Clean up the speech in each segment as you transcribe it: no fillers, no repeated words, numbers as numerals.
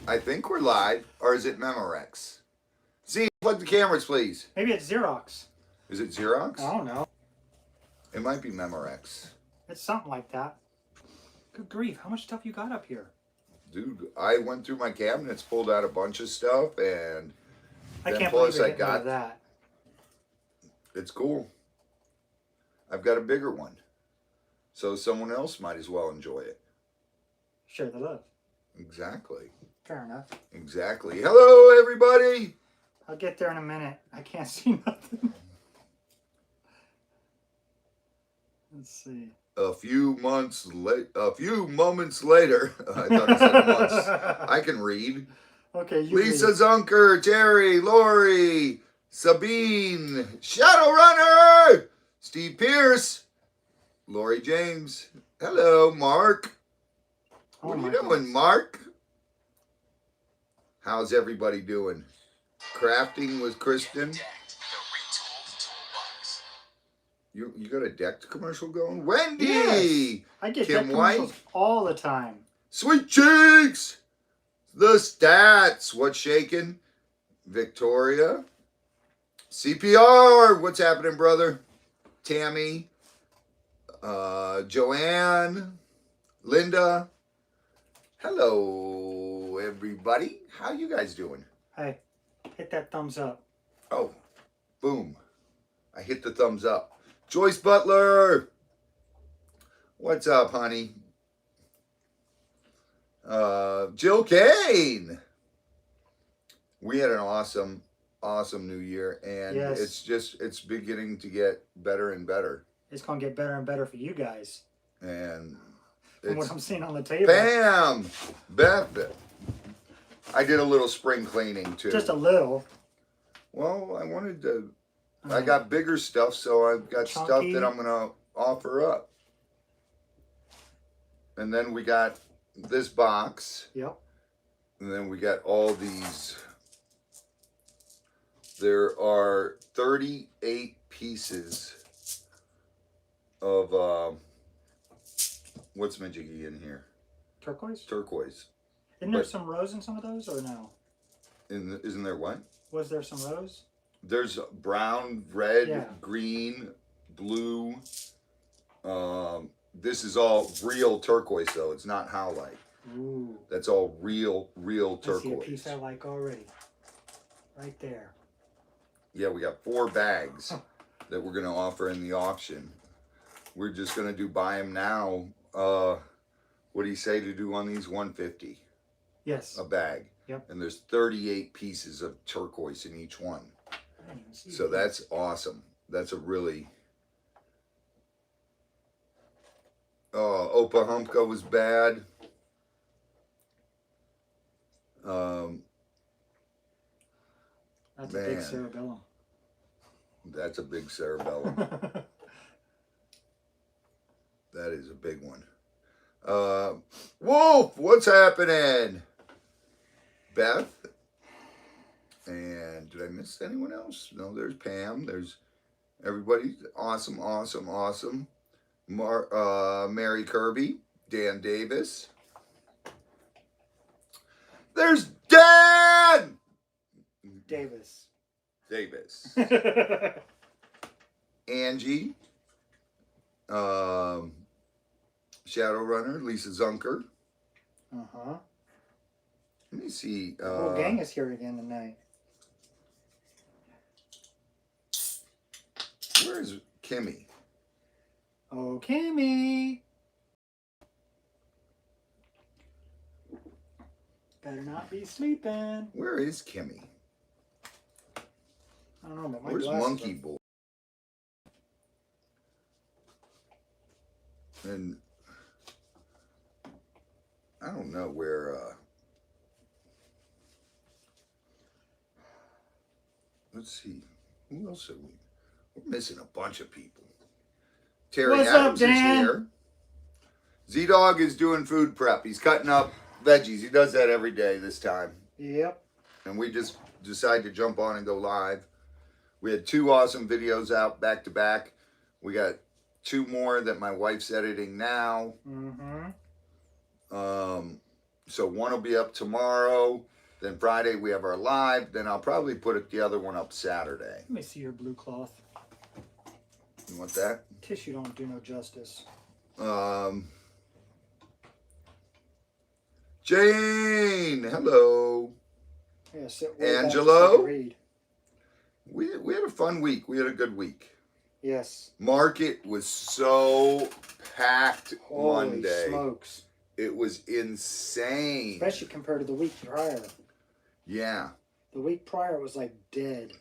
I think we're live, or is it Memorex? Z, plug the cameras, please. Maybe it's Xerox. Is it Xerox? I don't know. It might be Memorex. It's something like that. Good grief, how much stuff you got up here? Dude, I went through my cabinets, pulled out a bunch of stuff, and I then can't plus believe I you're getting rid got of that. it's cool. I've got a bigger one, so someone else might as well enjoy it. Share the love. Exactly. Fair enough. Exactly. Hello, everybody. I'll get there in a minute. I can't see nothing. Let's see. A few moments later. I thought I said months. I can read. Okay, you Lisa read. Zunker, Terry, Lori, Sabine, Shadowrunner, Steve Pierce, Lori James. Hello, Mark. Oh What are my you doing, goodness. Mark? How's everybody doing? Crafting with Kristen. You got a decked commercial going? Wendy! Yes. I get Kim that commercials White. all the time. Sweet Cheeks! The Stats. What's shaking? Victoria. CPR. What's happening, brother? Tammy. Joanne. Linda. Hello, everybody. How you guys doing? Hey, hit that thumbs up. Oh, boom. I hit the thumbs up. Joyce Butler. What's up, honey? Jill Kane. We had an awesome new year, and Yes. it's beginning to get better and better. It's going to get better and better for you guys. And From what I'm seeing on the table. Pam, Beth. I did a little spring cleaning too. Just a little. Well, I wanted to. I got bigger stuff, so I've got Chunky. stuff that I'm gonna offer up. And then we got this box. Yep. And then we got all these. There are 38 pieces of what's Majiggy in here? Turquoise? Turquoise. Isn't there some rose in some of those, or no? Isn't there what? Was there some rose? There's brown, red, Yeah. green, blue. This is all real turquoise though. It's not howlite. Ooh. That's all real turquoise. I see a piece I like already. Right there. Yeah, we got 4 bags that we're gonna offer in the auction. We're just gonna buy them now. What do you say to do on these? $150 Yes. a bag. Yep. And there's 38 pieces of turquoise in each one. I didn't even see So it. that's awesome. That's a really. Opa Humpka was bad. That's a big cerebellum. That's a big cerebellum. That is a big one. Wolf, what's happening? Beth. And did I miss anyone else? No, there's Pam. There's everybody. Awesome. Mary Kirby. Dan Davis. There's Dan! Davis. Angie. Shadowrunner. Lisa Zunker. Uh-huh. Let me see. The whole gang is here again tonight. Where's Kimmy? Oh, Kimmy. Better not be sleeping. Where is Kimmy? I don't know, but my Where's glasses Monkey are... Boy? And I don't know where. Let's see. Who else are we? We're missing a bunch of people. Terry What's Adams up, is Dan? here. Z-Dog is doing food prep. He's cutting up veggies. He does that every day this time. Yep. And we just decided to jump on and go live. We had 2 awesome videos out back to back. We got 2 more that my wife's editing now. Mm-hmm. So one will be up tomorrow. Then Friday we have our live. Then I'll probably put the other one up Saturday. Let me see your blue cloth. You want that? Tissue don't do no justice. Jane, hello. Yeah, sit way back so you Angelo? can read. We had a fun week. We had a good week. Yes. Market was so packed Holy Monday. smokes. It was insane. Especially compared to the week prior. Yeah. The week prior it was like dead.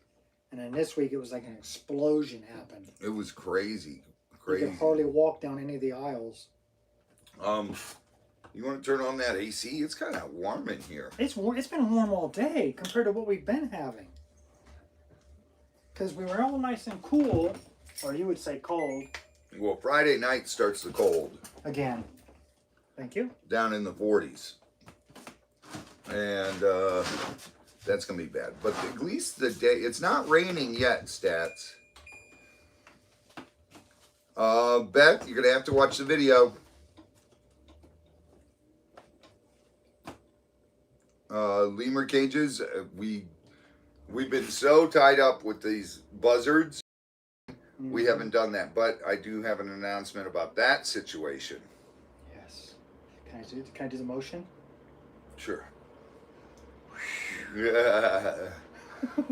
And then this week it was like an explosion happened. It was crazy. You Crazy. could hardly walk down any of the aisles. You want to turn on that AC? It's kind of warm in here. It's been warm all day compared to what we've been having. Because we were all nice and cool, or you would say cold. Well, Friday night starts the cold. Again. Thank you. Down in the 40s. And that's going to be bad. But at least the day, it's not raining yet, Stats. Beth, you're going to have to watch the video. Lemur cages, we've been so tied up with these buzzards, we haven't done that. But I do have an announcement about that situation. Yes. Can I do the motion? Sure. Yeah.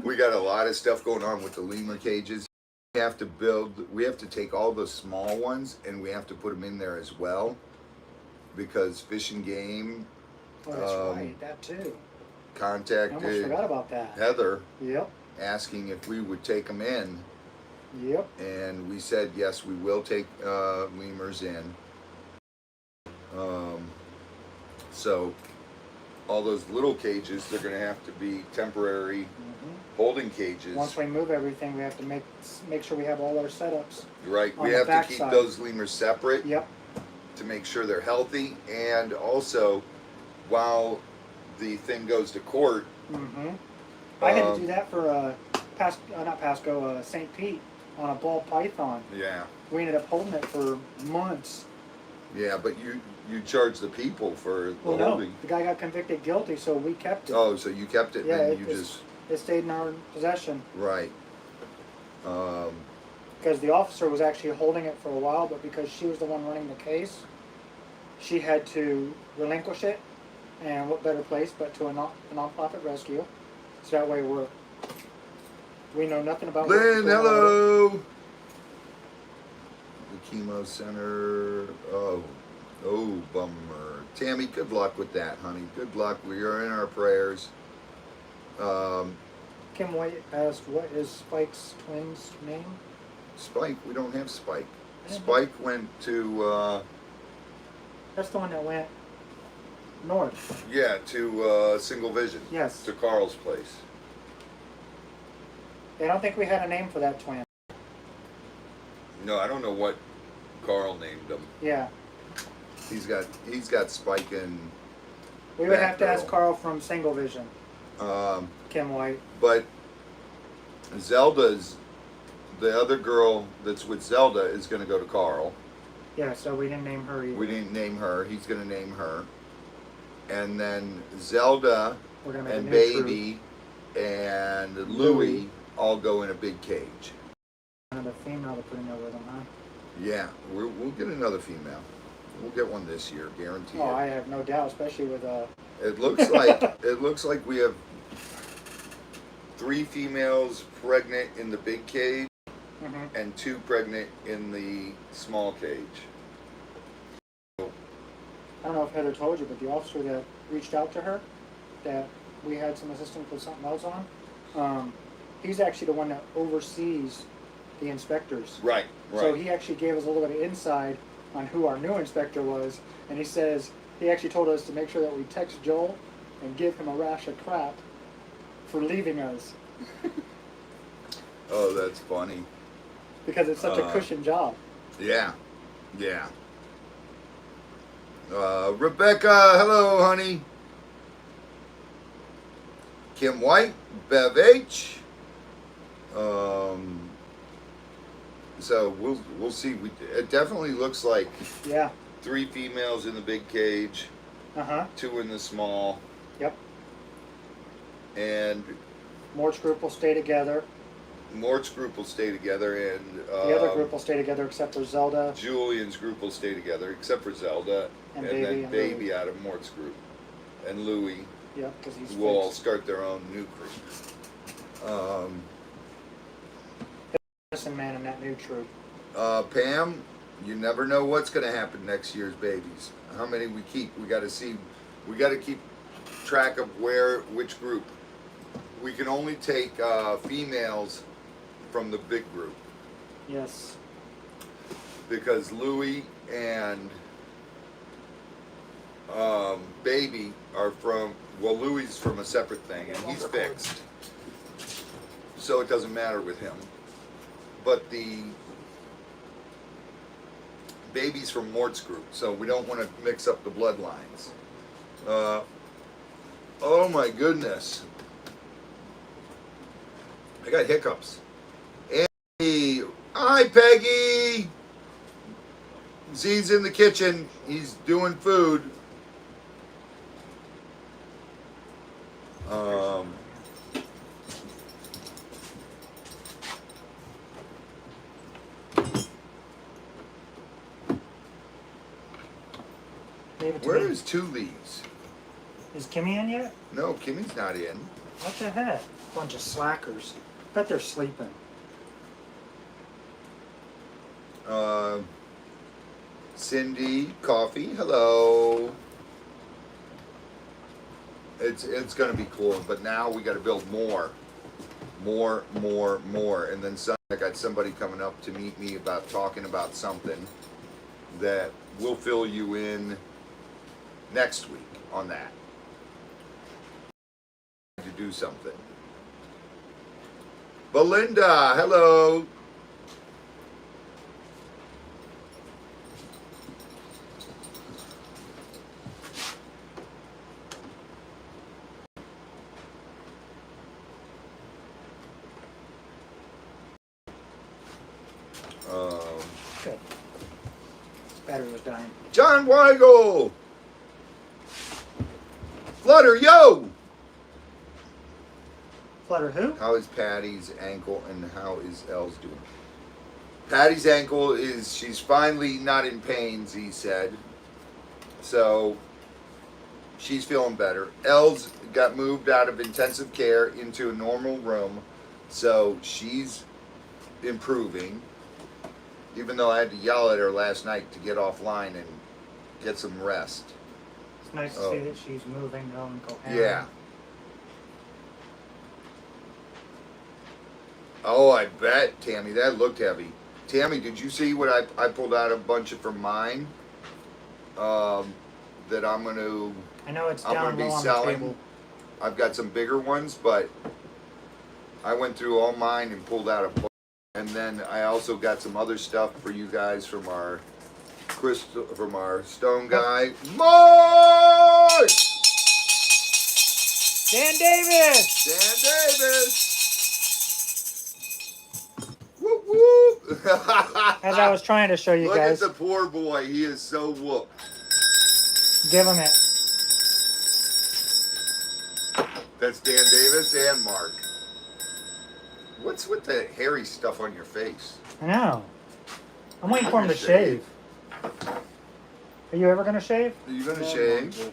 We got a lot of stuff going on with the lemur cages. We have to take all the small ones and we have to put them in there as well, because Fish and Game Oh, that's right. That too. I almost contacted forgot about that. Heather Yep. asking if we would take them in, Yep. and we said yes, we will take lemurs in. So all those little cages, they're going to have to be temporary holding cages. Once we move everything, we have to make sure we have all our setups. Right, on we the have to back keep side. those lemurs separate. Yep. To make sure they're healthy, and also while the thing goes to court. I had to do that for St. Pete on a ball python. Yeah. We ended up holding it for months. Yeah, but you charge the people for the No, holding. the guy got convicted guilty, so we kept it. Oh, so you kept it, Yeah, and you just it stayed in our possession. right. Because the officer was actually holding it for a while, but because she was the one running the case, she had to relinquish it. And what better place but to a non-profit rescue? So that way we know nothing about what's Lynn, going on. hello. The chemo center. Oh, bummer. Tammy, good luck with that, honey. Good luck. We are in our prayers. Kim White asked, what is Spike's twin's name? Spike, we don't have Spike. Spike went to, That's the one that went north. yeah, to Single Vision. Yes. To Carl's place. I don't think we had a name for that twin. No, I don't know what Carl named him. Yeah. He's got Spike and We would that have to ask girl. Carl from Single Vision. Kim White. But Zelda's, the other girl that's with Zelda is going to go to Carl. Yeah, so we didn't name her either. We didn't name her. He's going to name her. And then Zelda We're gonna make and a new Baby and Louie all go in a big cage. Another female to put in there with them, huh? Yeah, we'll get another female. We'll get one this year, guaranteed. Oh, I have no doubt, especially with It looks like we have 3 females pregnant in the big cage and 2 pregnant in the small cage. I don't know if Heather told you, but the officer that reached out to her, that we had some assistance with something else on, he's actually the one that oversees the inspectors. Right. So he actually gave us a little bit of insight on who our new inspector was, and he says he actually told us to make sure that we text Joel and give him a rash of crap for leaving us. Oh, that's funny. Because it's such a cushion job. Yeah. Yeah. Rebecca, hello, honey. Kim White, Bev H. So we'll see. It definitely looks like Yeah. 3 females in the big cage Uh-huh. 2 in the small, Yep. and Mort's group will stay together. Mort's group will stay together, and The other group will stay together except for Zelda Julian's group will stay together, except for Zelda, and then Baby. Baby out of Mort's group, and Louie Yep, because he's will all fixed. start their own new group. Medicine man in that new troop. Pam, you never know what's going to happen next year's babies. How many we keep? We got to see. We got to keep track of which group. We can only take females from the big group Yes. because Louie and Baby are from. Well, Louie's from a separate thing, and he's fixed, so it doesn't matter with him. But the Baby's from Mort's group, so we don't want to mix up the bloodlines. Oh my goodness. I got hiccups. Andy, hi Peggy! Z's in the kitchen, he's doing food. Leave it to Where me. is Two Leaves? Is Kimmy in yet? No, Kimmy's not in. What the heck? Bunch of slackers. Bet they're sleeping. Cindy, coffee, hello. It's gonna be cool, but now we gotta build more. And then I got somebody coming up to meet me about talking about something that we'll fill you in next week on that. To do something. Belinda, hello. Good. Battery was dying. John Weigel. Flutter, yo. Flutter who? How is Patty's ankle and how is Elle's doing? Patty's ankle is, she's finally not in pain, Z said. So, she's feeling better. Elle's got moved out of intensive care into a normal room. So, she's improving. Even though I had to yell at her last night to get offline and get some rest. It's nice to see that she's moving though and coherent. Yeah. Oh, I bet, Tammy, that looked heavy. Tammy, did you see what I pulled out a bunch of from mine? That I'm gonna I know it's down be low on the selling. table. I've got some bigger ones, but I went through all mine and pulled out a bunch. And then I also got some other stuff for you guys from our crystal, from our stone guy, Mark! Dan Davis! Dan Davis! Whoop whoop! As I was trying to show you Look guys. at the poor boy. He is so whooped. Give him it. That's Dan Davis and Mark. What's with the hairy stuff on your face? I know. I'm waiting for him to shave. shave. Are you ever going to shave? Are you gonna shave?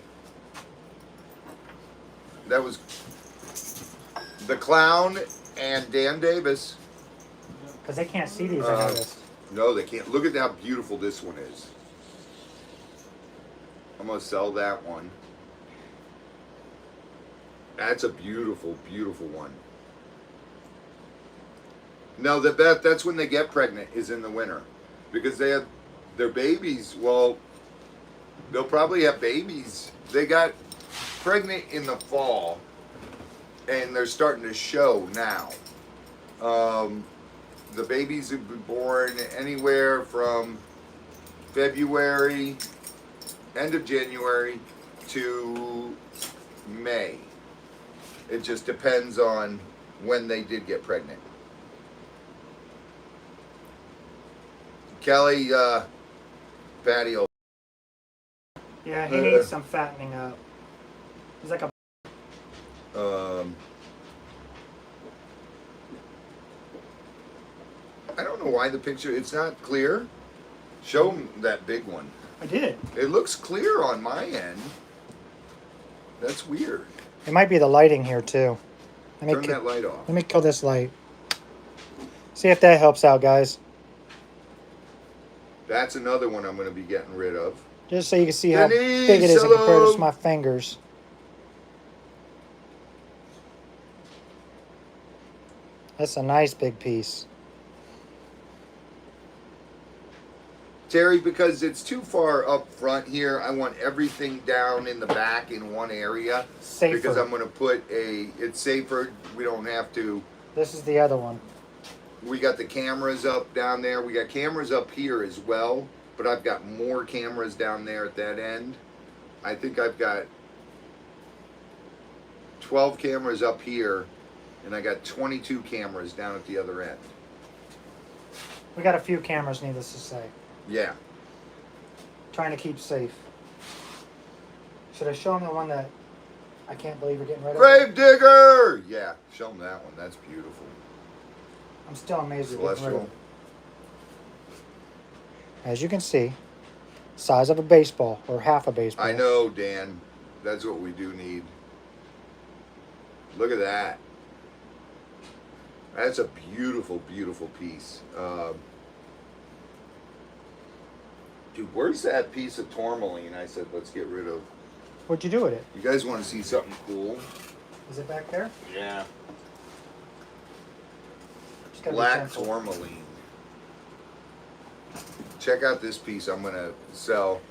That was the clown and Dan Davis. Because they can't see these, I noticed. No, they can't. Look at how beautiful this one is. I'm gonna sell that one. That's a beautiful, beautiful one. No, that's when they get pregnant, is in the winter, because they have their babies. Well, they'll probably have babies. They got pregnant in the fall, and they're starting to show now. The babies would be born anywhere from February, end of January, to May. It just depends on when they did get pregnant. Kelly, patio. Yeah, he needs some fattening up. He's like a. I don't know why the picture, it's not clear. Show him that big one. I did. It looks clear on my end. That's weird. It might be the lighting here too. Turn that light off. Let me kill this light. See if that helps out, guys. That's another one I'm going to be getting rid of. Just so you can see how Denise, big it is in hello. comparison to my fingers. That's a nice big piece. Terry, because it's too far up front here, I want everything down in the back in one area. Safer. Because I'm going to put it's safer. We don't have to. This is the other one. We got the cameras up down there. We got cameras up here as well. But I've got more cameras down there at that end. I think I've got 12 cameras up here. And I got 22 cameras down at the other end. We got a few cameras, needless to say. Yeah. Trying to keep safe. Should I show him the one that I can't believe we're getting rid of? Grave digger! Yeah, show them that one. That's beautiful. I'm still amazed at getting rid of Celestial. it. As you can see, size of a baseball or half a baseball. I know, Dan. That's what we do need. Look at that. That's a beautiful, beautiful piece. Dude, where's that piece of tourmaline I said let's get rid of? What'd you do with it? You guys want to see something cool? Is it back there? Yeah. Just gotta be Black gentle. tourmaline. Check out this piece I'm going to sell.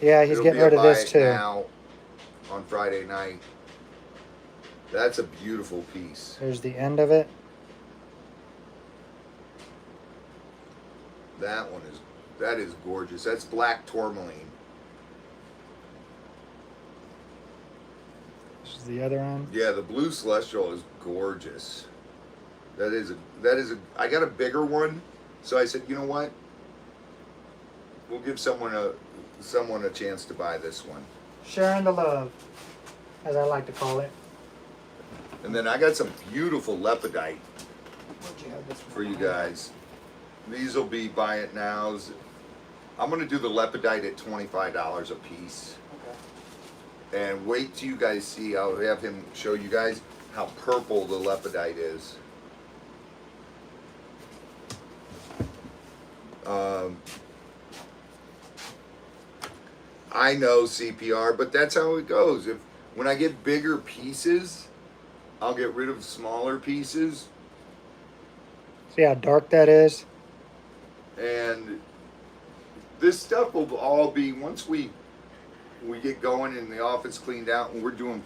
Yeah, he's It'll getting be a rid of buy this it too. now on Friday night. That's a beautiful piece. There's the end of it. That is gorgeous. That's black tourmaline. This is the other end. Yeah, the blue celestial is gorgeous. That is a I got a bigger one, so I said, you know what? We'll give someone a chance to buy this one. Sharing the love, as I like to call it. And then I got some beautiful lepidite Where'd you have this one? for you guys. These will be buy it nows. I'm gonna do the lepidite at $25 a piece. Okay. And wait till you guys see. I'll have him show you guys how purple the lepidite is. I know CPR, but that's how it goes. When I get bigger pieces, I'll get rid of smaller pieces. See how dark that is? And this stuff will all be, once we get going and the office cleaned out and we're doing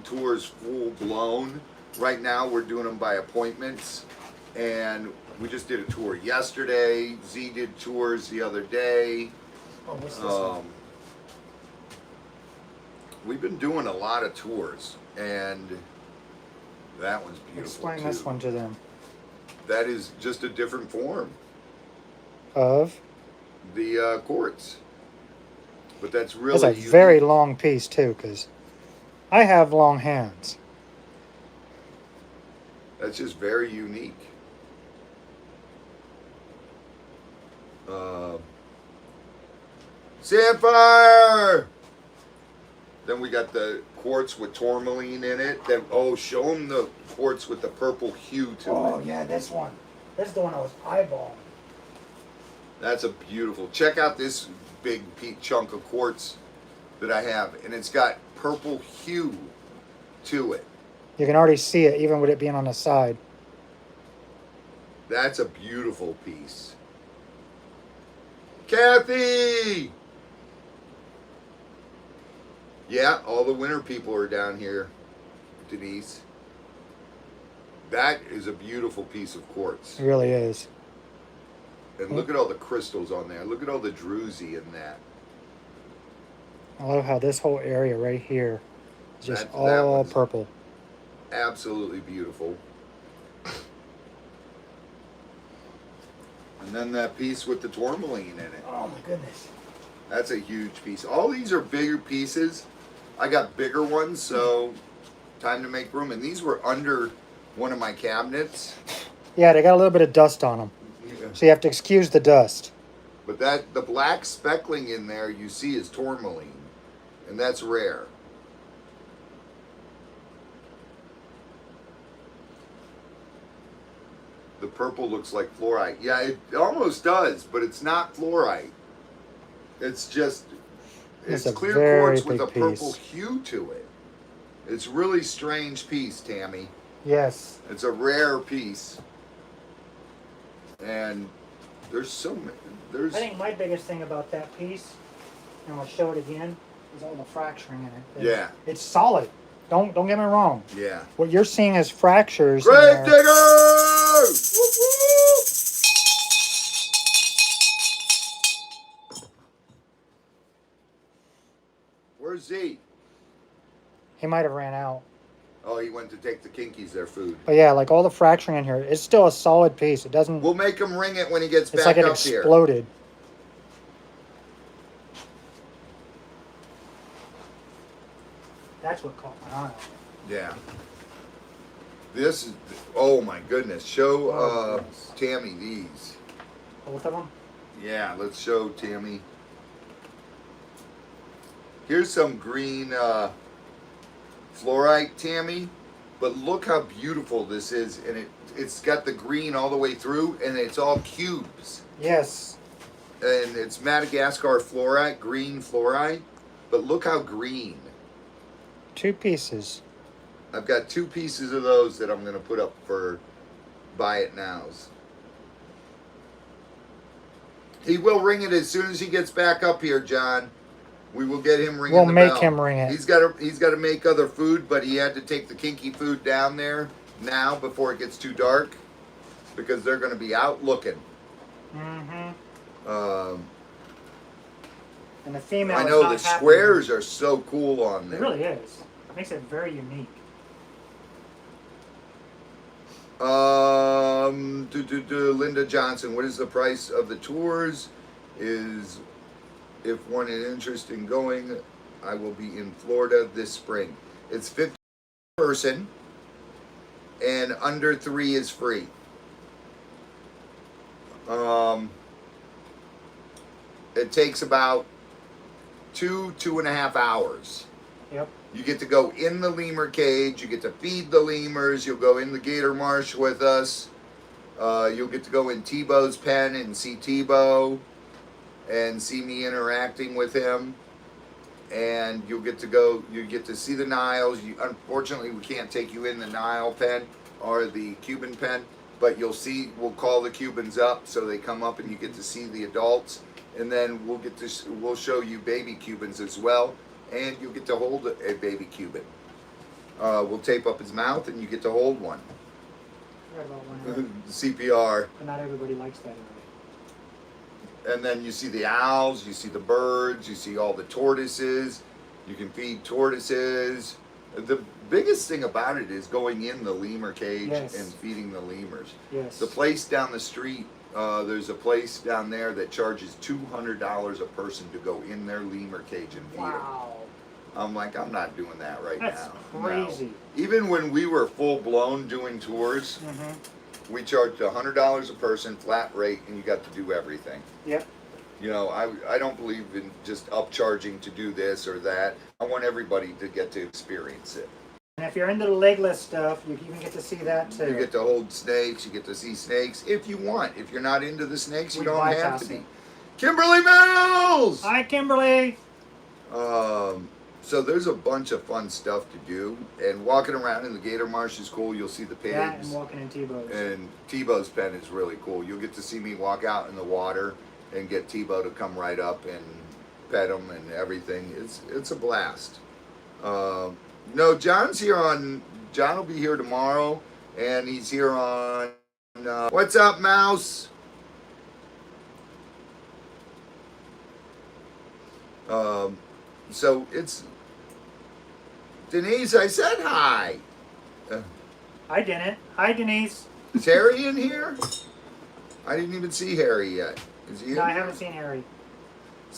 tours full blown. Right now we're doing them by appointments, and we just did a tour yesterday. Z did tours the other day. Oh, what's this one? We've been doing a lot of tours, and that one's beautiful. Explain too. this one to them. That is just a different form. Of? The quartz. But that's really That's a unique. very long piece too, because I have long hands. That's just very unique. Sandfire! Then we got the quartz with tourmaline in it. Then show them the quartz with the purple hue to it. Yeah, this one. This is the one I was eyeballing. That's a beautiful. Check out this big chunk of quartz that I have, and it's got purple hue to it. You can already see it, even with it being on the side. That's a beautiful piece. Kathy! Yeah, all the winter people are down here, Denise. That is a beautiful piece of quartz. It really is. And look at all the crystals on there. Look at all the druzy in that. I love how this whole area right here is just That all one's purple. Absolutely beautiful. And then that piece with the tourmaline in it. Oh my goodness. That's a huge piece. All these are bigger pieces. I got bigger ones, so time to make room. And these were under one of my cabinets. Yeah, they got a little bit of dust on them. Yeah. So you have to excuse the dust. But that the black speckling in there you see is tourmaline, and that's rare. The purple looks like fluorite. Yeah, it almost does, but it's not fluorite. It's just It's it's a clear very quartz with a big purple piece. hue to it. It's really strange piece, Tammy. Yes. It's a rare piece, and there's so many. There's I think my biggest thing about that piece, and I'll show it again, is all the fracturing in it. Yeah. It's solid. Don't get me wrong. yeah. What you're seeing as fractures. in Grave there- digger! Whoop, whoop! Where's Z? He might have ran out. Oh, he went to take the kinkies their food. But yeah, like all the fracturing in here, it's still a solid piece. It doesn't. We'll make him ring it when he gets It's back like it up here. exploded. That's what caught my eye. Yeah. This is, oh my goodness. Show Oh, yes. Tammy these. Both of them. Yeah, let's show Tammy. Here's some green fluorite, Tammy. But look how beautiful this is. And it's got the green all the way through, and it's all cubes. Yes. And it's Madagascar fluorite, green fluorite. But look how green. 2 pieces. I've got 2 pieces of those that I'm going to put up for buy it nows. He will ring it as soon as he gets back up here, John. We will get him ringing We'll the make bell. him ring it. He's got to make other food, but he had to take the kinky food down there now before it gets too dark because they're going to be out looking. Mm-hmm. And the female. I is know not the happy squares are so cool on with it. there. It really is. It makes it very unique. Linda Johnson, what is the price of the tours? Is if one is interested in going, I will be in Florida this spring. It's 50 per person, and under 3 is free. It takes about 2.5 hours. Yep. You get to go in the lemur cage. You get to feed the lemurs. You'll go in the gator marsh with us. You'll get to go in Tebow's pen and see Tebow and see me interacting with him. And you'll get to go. You get to see the Niles. Unfortunately, we can't take you in the Nile pen or the Cuban pen, but you'll see. We'll call the Cubans up so they come up and you get to see the adults. And then we'll show you baby Cubans as well. And you'll get to hold a baby Cuban. We'll tape up his mouth and you get to hold one. Forgot about one. CPR. But not everybody likes that area. And then you see the owls, you see the birds, you see all the tortoises. You can feed tortoises. The biggest thing about it is going in the lemur cage Yes. and feeding the lemurs. Yes. The place down the street, there's a place down there that charges $200 a person to go in their lemur cage and feed them. Wow. I'm like, I'm not doing that right That's now. crazy. No. Even when we were full blown doing tours, Mm-hmm. we charged $100 a person, flat rate, and you got to do everything. Yep. You know, I don't believe in just upcharging to do this or that. I want everybody to get to experience it. And if you're into the legless stuff, you even get to see that too. You get to hold snakes, you get to see snakes if you want. If you're not into the snakes, you We don't have bypass to be. it. Kimberly Mills! Hi, Kimberly. So there's a bunch of fun stuff to do. And walking around in the Gator Marsh is cool. You'll see the pigs. Yeah, and walking in Tebow's. And Tebow's pen is really cool. You'll get to see me walk out in the water and get Tebow to come right up and pet him and everything. It's a blast. No, John's here on. John will be here tomorrow, and he's here on. What's up, Mouse? So it's Denise. I said hi. I didn't. Hi, Denise. Is Harry in here? I didn't even see Harry yet. Is he in No, I here? haven't seen Harry.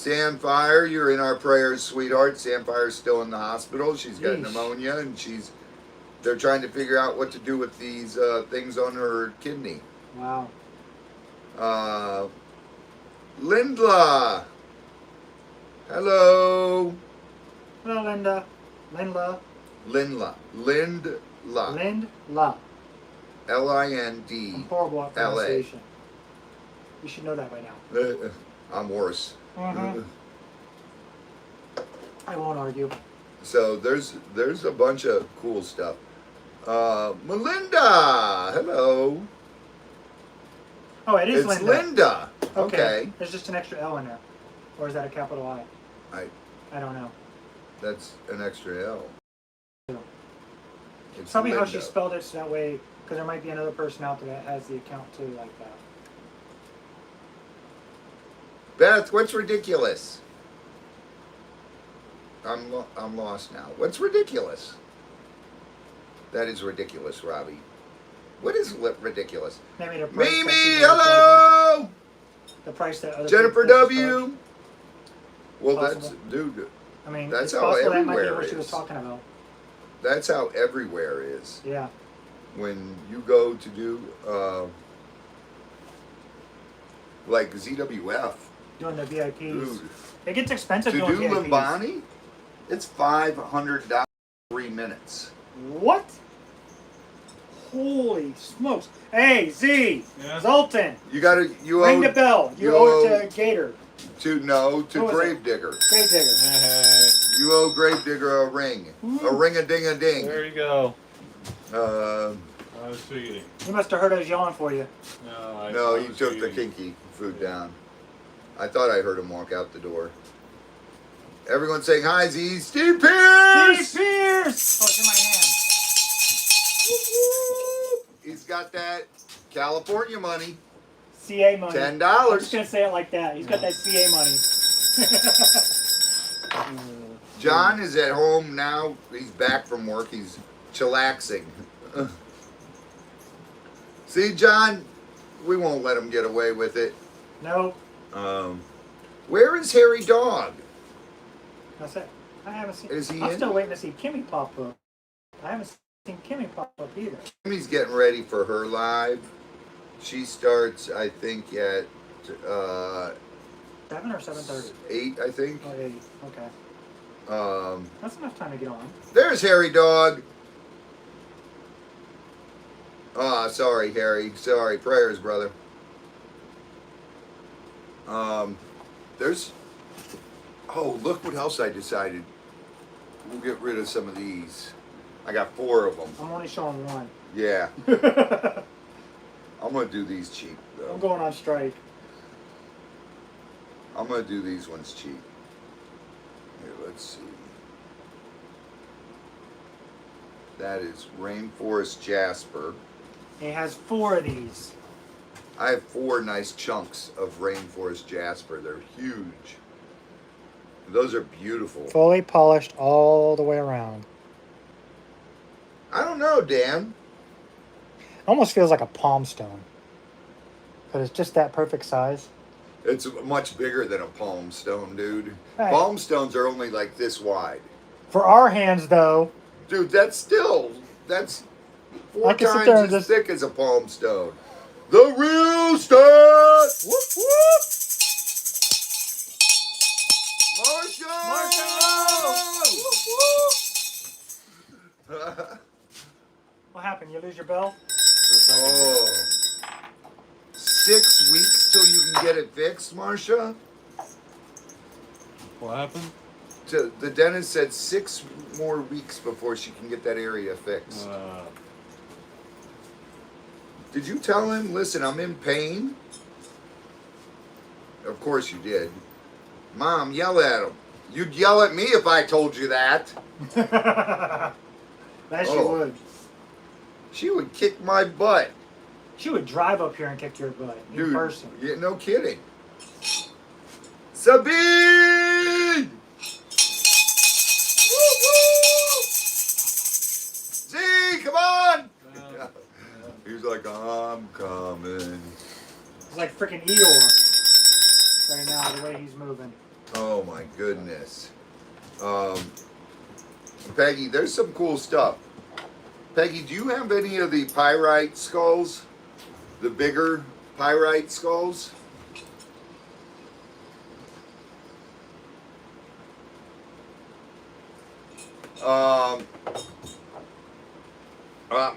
Sandfire, you're in our prayers, sweetheart. Sandfire's still in the hospital. She's got Yeesh. pneumonia, and they're trying to figure out what to do with these things on her kidney. Wow. Lindla. Hello. Hello, Linda. Linda. Lindla. Lindla. Linda. L-I-N-D. I'm horrible at L-A. pronunciation. You should know that by now. I'm worse. Mm-hmm. I won't argue. So there's a bunch of cool stuff. Melinda. Hello. Oh, it is It's Linda. Linda. Okay. There's just an extra L in there. Or is that a capital I? I don't know. That's an extra L. It's Tell me how Linda. she spelled it so that way, because there might be another person out there that has the account too like that. Beth, what's ridiculous? I'm lost now. What's ridiculous? That is ridiculous, Robbie. What is ridiculous? Maybe the price that Mimi, people are hello! charging. The price that other Jennifer people charge. W. Well, Possible. that's, dude, I mean, that's it's how possible that might be everywhere what she was is. talking about. that's how everywhere is. Yeah. When you go to do, like ZWF, Doing the VIPs. dude, It gets expensive to doing do VIPs. Lambani, it's $500 3 minutes. What? Holy smokes. Hey, Z. Yeah. Zoltan. You gotta, you Ring the owe, bell. You you owe owe- it to Gator. to Who is it? Gravedigger. Grave Digger. You owe Gravedigger a ring. A ring-a-ding-a-ding. There you go. Uh, I was feeding. You must have heard us yelling for you. no, I he was took the feeding. kinky food down. I thought I heard him walk out the door. Everyone saying hi, Z. Steve Pierce! Steve Pierce! Oh, it's in my hand. He's got that California money. CA money. $10. I'm just going to say it like that. He's got that CA money. John is at home now. He's back from work. He's chillaxing. See, John, we won't let him get away with it. Nope. Where is Harry Dog? That's it. I haven't seen. Is he I'm in? still waiting to see Kimmy pop up. I haven't seen Kimmy pop up either. Jimmy's getting ready for her live. She starts, I think, at 7 or 7:30? 8, I think. Oh, 8. Okay. That's enough time to get on. There's Harry Dog. Ah, sorry, Harry. Sorry. Prayers, brother. There's... Oh, look what else I decided. We'll get rid of some of these. I got 4 of them. I'm only showing one. Yeah. I'm going to do these cheap, though. I'm going on strike. I'm going to do these ones cheap. Here, let's see. That is Rainforest Jasper. He has 4 of these. I have 4 nice chunks of Rainforest Jasper. They're huge. Those are beautiful. Fully polished all the way around. I don't know, Dan. Almost feels like a palm stone. But it's just that perfect size. It's much bigger than a palm stone, dude. Hey. Palm stones are only like this wide. For our hands, though, Dude, that's 4 I can sit times there and as just- thick as a palm stone. The real stuff! whoop whoop! Marshall! What happened? You lose your bell? For a second. Oh. 6 weeks till you can get it fixed, Marcia? What happened? The dentist said 6 more weeks before she can get that area fixed. Did you tell him, listen, I'm in pain? Of course you did. Mom, yell at him. You'd yell at me if I told you that. That she Oh. would. She would kick my butt. She would drive up here and kick your butt in Dude, person. yeah, no kidding. Sabine! Woo, woo! Z, come on! He's like, I'm coming. It's like freaking Eeyore right now, the way he's moving. Oh my goodness. Peggy, there's some cool stuff. Peggy, do you have any of the pyrite skulls? The bigger pyrite skulls?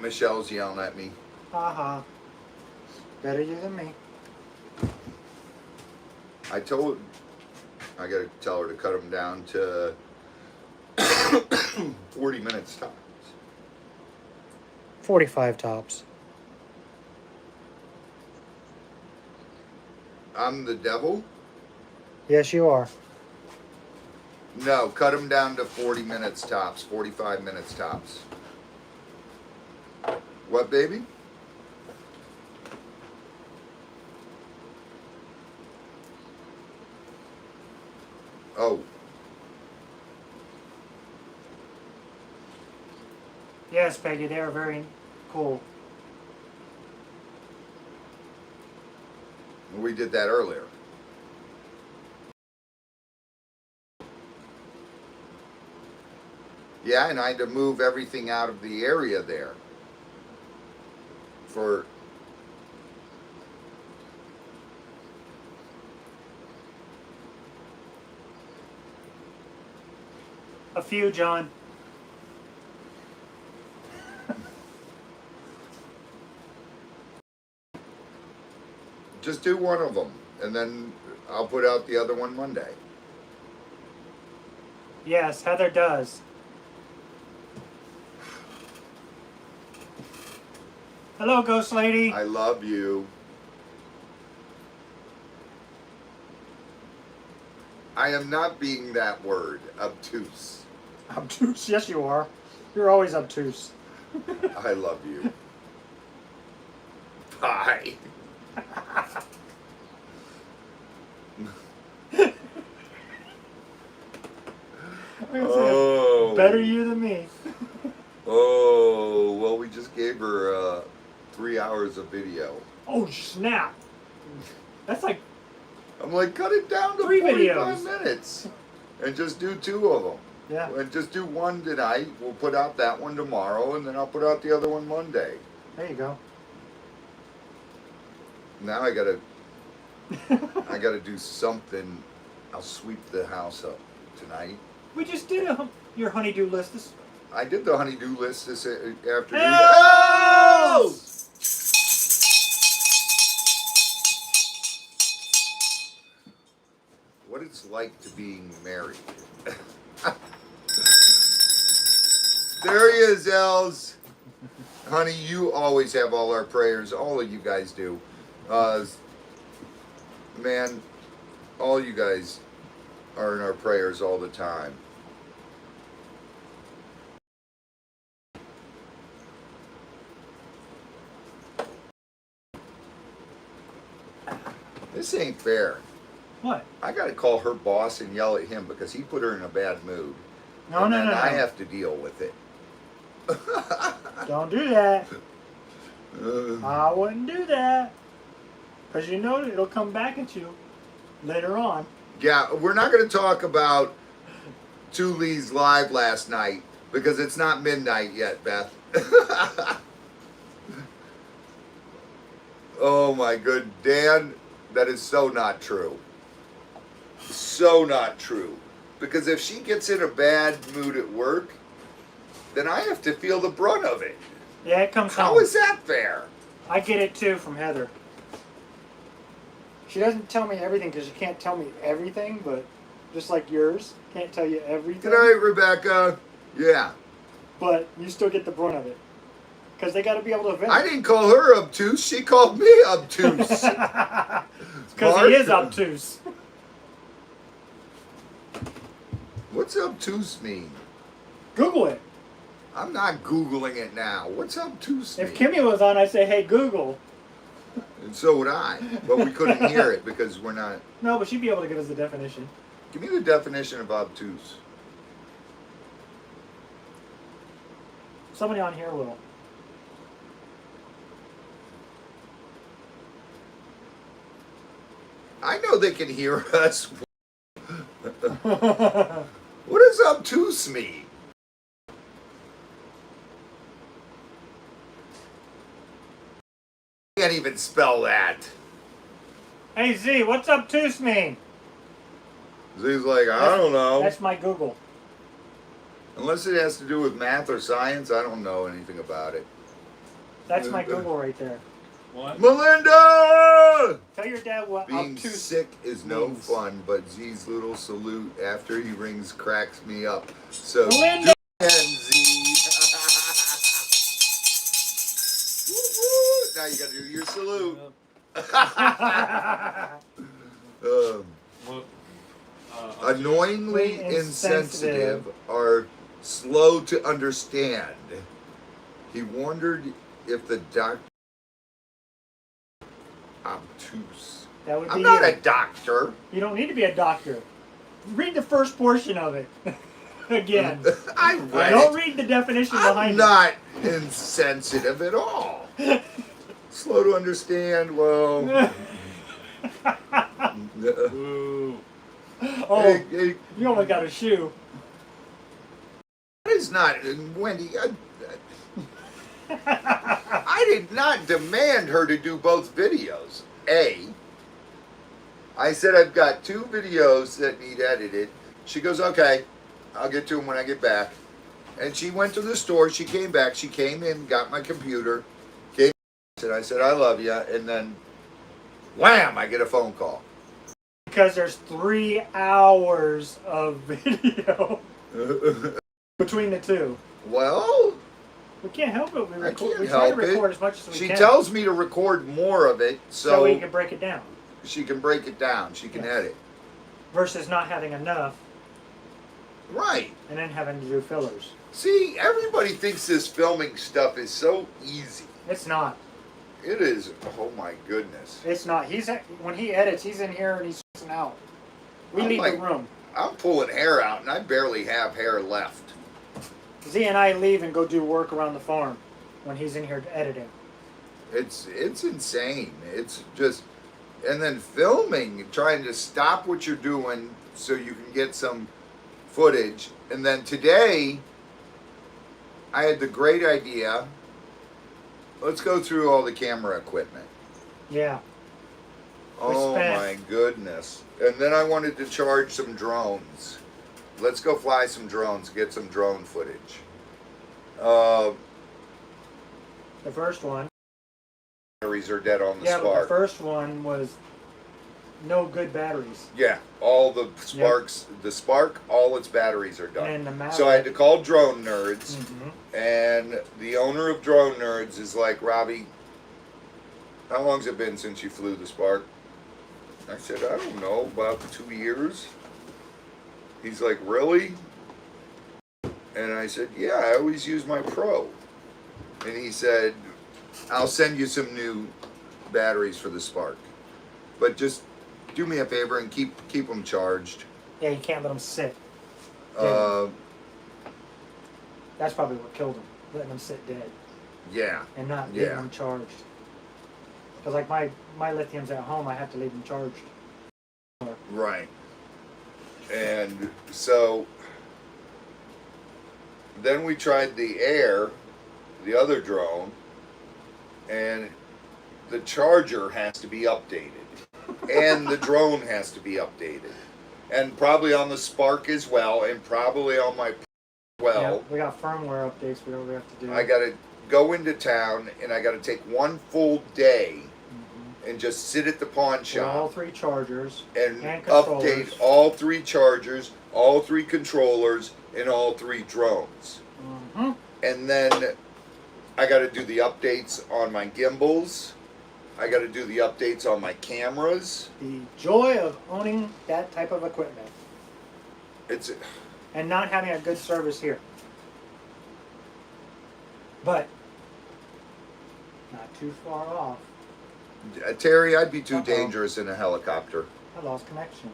Michelle's yelling at me. Haha. Better you than me. I gotta tell her to cut them down to 40 minutes tops. 45 tops. I'm the devil? Yes, you are. No, cut them down to 40 minutes tops, 45 minutes tops. What, baby? Oh. Yes, Peggy, they are very cool. We did that earlier. Yeah, and I had to move everything out of the area there. For A few, John. just do one of them, and then I'll put out the other one Monday. Yes, Heather does. Hello, Ghost Lady. I love you. I am not being that word, obtuse. Obtuse. Yes, you are. You're always obtuse. I love you. Bye. Oh. Better you than me. Oh, well, we just gave her 3 hours of video. Oh, snap. That's like I'm like, cut it down to 3 45 videos. minutes. And just do 2 of them. Yeah. And just do one tonight. We'll put out that one tomorrow, and then I'll put out the other one Monday. There you go. Now I gotta do something. I'll sweep the house up tonight. We just did your honeydew list. This. I did the honeydew list this afternoon. Oh! What it's like to being married. There he is, Els. Honey, you always have all our prayers. All of you guys do. Man, all you guys are in our prayers all the time. This ain't fair. What? I gotta call her boss and yell at him because he put her in a bad mood. No, and no, then no, no. I have to deal with it. Don't do that. I wouldn't do that. Because you know it'll come back at you later on. Yeah, we're not going to talk about Tulee's live last night because it's not midnight yet, Beth. Oh my good Dan, that is so not true. So not true. Because if she gets in a bad mood at work, then I have to feel the brunt of it. Yeah, it comes How home. is that fair? I get it too from Heather. She doesn't tell me everything because she can't tell me everything, but just like yours, can't tell you everything. Good night, Rebecca. Yeah. But you still get the brunt of it. Because they got to be able to vent. I didn't call her obtuse. She called me obtuse. Because he is obtuse. What's obtuse mean? Google it. I'm not Googling it now. What's obtuse mean? If Kimmy was on, I'd say, hey, Google. And so would I. But we couldn't hear it because we're not. No, but she'd be able to give us the definition. Give me the definition of obtuse. Somebody on here will. I know they can hear us. What is obtuse mean? Can't even spell that. Hey Z, what's obtuse mean? He's like, I don't know. That's my Google. Unless it has to do with math or science, I don't know anything about it. That's my Google right there. What? Melinda! Tell your dad what Being obtuse sick is no means. fun, but Z's little salute after he rings cracks me up. So, Melinda! do it, Z. Woo-woo. Now you gotta do your salute. What? Annoyingly insensitive are slow to understand. He wondered if the doctor obtuse. That would be I'm not you. a doctor. You don't need to be a doctor. Read the first portion of it. Again. I read Don't it. read the definition I'm behind not insensitive at all. Slow to understand. Well, Ooh. Oh, hey, you only got a shoe. that is not Wendy. I did not demand her to do both videos. I said I've got 2 videos that need edited. She goes, okay, I'll get to them when I get back. And she went to the store. She came back. She came in, got my computer, came, and I said, I love you. And then, wham! I get a phone call. Because there's 3 hours of video between the two. Well, We can't help it. We, I can't we try to help it. record as much as we she can. tells me to record more of it so we so can break it down. she can break it down. She can Yes. edit. Versus not having enough Right. and then having to do fillers. See, everybody thinks this filming stuff is so easy. It's not. It is. Oh my goodness. It's not. When he edits, he's in here and he's out. We I'm leave like- the room. I'm pulling hair out and I barely have hair left. Z and I leave and go do work around the farm when he's in here editing. It's insane. It's just, and then filming, trying to stop what you're doing so you can get some footage. And then today, I had the great idea. Let's go through all the camera equipment. Yeah. Oh spent- my goodness. And then I wanted to charge some drones. Let's go fly some drones, get some drone footage. The first one. Batteries are dead on the Yeah, but spark. the first one was no good batteries. Yeah, all the sparks, the spark, all its batteries are done. And the Maverick. So I had to call Drone Nerds, Mm-hmm. and the owner of Drone Nerds is like, Robbie, how long's it been since you flew the spark? I said, I don't know, about 2 years. He's like, really? And I said, yeah, I always use my Pro. And he said, I'll send you some new batteries for the spark, but just do me a favor and keep them charged. Yeah, you can't let them sit. Uh, That's probably what killed them, letting them sit dead yeah, and not leaving Yeah. them charged. Because like my lithium's at home, I have to leave them charged. right. And so then we tried the Air, the other drone, and the charger has to be updated, and the drone has to be updated, and probably on the Spark as well, and probably on my well. Yeah, we got firmware updates we have to do. I got to go into town, and I got to take one full day Mhm. and just sit at the pawn With shop all 3 chargers and controllers. update all 3 chargers, all 3 controllers, and all 3 drones. Mm-hmm. And then I got to do the updates on my gimbals. I got to do the updates on my cameras. The joy of owning that type of equipment It's and not having a good service here. But not too far off. Terry, I'd be too Uh-oh. dangerous in a helicopter. I lost connection.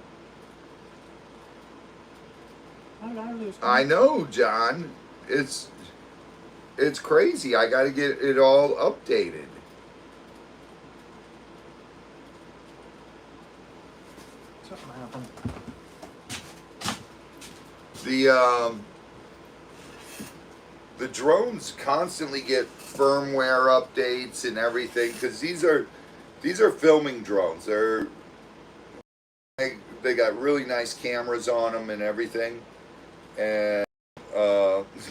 How did I lose connection? I know, John. It's crazy. I got to get it all updated. Something happened. The drones constantly get firmware updates and everything because these are filming drones. They got really nice cameras on them and everything. And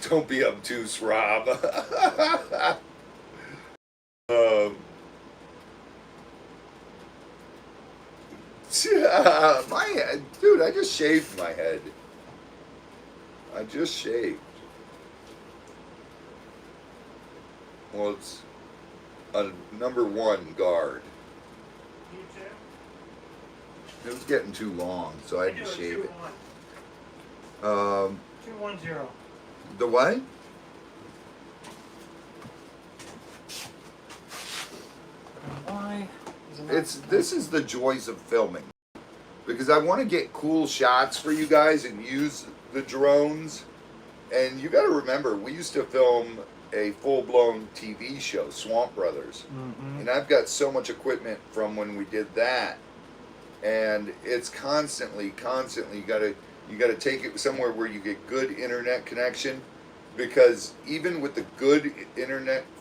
don't be obtuse, Rob. My head, dude. I just shaved my head. I just shaved. Well, it's a #1 guard. You too? It was getting too long, so I had to shave it. 210. The what? Why? This is the joys of filming, because I want to get cool shots for you guys and use the drones. And you got to remember, we used to film a full-blown TV show, Swamp Brothers, and I've got so much equipment from when we did that, and it's constantly you got to take it somewhere where you get good internet connection, because even with the good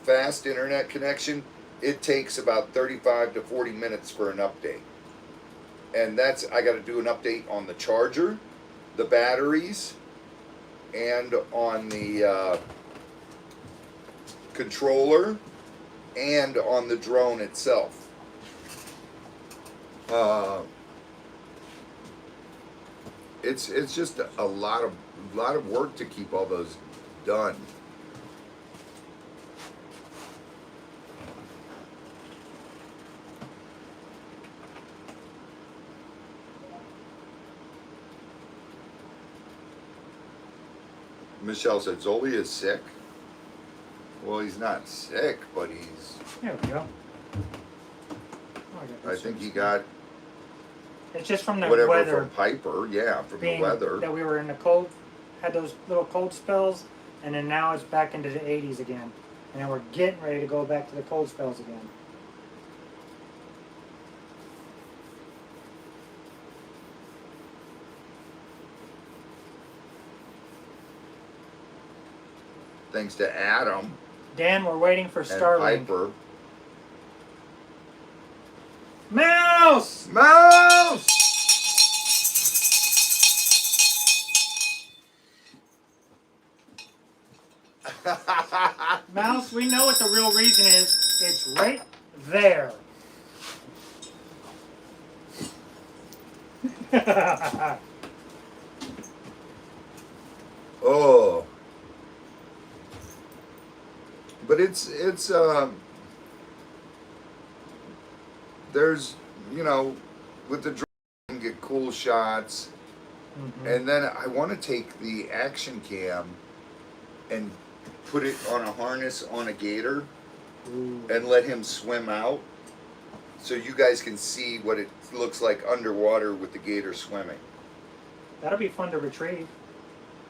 fast internet connection, it takes about 35 to 40 minutes for an update. And I got to do an update on the charger, the batteries, and on the controller, and on the drone itself. It's just a lot of work to keep all those done. Michelle said Zoli is sick. Well, he's not sick, but he's. There we go. I think he got It's just from the whatever weather. from Piper. Yeah, from the Being weather. that we were in the cold, had those little cold spells, and then now it's back into the 80s again. And then we're getting ready to go back to the cold spells again. Thanks to Adam Dan, we're waiting for and Starlink. Piper. Mouse! Mouse! Mouse, we know what the real reason is. It's right there. Oh. But there's, with the drone you can get cool shots. And then I want to take the action cam and put it on a harness on a gator and let him swim out, so you guys can see what it looks like underwater with the gator swimming. That'll be fun to retrieve.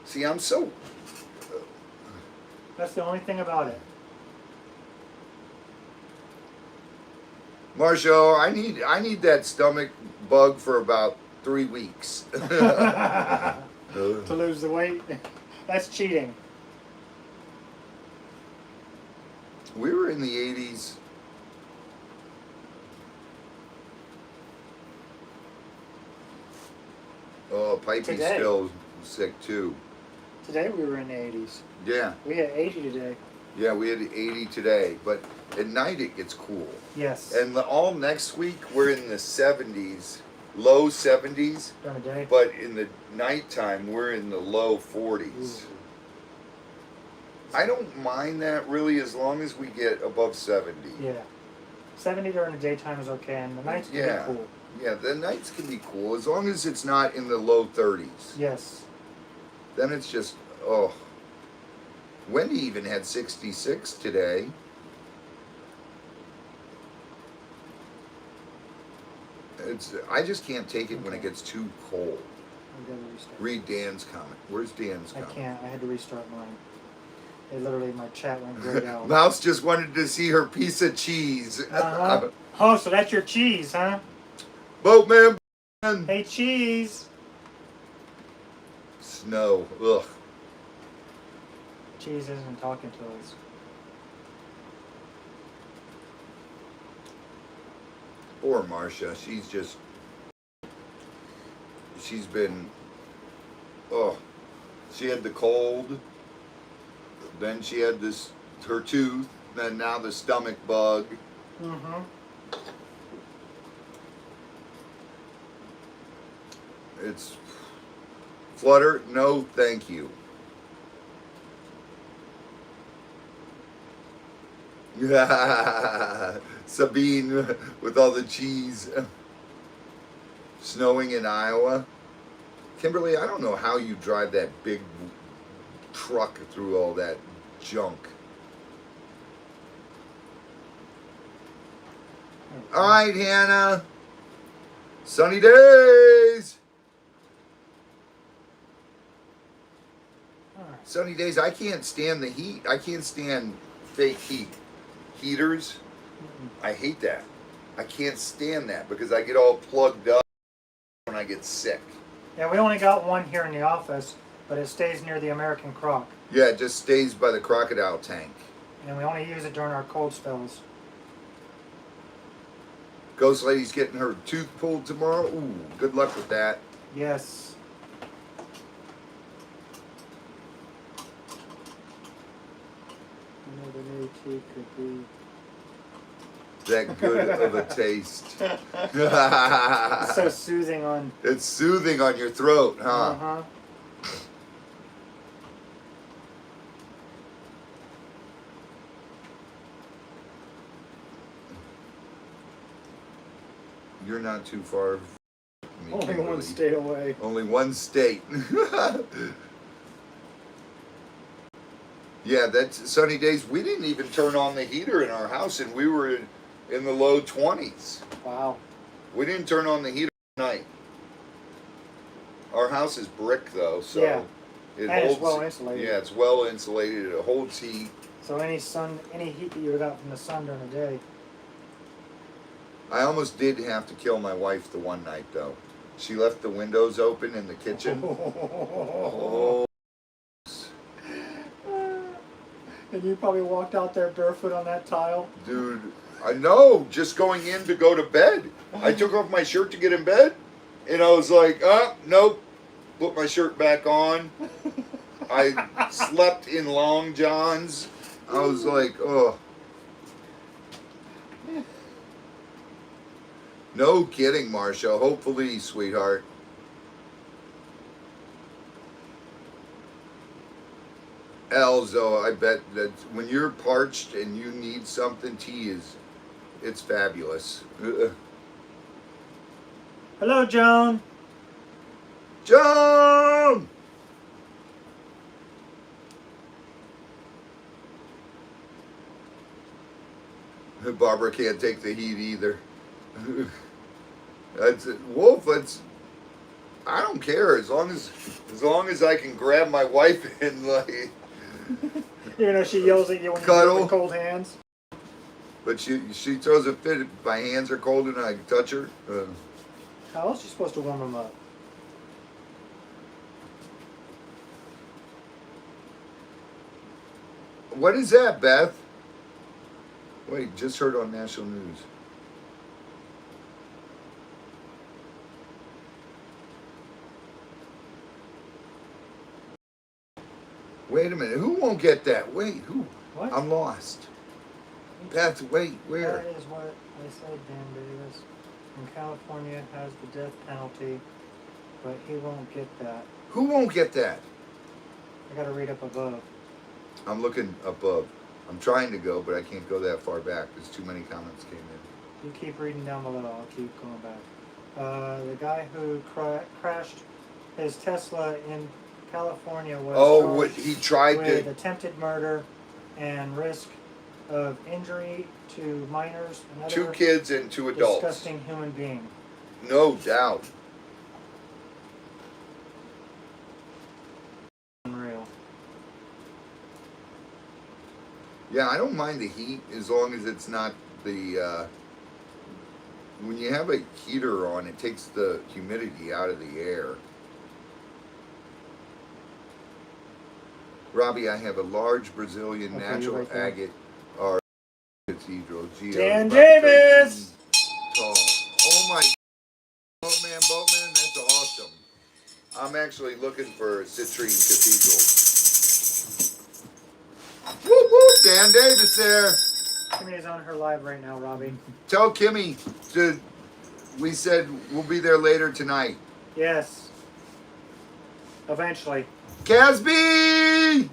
See, That's the only thing about it. Marshall, I need that stomach bug for about 3 weeks. To lose the weight. That's cheating. We were in the 80s. Oh, Pipey's Today. still sick too. Today we were in the 80s. Yeah, We had 80 today. yeah, we had 80 today, but at night it gets cool. Yes. And all next week we're in the 70s, low 70s, During the day. but in the nighttime we're in the low 40s. Ooh. I don't mind that really, as long as we get above 70. Yeah. 70 during the daytime is okay, and the nights can Yeah. be cool. Yeah, the nights can be cool as long as it's not in the low 30s. Yes. Then it's just, oh. Wendy even had 66 today. I just can't take it when it gets too cold. I'm gonna restart. Read Dan's comment. Where's Dan's I comment? can't. I had to restart mine. It literally, my chat went grayed out. Mouse just wanted to see her piece of cheese. Uh-huh. Oh, so that's your cheese, huh? Boatman. Hey, cheese. Snow. Ugh. Cheese isn't talking to us. Poor Marcia. She's been, oh, she had the cold, then she had her tooth, then now the stomach bug. Mm-hmm. It's, Flutter, no thank you. Sabine with all the cheese. Snowing in Iowa. Kimberly, I don't know how you drive that big truck through all that junk. All right, Hannah. Sunny days. All right. Sunny days. I can't stand the heat. I can't stand fake heat. Heaters. I hate that. I can't stand that because I get all plugged up when I get sick. Yeah, we only got one here in the office, but it stays near the American croc. Yeah, it just stays by the crocodile tank. And we only use it during our cold spells. Ghost Lady's getting her tooth pulled tomorrow. Ooh, good luck with that. Yes. Another new teeth could be. That good of a taste. It's so soothing on. It's soothing on your throat, huh? Uh-huh. You're not too far. from me, Only Kimberly. one state away. Only one state. Yeah, that's sunny days. We didn't even turn on the heater in our house, and we were in the low 20s. Wow. We didn't turn on the heater at night. Our house is brick, though, so Yeah. it And holds. it's well insulated. Yeah, it's well insulated. It holds heat. So any heat that you got from the sun during the day. I almost did have to kill my wife the one night, though. She left the windows open in the kitchen. Oh. And you probably walked out there barefoot on that tile. Dude, I know, just going in to go to bed. I took off my shirt to get in bed, and I was like, nope, put my shirt back on. I slept in long johns. I was like, oh. No kidding, Marsha. Hopefully, sweetheart. Elzo, I bet that when you're parched and you need something, it's fabulous. Hello, Joan. Joan! Barbara can't take the heat either. That's it. Wolf, I don't care as long as I can grab my wife and like You know, she yells at you when you Cuddle. have cold hands. But she throws a fit if my hands are cold and I touch her. How else are you supposed to warm them up? What is that, Beth? Wait, just heard on national news. Wait a minute. Who won't get that? Wait, who? What? I'm lost. Beth, wait, where? That is what I said, Dan Davis. And California has the death penalty, but he won't get that. Who won't get that? I gotta read up above. I'm looking above. I'm trying to go, but I can't go that far back. There's too many comments came in. You keep reading down below, I'll keep going back. The guy who crashed his Tesla in California was He tried with to. attempted murder and risk of injury to minors and Two other kids and two adults. disgusting human being. No doubt. Unreal. Yeah, I don't mind the heat as long as it's not the. When you have a heater on, it takes the humidity out of the air. Robbie, I have a large Brazilian Okay, natural right there. agate or cathedral. Dan Davis! Tall. Oh my boatman, that's awesome. I'm actually looking for a citrine cathedral. Whoop whoop, Dan Davis there. Kimmy is on her live right now, Robbie. Tell Kimmy we said we'll be there later tonight. Yes. Eventually. Casby!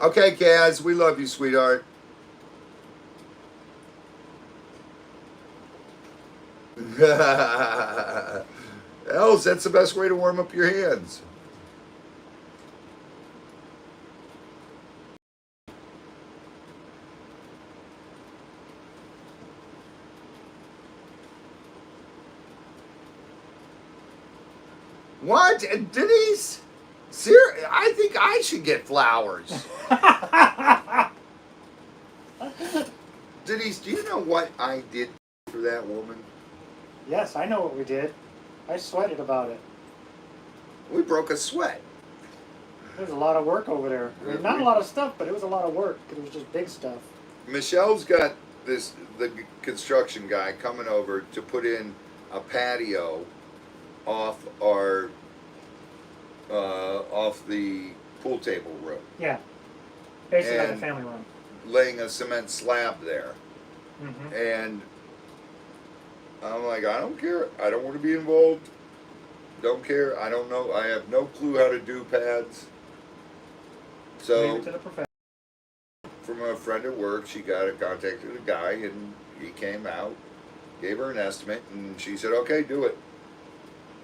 Okay, Kaz, we love you, sweetheart. Els, that's the best way to warm up your hands. What? Denise? I think I should get flowers. Denise, do you know what I did for that woman? Yes, I know what we did. I sweated about it. We broke a sweat. There's a lot of work over there. I mean, not a lot of stuff, but it was a lot of work. It was just big stuff. Michelle's got the construction guy coming over to put in a patio off the pool table room, Yeah. Basically like a And- family room. laying a cement slab there. Mm-hmm. And I'm like, I don't care. I don't want to be involved. Don't care. I don't know. I have no clue how to do pads. Leave So it to the professional. from a friend at work, she contacted a guy, and he came out, gave her an estimate, and she said, okay, do it.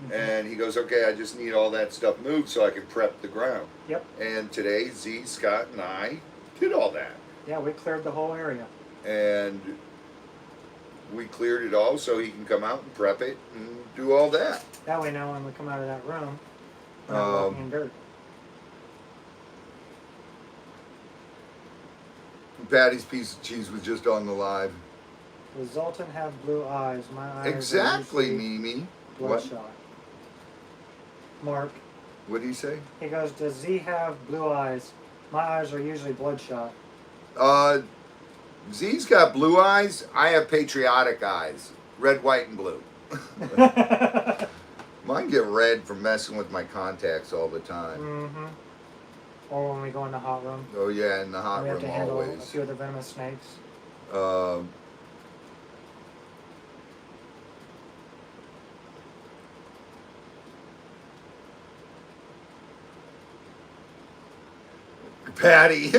Mm-hmm. And he goes, okay, I just need all that stuff moved so I can prep the ground. Yep. And today, Z, Scott, and I did all that. Yeah, we cleared the whole area. And we cleared it all so he can come out and prep it and do all that. That way now when we come out of that room, we're not walking in dirt. Patty's piece of cheese was just on the live. The Zoltan have blue eyes. My eyes Exactly, are usually Mimi. bloodshot. Mark, What did he say? he goes, does Z have blue eyes? My eyes are usually bloodshot. Z's got blue eyes. I have patriotic eyes. Red, white, and blue. Mine get red from messing with my contacts all the time. Mm-hmm. Or when we go in the hot room. Oh yeah, in the hot We have to room handle a always. few of the venomous snakes. Patty.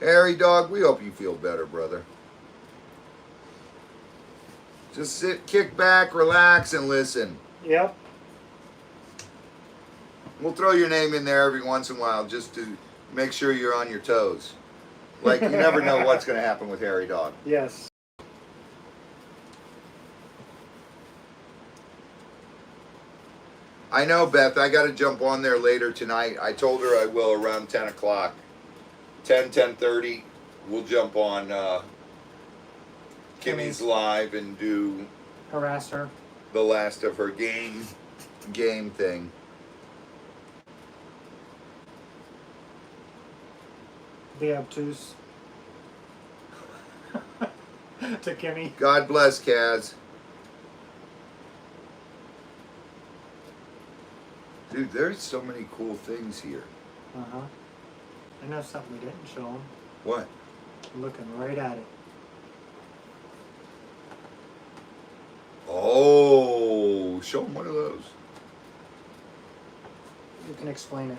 Harry dog, we hope you feel better, brother. Just sit, kick back, relax, and listen. Yep. We'll throw your name in there every once in a while just to make sure you're on your toes. Like, you never know what's going to happen with Harry dog. Yes. I know, Beth. I got to jump on there later tonight. I told her I will around 10 o'clock. 10:30, we'll jump on Kimmy's live and do Harass her. the last of her game thing. Be obtuse. To Kimmy. God bless, Kaz. Dude, there's so many cool things here. Uh-huh. I know something we didn't show them. What? Looking right at it. Oh, show them one of those. You can explain it.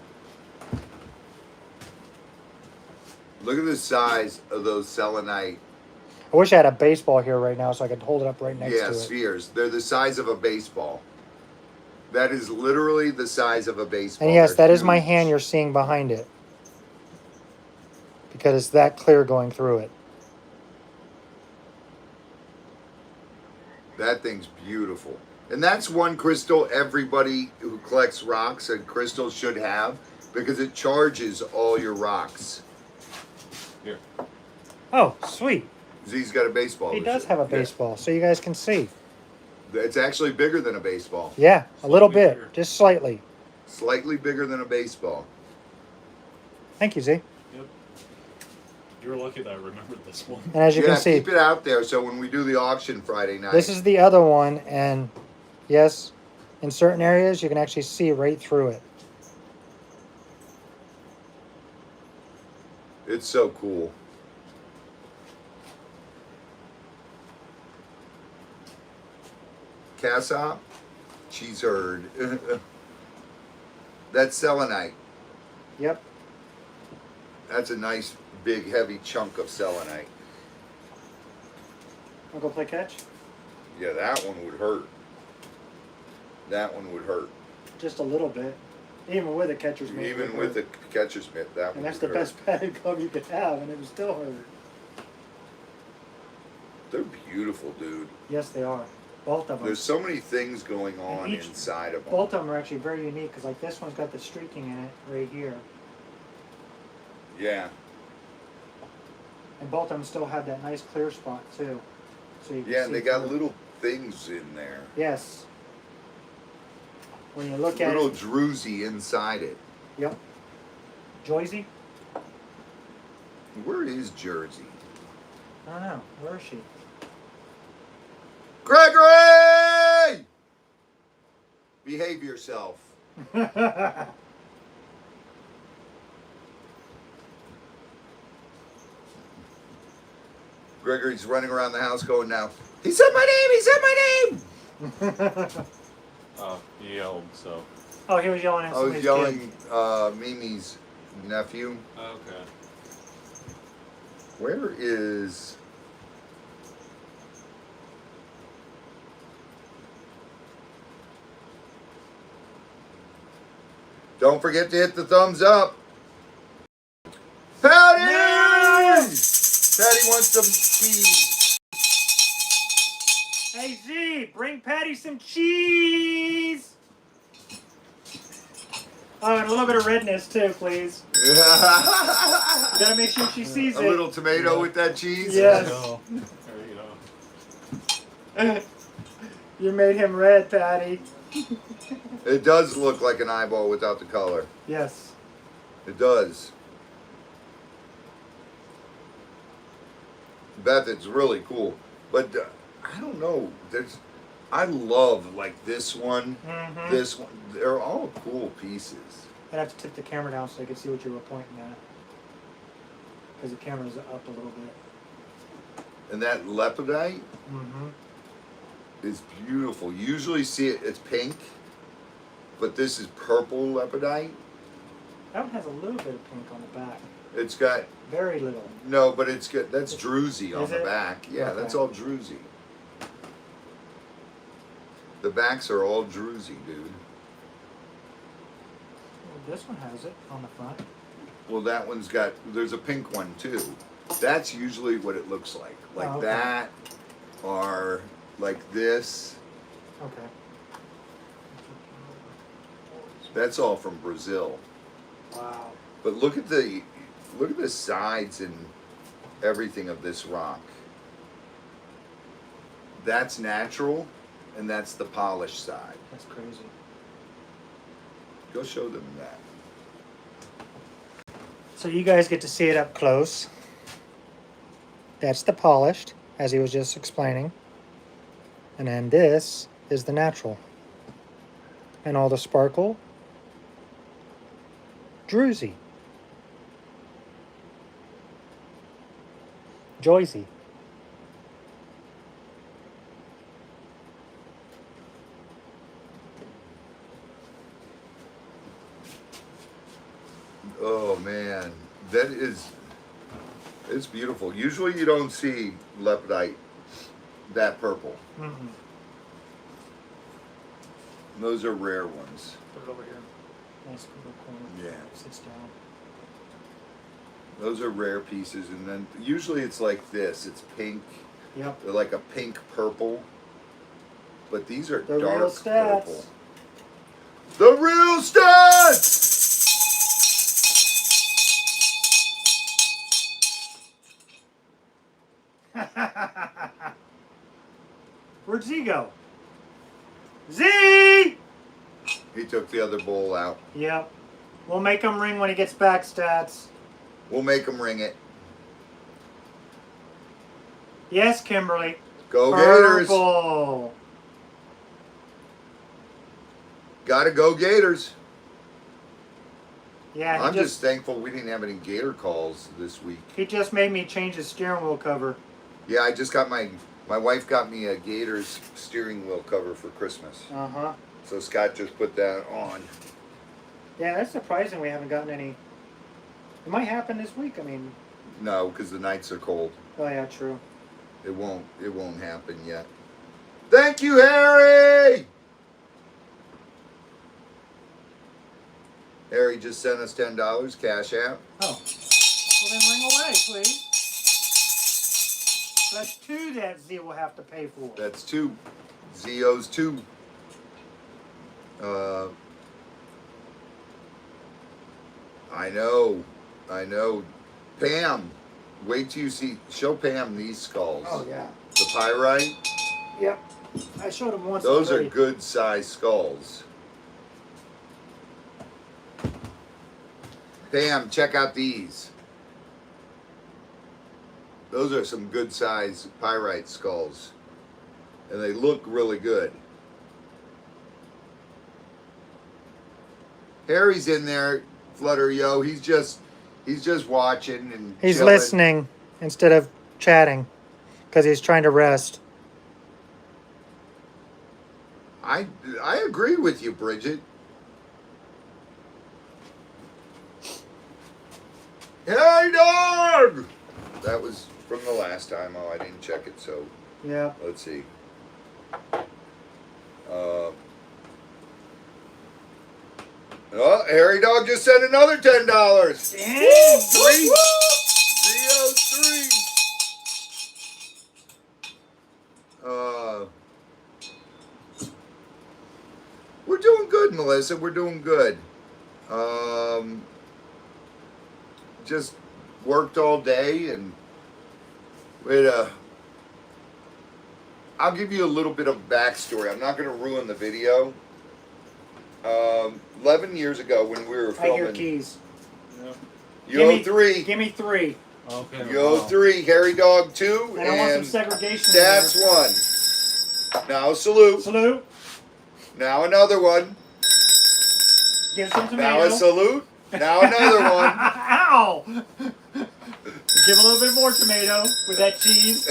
Look at the size of those selenite. I wish I had a baseball here right now so I could hold it up right next to it. Spheres. They're the size of a baseball. That is literally the size of a baseball. And yes, They're that is my huge. hand you're seeing behind it. Because it's that clear going through it. That thing's beautiful. And that's one crystal everybody who collects rocks and crystals should have because it charges all your rocks. Here. Oh, sweet. Z's got a baseball. He is does it? have a Yeah. baseball, so you guys can see. It's actually bigger than a baseball. Yeah, a little Slightly bit, bigger. just slightly. Slightly bigger than a baseball. Thank you, Z. Yep. You were lucky that I remembered this one. And as you Yeah, can see, keep it out there so when we do the auction Friday night. this is the other one, and yes, in certain areas you can actually see right through it. It's so cool. Cassop, cheese herd. That's selenite. Yep. That's a nice, big, heavy chunk of selenite. Wanna go play catch? Yeah, that one would hurt. That one would hurt. Just a little bit. Even with a catcher's mitt. Even with the catcher's mitt, that And one that's would the hurt. best padded glove you could have, and it was still hurt. They're beautiful, dude. Yes, they are. Both of them. There's so many things going on each- inside of them. Both of them are actually very unique, because like this one's got the streaking in it right here. Yeah. And both of them still have that nice clear spot too. So you can Yeah, see and they got through. little things in there. Yes. When you look at Little it. druzy inside it. Yep. Joyzy? Where is Jersey? I don't know. Where is she? Gregory! Behave yourself. Gregory's running around the house going now, he said my name, he said my name! He yelled, so. Oh, he was yelling at I somebody's was kid. yelling Mimi's nephew. Okay. Where is... Don't forget to hit the thumbs up. Patty! Patty wants some cheese. Hey Z, bring Patty some cheese! Oh, and a little bit of redness too, please. You gotta make sure she sees A it. little tomato with that cheese? Yes. There you go. You made him red, Patty. It does look like an eyeball without the color. Yes. It does. Beth, it's really cool. But I don't know. I love like this one, Mm-hmm. this one. They're all cool pieces. I'd have to tip the camera down so I could see what you were pointing at. Because the camera's up a little bit. And that lepidolite Mm-hmm. is beautiful. You usually see it's pink, but this is purple lepidolite. That one has a little bit of pink on the back. It's got, Very little. no, but it's got, that's druzy on Is the it? back. Yeah, Okay. that's all druzy. The backs are all druzy, dude. Well, this one has it on the front. Well, that one's got, there's a pink one too. That's usually what it looks like. Like Oh, okay. that, or like this. Okay. That's all from Brazil. Wow. But look at the sides and everything of this rock. That's natural, and that's the polished side. That's crazy. Go show them that. So you guys get to see it up close. That's the polished, as he was just explaining. And then this is the natural. And all the sparkle. Druzy. Joyzy. Oh man, it's beautiful. Usually you don't see lepidolite that purple. Mm-hmm. Those are rare ones. Put it over here. Nice little corner. Yeah. Sits down. Those are rare pieces, and then usually it's like this. It's pink. Yep. They're like a pink purple. But these are The dark real stats. purple. The real stats! Where'd Z go? Z! He took the other bowl out. Yep. We'll make him ring when he gets back, Stats. We'll make him ring it. Yes, Kimberly. Go Gators! Purple. Gotta go Gators! Yeah, I'm just thankful we didn't have any Gator calls this week. he just made me change his steering wheel cover. Yeah, I just got my wife got me a Gators steering wheel cover for Christmas. Uh-huh. So Scott just put that on. Yeah, that's surprising we haven't gotten any. It might happen this week. I mean, No, because the nights are cold. oh yeah, true. It won't happen yet. Thank you, Harry! Harry just sent us $10 cash app. Oh. Well, then ring away, please. That's 2 that Z will have to pay for. That's 2. Zio's 2. I know. Pam, wait till you see. Show Pam these skulls. Oh, yeah. The pyrite. Yep. I showed him once. Those are already. good size skulls. Pam, check out these. Those are some good size pyrite skulls. And they look really good. Harry's in there, Flutter Yo. He's just watching and He's chilling. listening instead of chatting because he's trying to rest. I agree with you, Bridget. Hey, dog! That was from the last time. Oh, I didn't check it, so Yeah. let's see. Oh, Harry Dog just sent another $10. Dang! 3. Zio's 3. We're doing good, Melissa. We're doing good. Just worked all day and I'll give you a little bit of backstory. I'm not going to ruin the video. 11 years ago when we were I hear filming. keys. Yo 3. Give me 3. Okay. Yo 3. Harry Dog 2. And I want some And segregation. Stats 1. Now salute. Salute. Now another one. Give some tomato. Now a salute. Now another one. Ow! Give a little bit more tomato with that cheese.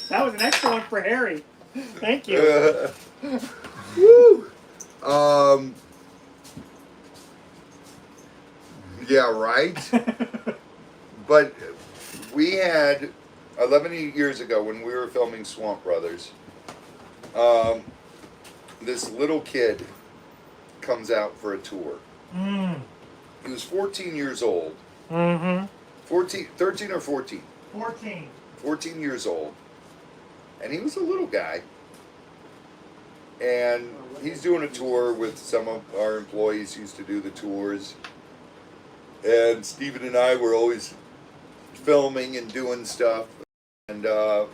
That was an extra one for Harry. Thank you. Woo. Yeah, right. But we had 11 years ago when we were filming Swamp Brothers. This little kid comes out for a tour. He was 14 years old. 13 or 14? 14. 14 years old. And he was a little guy. And he's doing a tour with some of our employees who used to do the tours. And Stephen and I were always filming and doing stuff. And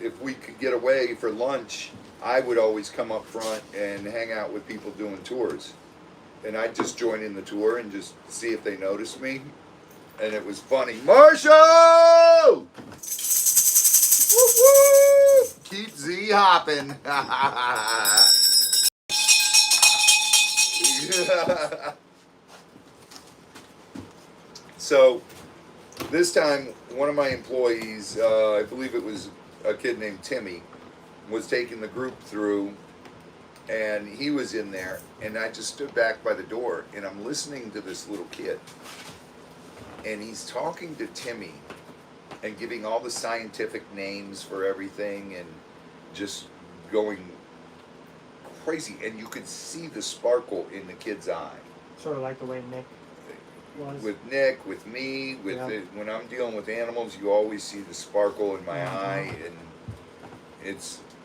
if we could get away for lunch, I would always come up front and hang out with people doing tours. And I'd just join in the tour and just see if they noticed me. And it was funny. Marshall! Woo-woo! Keep Z hopping. So, this time, one of my employees, I believe it was a kid named Timmy, was taking the group through, and he was in there, and I just stood back by the door, and I'm listening to this little kid, and he's talking to Timmy, and giving all the scientific names for everything, and just going crazy, and you could see the sparkle in the kid's eye. Sort of like the way Nick was. With Nick, with me, with Yeah. when I'm dealing with animals, you always see the sparkle in my Mhm. eye, and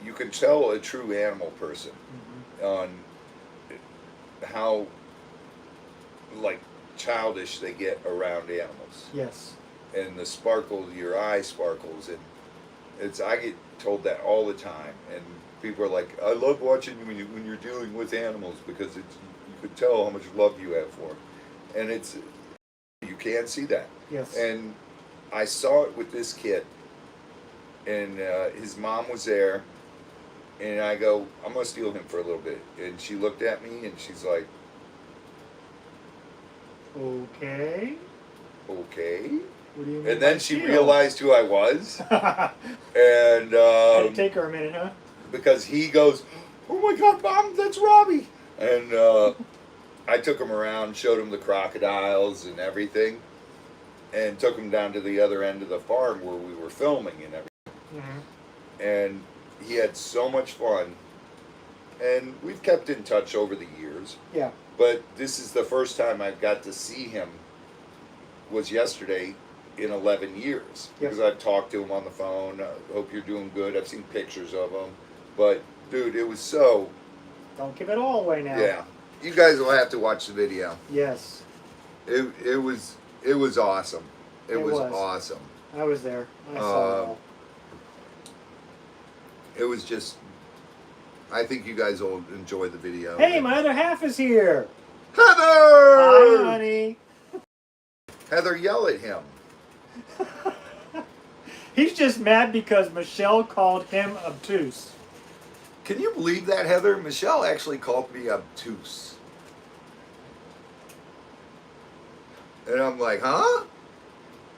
you can tell a true animal person on how like childish they get around animals, Yes. and the sparkle, your eye sparkles, I get told that all the time, and people are like, I love watching you when you're dealing with animals because you could tell how much love you have for them. And you can see that. Yes. And I saw it with this kid, and his mom was there, and I go, I'm gonna steal him for a little bit. And she looked at me and she's like, Okay. okay. What do you mean And then by she steal? realized who I was, and It'd take her a minute, huh? because he goes, oh my God, Mom, that's Robbie. And I took him around, showed him the crocodiles and everything, and took him down to the other end of the farm where we were filming and everything. Mm-hmm. And he had so much fun. And we've kept in touch over the years. Yeah. But this is the first time I've got to see him, was yesterday, in 11 years. Yep. Because I've talked to him on the phone. Hope you're doing good. I've seen pictures of him. But, dude, it was so... Don't give it all away now. Yeah. You guys will have to watch the video. Yes. It was awesome. It was awesome. I was there. I saw it all. It was just... I think you guys will enjoy the video. Hey, my other half is here. Heather! Hi, honey. Heather, yell at him. He's just mad because Michelle called him obtuse. Can you believe that, Heather? Michelle actually called me obtuse. And I'm like, huh?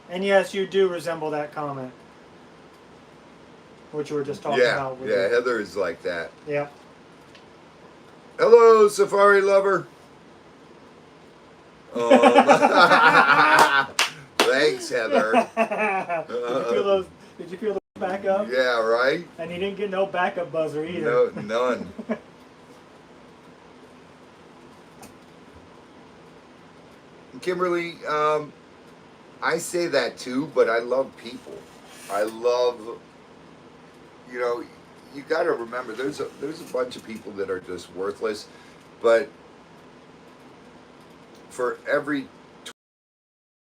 And yes, you do resemble that comment, which we were just talking about. With Yeah, you. Heather is like that. Yeah. Hello, safari lover. Thanks, Heather. Did you feel the backup? Yeah, right? And you didn't get no backup buzzer either. No, none. Kimberly, I say that too, but I love people. I love, you got to remember, there's a bunch of people that are just worthless, but for every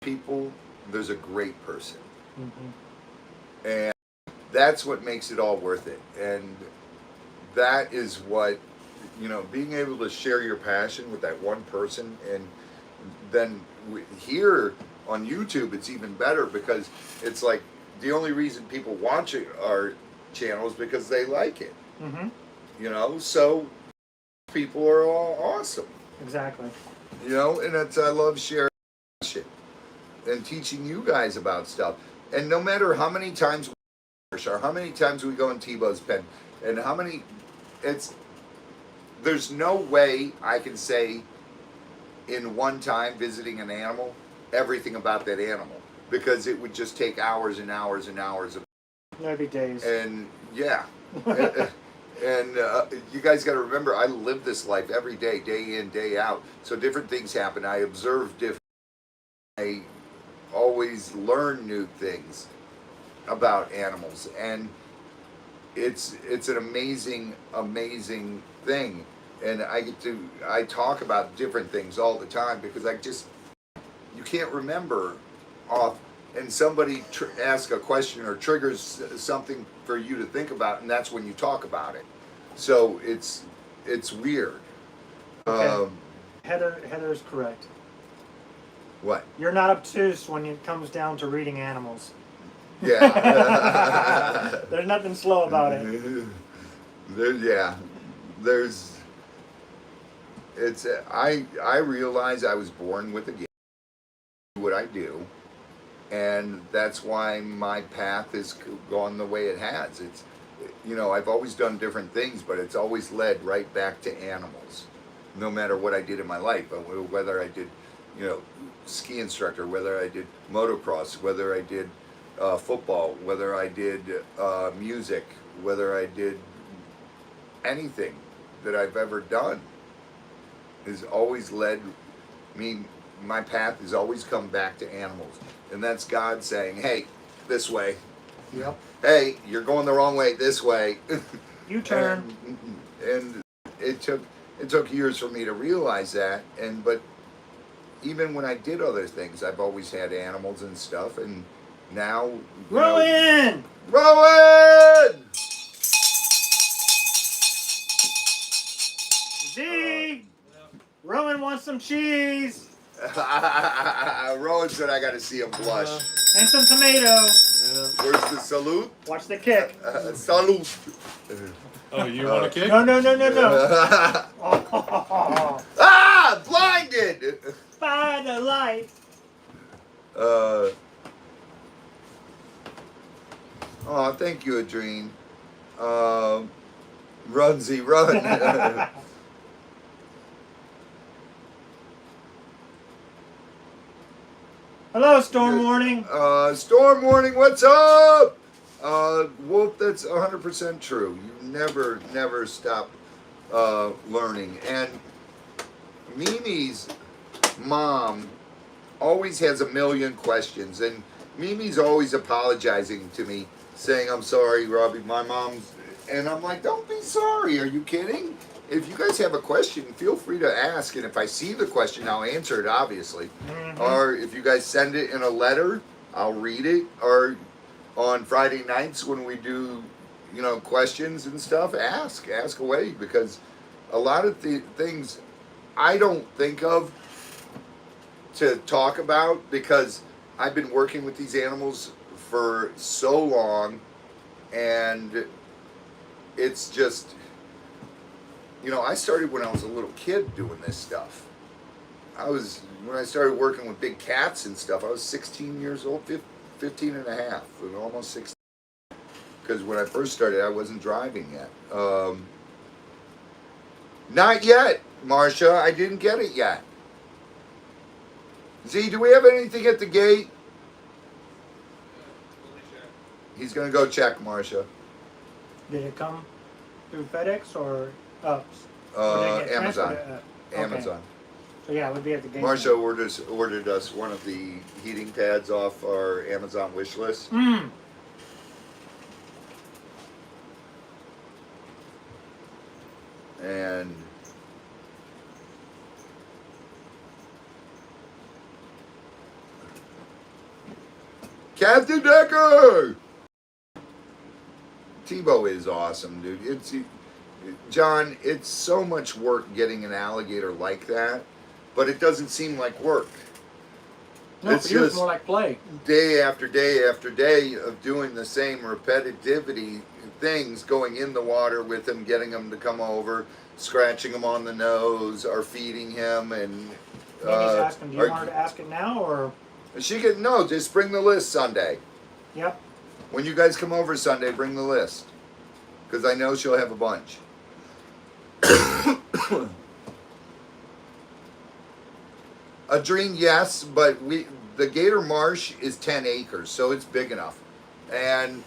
people, there's a great person. Mm-hmm. And that's what makes it all worth it. And that is what, being able to share your passion with that one person. And then here on YouTube, it's even better because it's like the only reason people watch our channel is because they like it. Mm-hmm. So people are all awesome. Exactly. And I love sharing shit and teaching you guys about stuff. And no matter how many times or how many times we go in Tebow's pen and how many, there's no way I can say in one time visiting an animal everything about that animal, because it would just take hours and hours and hours of Maybe days. and yeah. And you guys got to remember, I live this life every day, day in, day out. So different things happen. I observe different. I always learn new things about animals, and it's an amazing thing. And I talk about different things all the time because you can't remember off. And somebody asks a question or triggers something for you to think about, and that's when you talk about it. So it's weird. Okay. Heather's correct. What? You're not obtuse when it comes down to reading animals. Yeah. There's nothing slow about it. I realize I was born with a gift. What I do. And that's why my path has gone the way it has. I've always done different things, but it's always led right back to animals. No matter what I did in my life, whether I did, ski instructor, whether I did motocross, whether I did football, whether I did music, whether I did anything that I've ever done, has always led me. My path has always come back to animals. And that's God saying, hey, this way. Yep. Hey, you're going the wrong way, this way. You turn. And it took years for me to realize that. But even when I did other things, I've always had animals and stuff. And Now, Rowan! Rowan! Z! Rowan wants some cheese Rowan said I got to see him blush. and some tomato. Yeah. Where's the salute? Watch the kick. Salute. Oh, you want a kick? No. Oh, Ah, blinded. by the light. Oh, thank you, Adrene. Run, Z, run. Hello, Storm Warning. Storm warning, what's up? Wolf, that's 100% true. You never stop learning. And Mimi's mom always has a million questions, and Mimi's always apologizing to me, saying, I'm sorry, Robbie, my mom's... And I'm like, don't be sorry, are you kidding? If you guys have a question, feel free to ask, and if I see the question, I'll answer it, obviously. Or if you guys send it in a letter, I'll read it. Or on Friday nights when we do, questions and stuff, ask away, because a lot of the things I don't think of to talk about, because I've been working with these animals for so long, and it's just, I started when I was a little kid doing this stuff. When I started working with big cats and stuff, I was 16 years old, 15 and a half, and almost 16. Because when I first started, I wasn't driving yet. Not yet, Marcia. I didn't get it yet. Z, do we have anything at the gate? He's going to go check, Marcia. Did it come through FedEx or UPS? Or did it get Amazon. transferred to, Amazon. So yeah, it would be at the gate. Marcia ordered us one of the heating pads off our Amazon wish list. And Captain Decker! Tebow is awesome, dude. John, it's so much work getting an alligator like that, but it doesn't seem like work. No, It's for you it's just more like play. day after day after day of doing the same repetitivity things, going in the water with him, getting him to come over, scratching him on the nose, or feeding him, and Mimi's asking, do you want her to ask it now or? she could just bring the list Sunday. Yep. When you guys come over Sunday, bring the list, because I know she'll have a bunch. A dream, yes, but the Gator Marsh is 10 acres, so it's big enough. And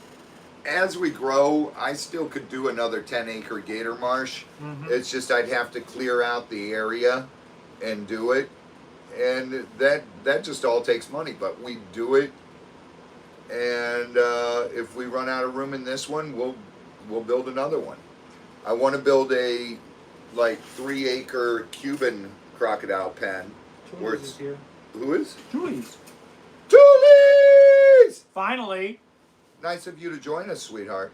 as we grow, I still could do another 10-acre Gator Marsh. It's just I'd have to clear out the area and do it, and that just all takes money. But we do it, and if we run out of room in this one, we'll build another one. I want to build a 3-acre Cuban crocodile pen. Julie's is here. Who is? Julie's. Julie's! Finally. Nice of you to join us, sweetheart.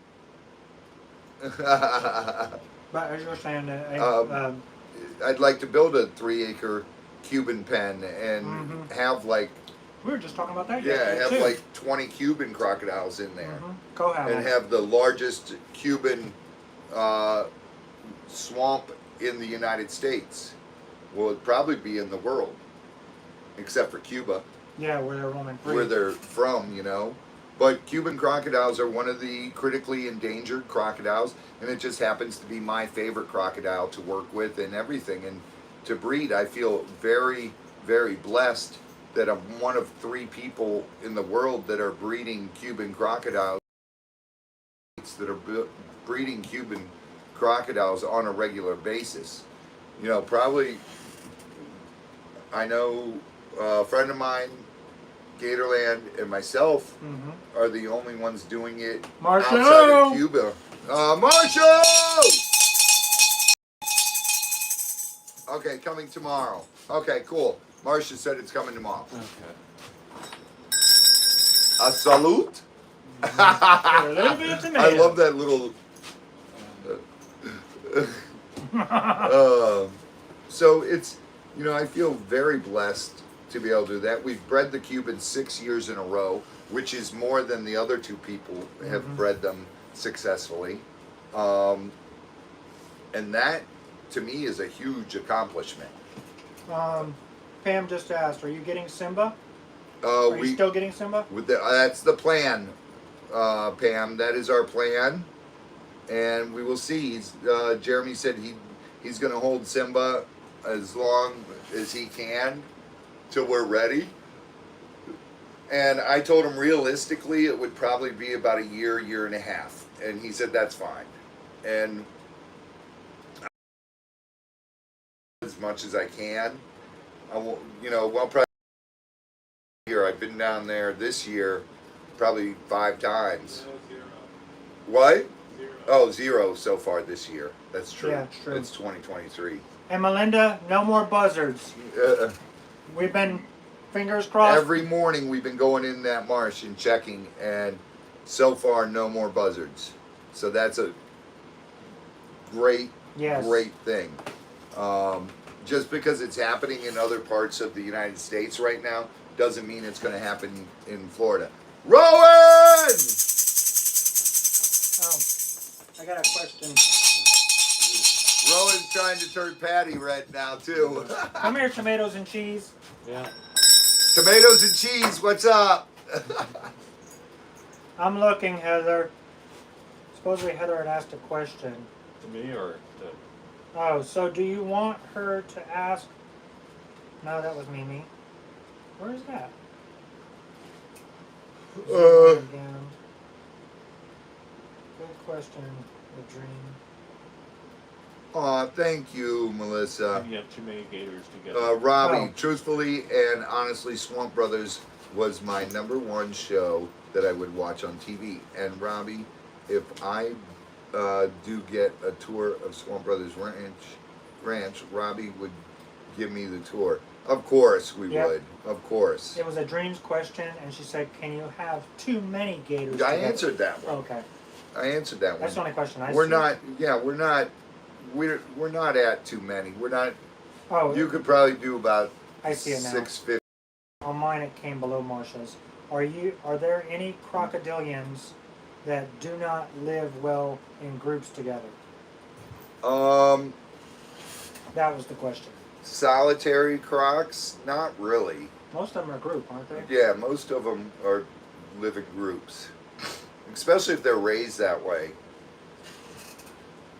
But as you were saying, I'd like to build a 3-acre Cuban pen and have we were just talking about that. have too. 20 Cuban crocodiles in there, Cohab. and have the largest Cuban swamp in the United States. Well, it'd probably be in the world, except for Cuba. Yeah, where they're roaming free. Where they're from, But Cuban crocodiles are one of the critically endangered crocodiles, and it just happens to be my favorite crocodile to work with and everything. And to breed, I feel very, very blessed that I'm one of 3 people in the world that are breeding Cuban crocodiles, that are breeding Cuban crocodiles on a regular basis. Probably, I know a friend of mine, Gatorland, and myself are the only ones doing it Marshall! outside of Cuba. Marshall! Okay, coming tomorrow. Okay, cool. Marcia said it's coming tomorrow. Okay. A salute. With a little bit of tomato. I love that little. So it's, I feel very blessed to be able to do that. We've bred the Cubans 6 years in a row, which is more than the other two people have bred them successfully. And that, to me, is a huge accomplishment. Pam just asked, are you getting Simba? Are you still getting Simba? That's the plan, Pam. That is our plan. And we will see. Jeremy said he's going to hold Simba as long as he can till we're ready. And I told him realistically it would probably be about a year and a half. And he said that's fine. And as much as I can. I will, probably year. I've been down there this year probably 5 times. What? 0 so far this year. That's true. Yeah, it's true. It's 2023. And Melinda, no more buzzards. We've been, fingers crossed. Every morning we've been going in that marsh and checking, and so far no more buzzards. So that's a great thing. Just because it's happening in other parts of the United States right now doesn't mean it's going to happen in Florida. Rowan! Oh, I got a question. Rowan's trying to turn Patty red now, too. Come here, tomatoes and cheese. Yeah. Tomatoes and cheese, what's up? I'm looking, Heather. Supposedly Heather had asked a question. To me or to... Oh, so do you want her to ask? No, that was Mimi. Where is that? Again. Good question, the dream. Aw, thank you, Melissa. You have too many gators together. Robbie, truthfully and honestly, Swamp Brothers was my #1 show that I would watch on TV. And Robbie, if I do get a tour of Swamp Brothers Ranch, Robbie would give me the tour. Of course we would. Of course. It was a dreams question, and she said, "Can you have too many gators?" I together?" answered that one. Okay, I answered that one. that's the only question I We're see. not. Yeah, we're not. We're not at too many. We're not. Oh, You could probably do about I see it now. 650. On mine, it came below Marsha's. Are there any crocodilians that do not live well in groups together? That was the question. Solitary crocs? Not really. Most of them are group, aren't they? Yeah, most of them live in groups, especially if they're raised that way.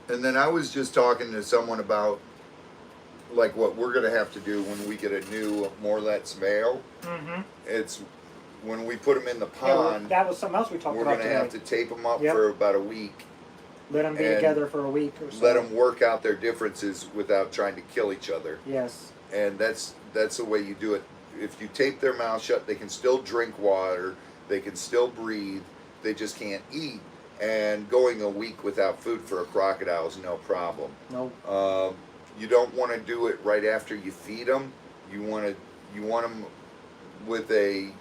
And then I was just talking to someone about like what we're gonna have to do when we get a new Morlet's male. Mm-hmm. It's when we put them in the Yeah, pond. that was something else we talked We're about gonna today. have to tape them up Yep. for about a week. Let them be and together for a week or so. Let them work out their differences without trying to kill each other. Yes. And that's the way you do it. If you tape their mouth shut, they can still drink water, they can still breathe, they just can't eat. And going a week without food for a crocodile is no problem. Nope. You don't want to do it right after you feed them. You want them with a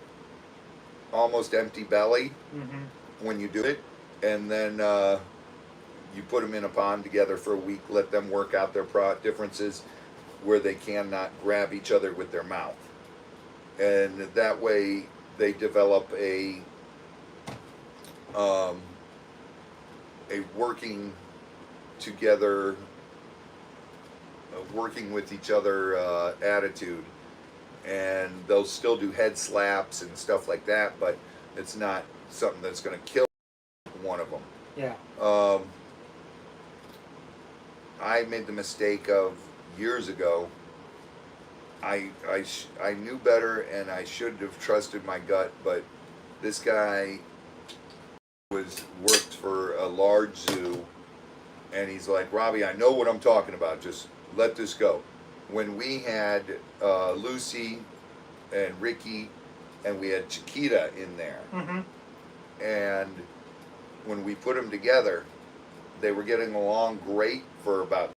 almost empty belly when you do it, and then you put them in a pond together for a week. Let them work out their differences where they cannot grab each other with their mouth, and that way they develop a working together, working with each other attitude, and they'll still do head slaps and stuff like that, but it's not something that's going to kill one of them. Yeah. I made the mistake of years ago. I knew better, and I should have trusted my gut, but this guy worked for a large zoo, and he's like, Robbie, I know what I'm talking about, just let this go. When we had Lucy and Ricky, and we had Chiquita in there, and when we put them together, they were getting along great for about,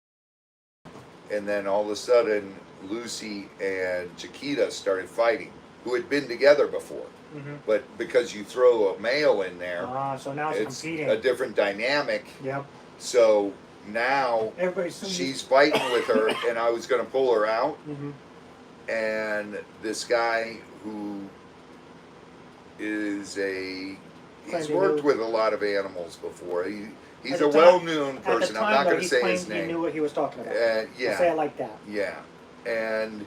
and then all of a sudden Lucy and Chiquita started fighting, who had been together before. Mm-hmm. But because you throw a male in there, So now it's it's competing. a different dynamic. Yep. So now Everybody's she's fighting with her, and I was going to pull her out. Mm-hmm. And this guy who is he's worked with a lot of animals before. He's a well-known person. I'm not going to say his name. He knew what he was talking about. Yeah. I'll say it like that. Yeah. And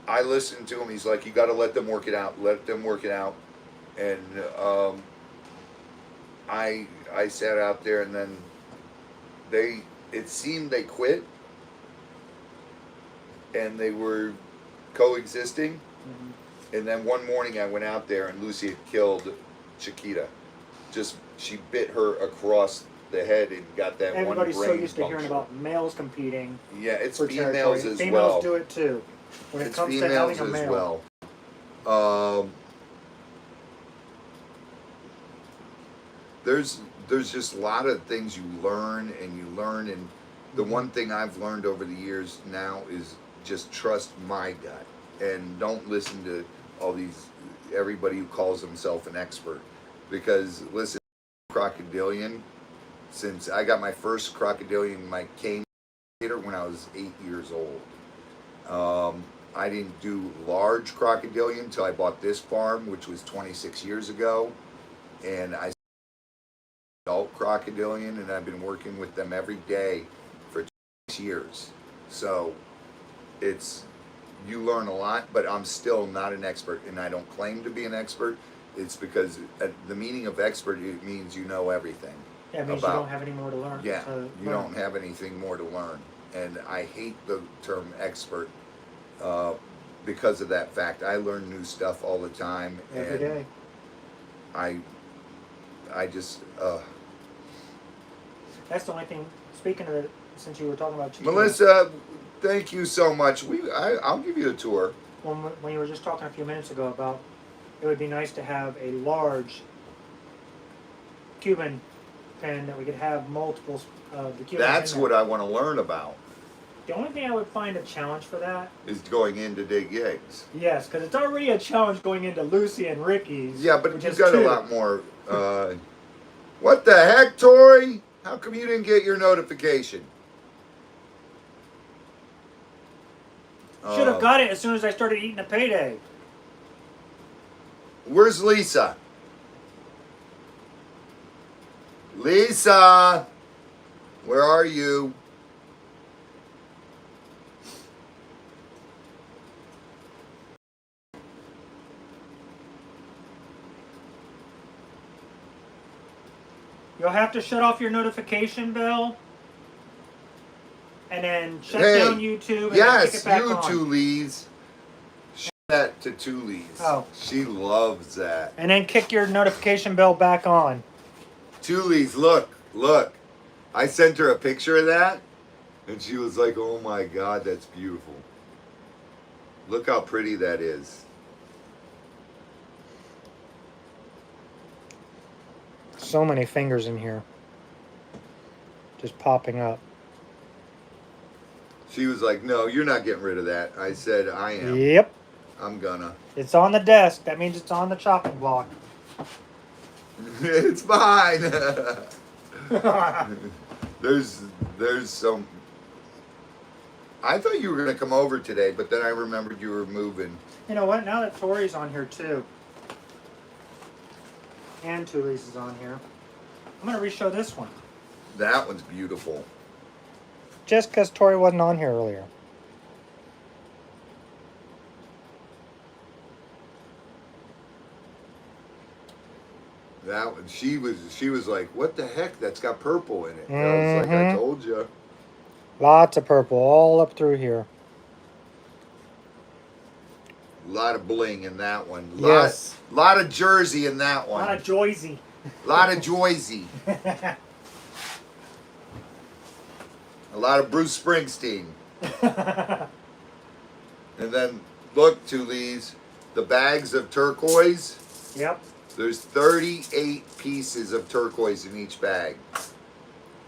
I listened to him. He's like, you got to let them work it out. Let them work it out. And I sat out there, and then it seemed they quit, and they were coexisting. Mm-hmm. And then one morning I went out there, and Lucy had killed Chiquita. She bit her across the head and got that Everybody's one brain so used to hearing puncture. about males competing. Yeah, it's for females territory. as Females well. do it too. When it It's comes to having females a as male. well. There's just a lot of things you learn, and the one thing I've learned over the years now is just trust my gut and don't listen to everybody who calls himself an expert, because listen, crocodilian, since I got my first crocodilian, my cane when I was 8 years old. I didn't do large crocodilian until I bought this farm, which was 26 years ago, and I adult crocodilian, and I've been working with them every day for 6 years. So you learn a lot, but I'm still not an expert, and I don't claim to be an expert. It's because the meaning of expert, it means you know everything. Yeah, it means you don't have any more to learn. Yeah, you don't have anything more to learn. And I hate the term expert because of that fact. I learn new stuff all the time. Every day. I just... That's the only thing, speaking of it, since you were talking about Chiquita. Melissa, thank you so much. I'll give you a tour. When you were just talking a few minutes ago about it would be nice to have a large Cuban pen that we could have multiples of the Cuban. That's what I want to learn about. The only thing I would find a challenge for that is going in to dig eggs. Yes, because it's already a challenge going into Lucy and Ricky's. Yeah, but you've got a lot more. What the heck, Tori? How come you didn't get your notification? Should have got it as soon as I started eating a payday. Where's Lisa? Lisa! Where are you? You'll have to shut off your notification bell. And then shut down YouTube and then kick it back on. Yes, you, Tully's. Show that to Tully's. Oh. She loves that. And then kick your notification bell back on. Tully's, look. I sent her a picture of that, and she was like, oh my God, that's beautiful. Look how pretty that is. So many fingers in here. Just popping up. She was like, no, you're not getting rid of that. I said, I am. Yep. I'm gonna. It's on the desk. That means it's on the chopping block. It's fine. There's some. I thought you were gonna come over today, but then I remembered you were moving. You know what? Now that Tori's on here too, and Tully's is on here, I'm gonna re-show this one. That one's beautiful. Just because Tori wasn't on here earlier. That one, she was like, what the heck? That's got purple in it. And I was like, I told you. Lots of purple all up through here. A lot of bling in that one. Yes. Lot of jersey in that A one. lot of Joyzy. Lot of Joyzy. A lot of Bruce Springsteen. And then, look, Tully's, the bags of turquoise. Yep. There's 38 pieces of turquoise in each bag.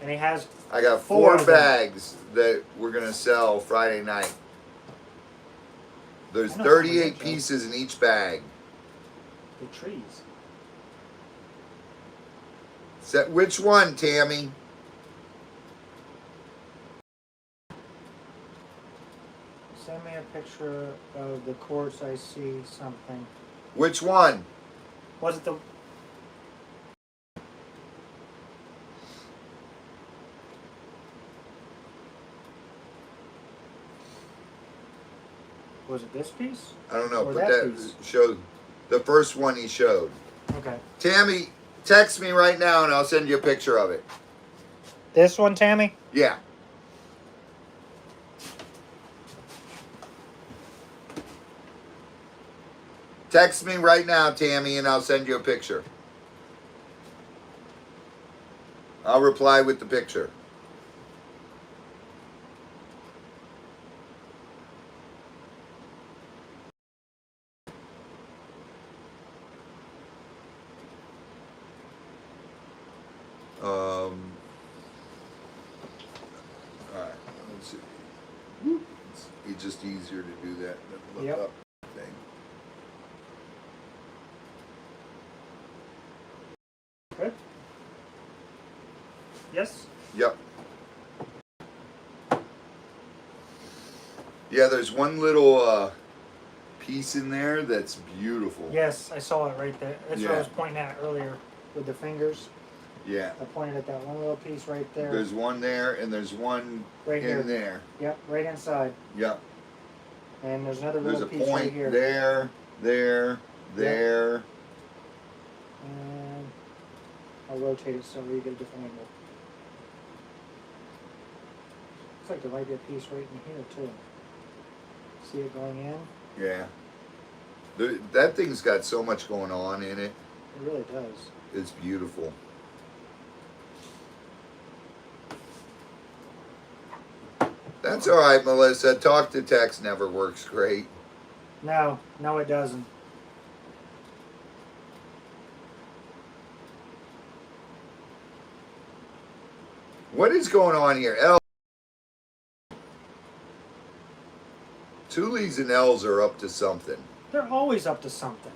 And he has I got four four bags that we're going to sell Friday night. There's 38 pieces in each bag. The trees. Which one, Tammy? Send me a picture of the quartz. I see something. Which one? Was it the... Was it this piece? I don't know. Or Put that that piece? showed the first one he showed. Okay. Tammy, text me right now and I'll send you a picture of it. This one, Tammy? Yeah. Text me right now, Tammy, and I'll send you a picture. I'll reply with the picture. Alright, let's see. It's just easier to do that than look Yep. up thing. Good. Yes? Yep. Yeah, there's one little piece in there that's beautiful. Yes, I saw it right there. That's what I Yeah. was pointing at earlier with the fingers. Yeah. I pointed at that one little piece right there. There's one there and there's one Right in here. there. Yep, right inside. Yep. And there's another There's little a piece right point here. there, there. And I'll rotate it so we get a different angle. Looks like there might be a piece right in here too. See it going in? Yeah. That thing's got so much going on in it. It really does. It's beautiful. That's all right, Melissa. Talk to text never works great. No, no it doesn't. What is going on here? L. Tules and L's are up to something. They're always up to something.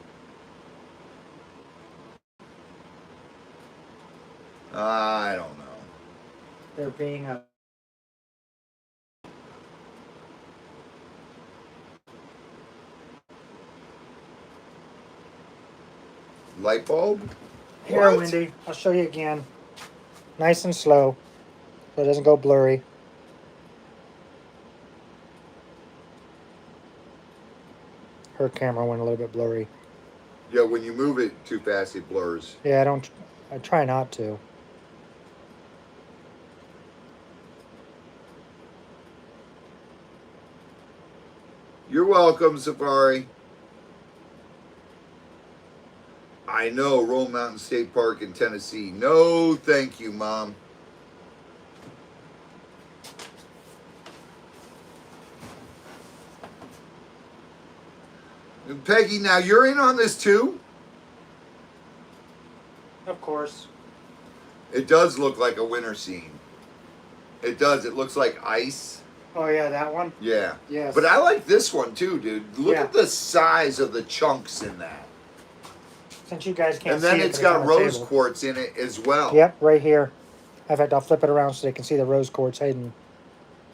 I don't know. They're being a... Light bulb? Here, What? Wendy, I'll show you again. Nice and slow, so it doesn't go blurry. Her camera went a little bit blurry. Yeah, when you move it too fast, it blurs. Yeah, I try not to. You're welcome, Safari. I know, Roll Mountain State Park in Tennessee. No, thank you, Mom. And Peggy, now you're in on this too? Of course. It does look like a winter scene. It does. It looks like ice. Oh yeah, that one? Yeah. Yes. But I like this one too, dude. Look Yeah. at the size of the chunks in that. Since you guys can't And then see it, it's 'cause got on the rose table. quartz in it as well. Yep, right here. In fact, I'll flip it around so they can see the rose quartz hidden.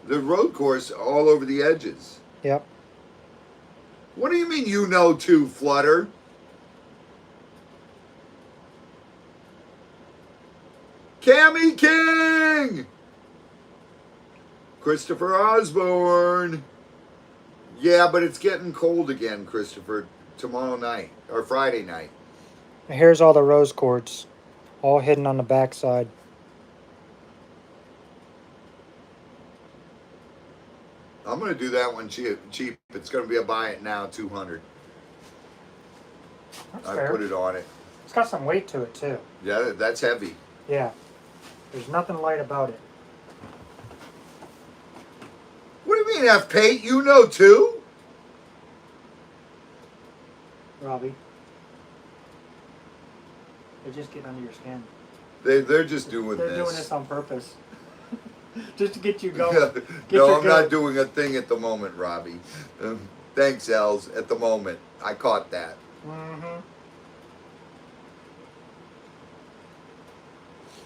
The road course all over the edges. Yep. What do you mean you know too, Flutter? Cammy King! Christopher Osborne. Yeah, but it's getting cold again, Christopher. Tomorrow night, or Friday night. And here's all the rose quartz, all hidden on the back side. I'm going to do that one cheap. It's going to be a buy it now, 200. That's I fair. put it on it. It's got some weight to it too. Yeah, that's heavy. Yeah. There's nothing light about it. What do you mean, F. Pate? You know too? Robbie. They just get under your skin. They're just doing They're this. doing this on purpose. Just to get you going. No, I'm not doing a thing at the moment, Robbie. Thanks, Els. At the moment, I caught that. Mm-hmm.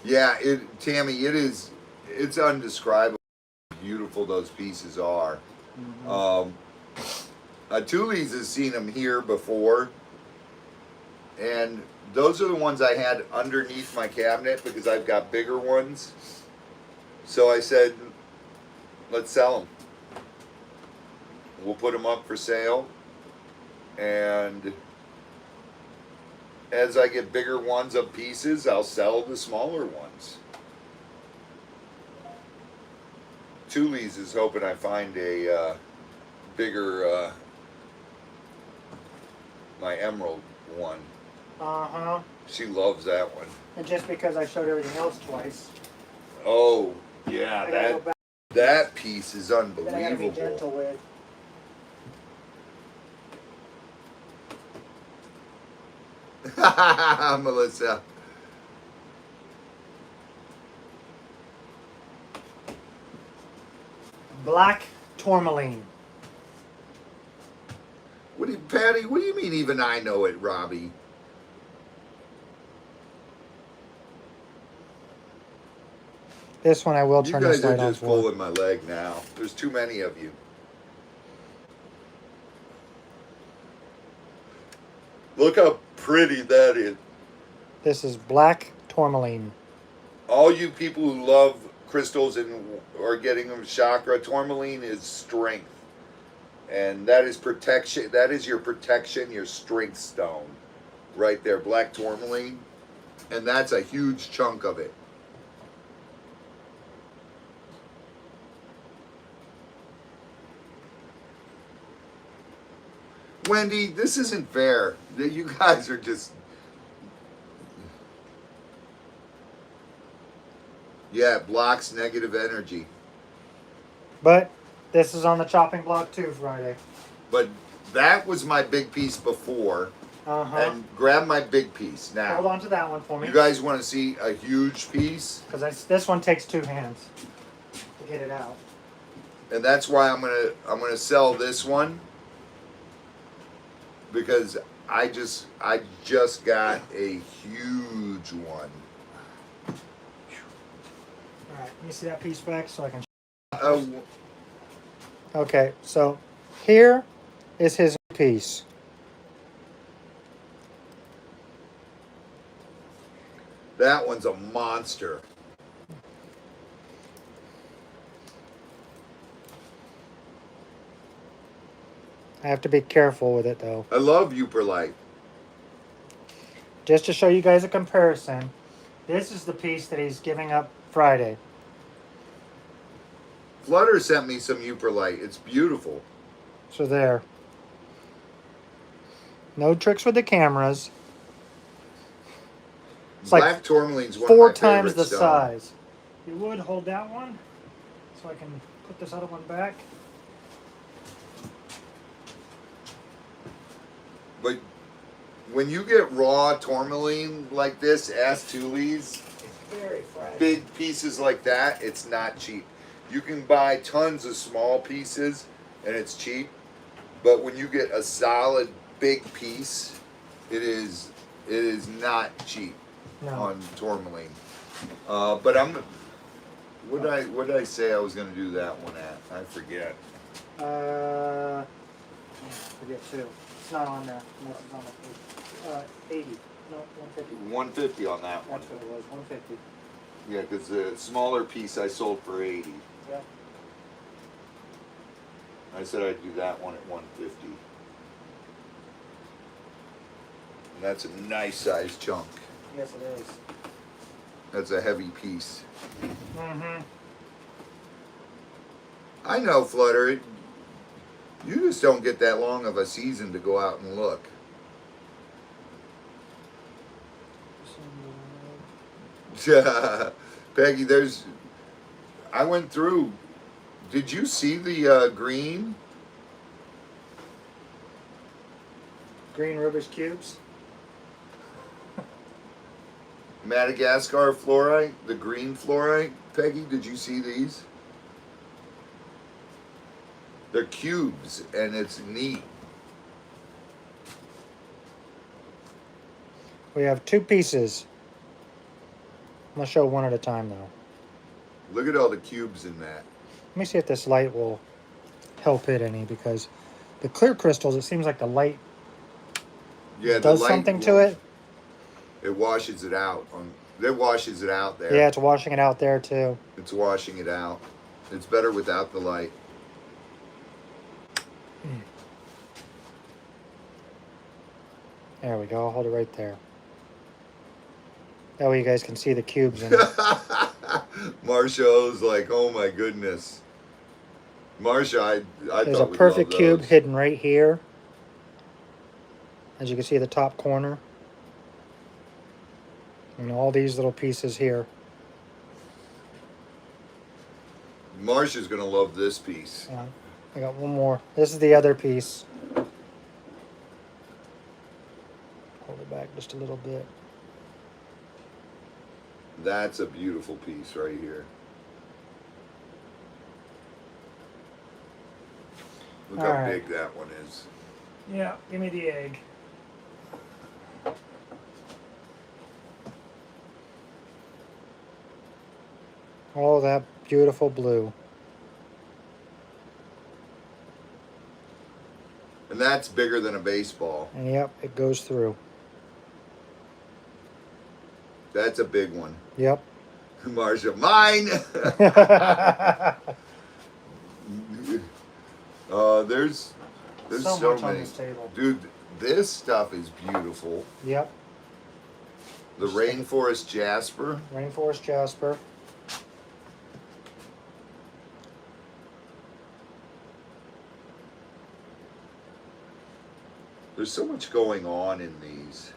Yeah, Tammy, it's undescribable how beautiful those pieces are. Thule's has seen them here before, and those are the ones I had underneath my cabinet because I've got bigger ones. So I said, let's sell them. We'll put them up for sale, and as I get bigger ones of pieces, I'll sell the smaller ones. Thule's is hoping I find a bigger, my emerald one. Uh-huh. She loves that one. And just because I showed everything else twice, Oh, yeah, I gotta go back. that piece is Then I gotta be unbelievable. gentle with. Melissa. Black tourmaline. Patty, what do you mean even I know it, Robbie? This one I will You turn guys this are light on just for. pulling my leg now. There's too many of you. Look how pretty that is. This is black tourmaline. All you people who love crystals and are getting them chakra, tourmaline is strength. And that is protection. That is your protection, your strength stone. Right there, black tourmaline. And that's a huge chunk of it. Wendy, this isn't fair. You guys are just... Yeah, it blocks negative energy. But this is on the chopping block too, Friday. But that was my big piece before. Uh-huh. And grab my big piece now. Hold on to that one for me. You guys want to see a huge piece? Because this one takes 2 hands to get it out. And that's why I'm gonna sell this one, because I just got a huge one. All right, let me see that piece back so I can. Oh, Okay, so here is his piece. that one's a monster. I have to be careful with it though. I love Uperlite. Just to show you guys a comparison, this is the piece that he's giving up Friday. Flutter sent me some Uperlite. It's beautiful. So there. No tricks with the cameras. It's Black like tourmaline's one 4 of my times favorite the stones. size. You would hold that one so I can put this other one back. But when you get raw tourmaline like this, ask Thule's, Very fresh. big pieces like that, it's not cheap. You can buy tons of small pieces and it's cheap. But when you get a solid big piece, it is not cheap No. on tourmaline. But what did I say I was gonna do that one at? I forget. I forget too. It's not on there. Unless it's on the page. 80. No, 150. 150 on that one. That's what it was. 150. Yeah, because the smaller piece I sold for 80. Yeah. I said I'd do that one at 150. And that's a nice sized chunk. Yes, it is. That's a heavy piece. Mm-hmm. I know, Flutter. You just don't get that long of a season to go out and look. Peggy, I went through. Did you see the green? Green Rubik's Cubes. Madagascar fluorite, the green fluorite. Peggy, did you see these? They're cubes, and it's neat. We have 2 pieces. gonna show one at a time though. Look at all the cubes in that. Let me see if this light will help it any, because the clear crystals, it seems like the light Yeah, the does light something to won't- it. It washes it out. It washes it out there. Yeah, it's washing it out there too. It's washing it out. It's better without the light. There we go. I'll hold it right there. That way you guys can see the cubes in it. Marsha's like, oh my goodness. Marsha, I There's a thought we'd perfect love cube those. hidden right here. As you can see the top corner. And all these little pieces here. Marsha's gonna love this piece. Yeah, I got one more. This is the other piece. Hold it back just a little bit. That's a beautiful piece right here. Look All how right. big that one is. Yeah, give me the egg. Oh, that beautiful blue. And that's bigger than a baseball. And yep, it goes through. That's a big one. Yep. Marsha, mine! There's So so much on many. this table. Dude, this stuff is beautiful. Yep. The rainforest jasper. Rainforest Jasper. There's so much going on in these.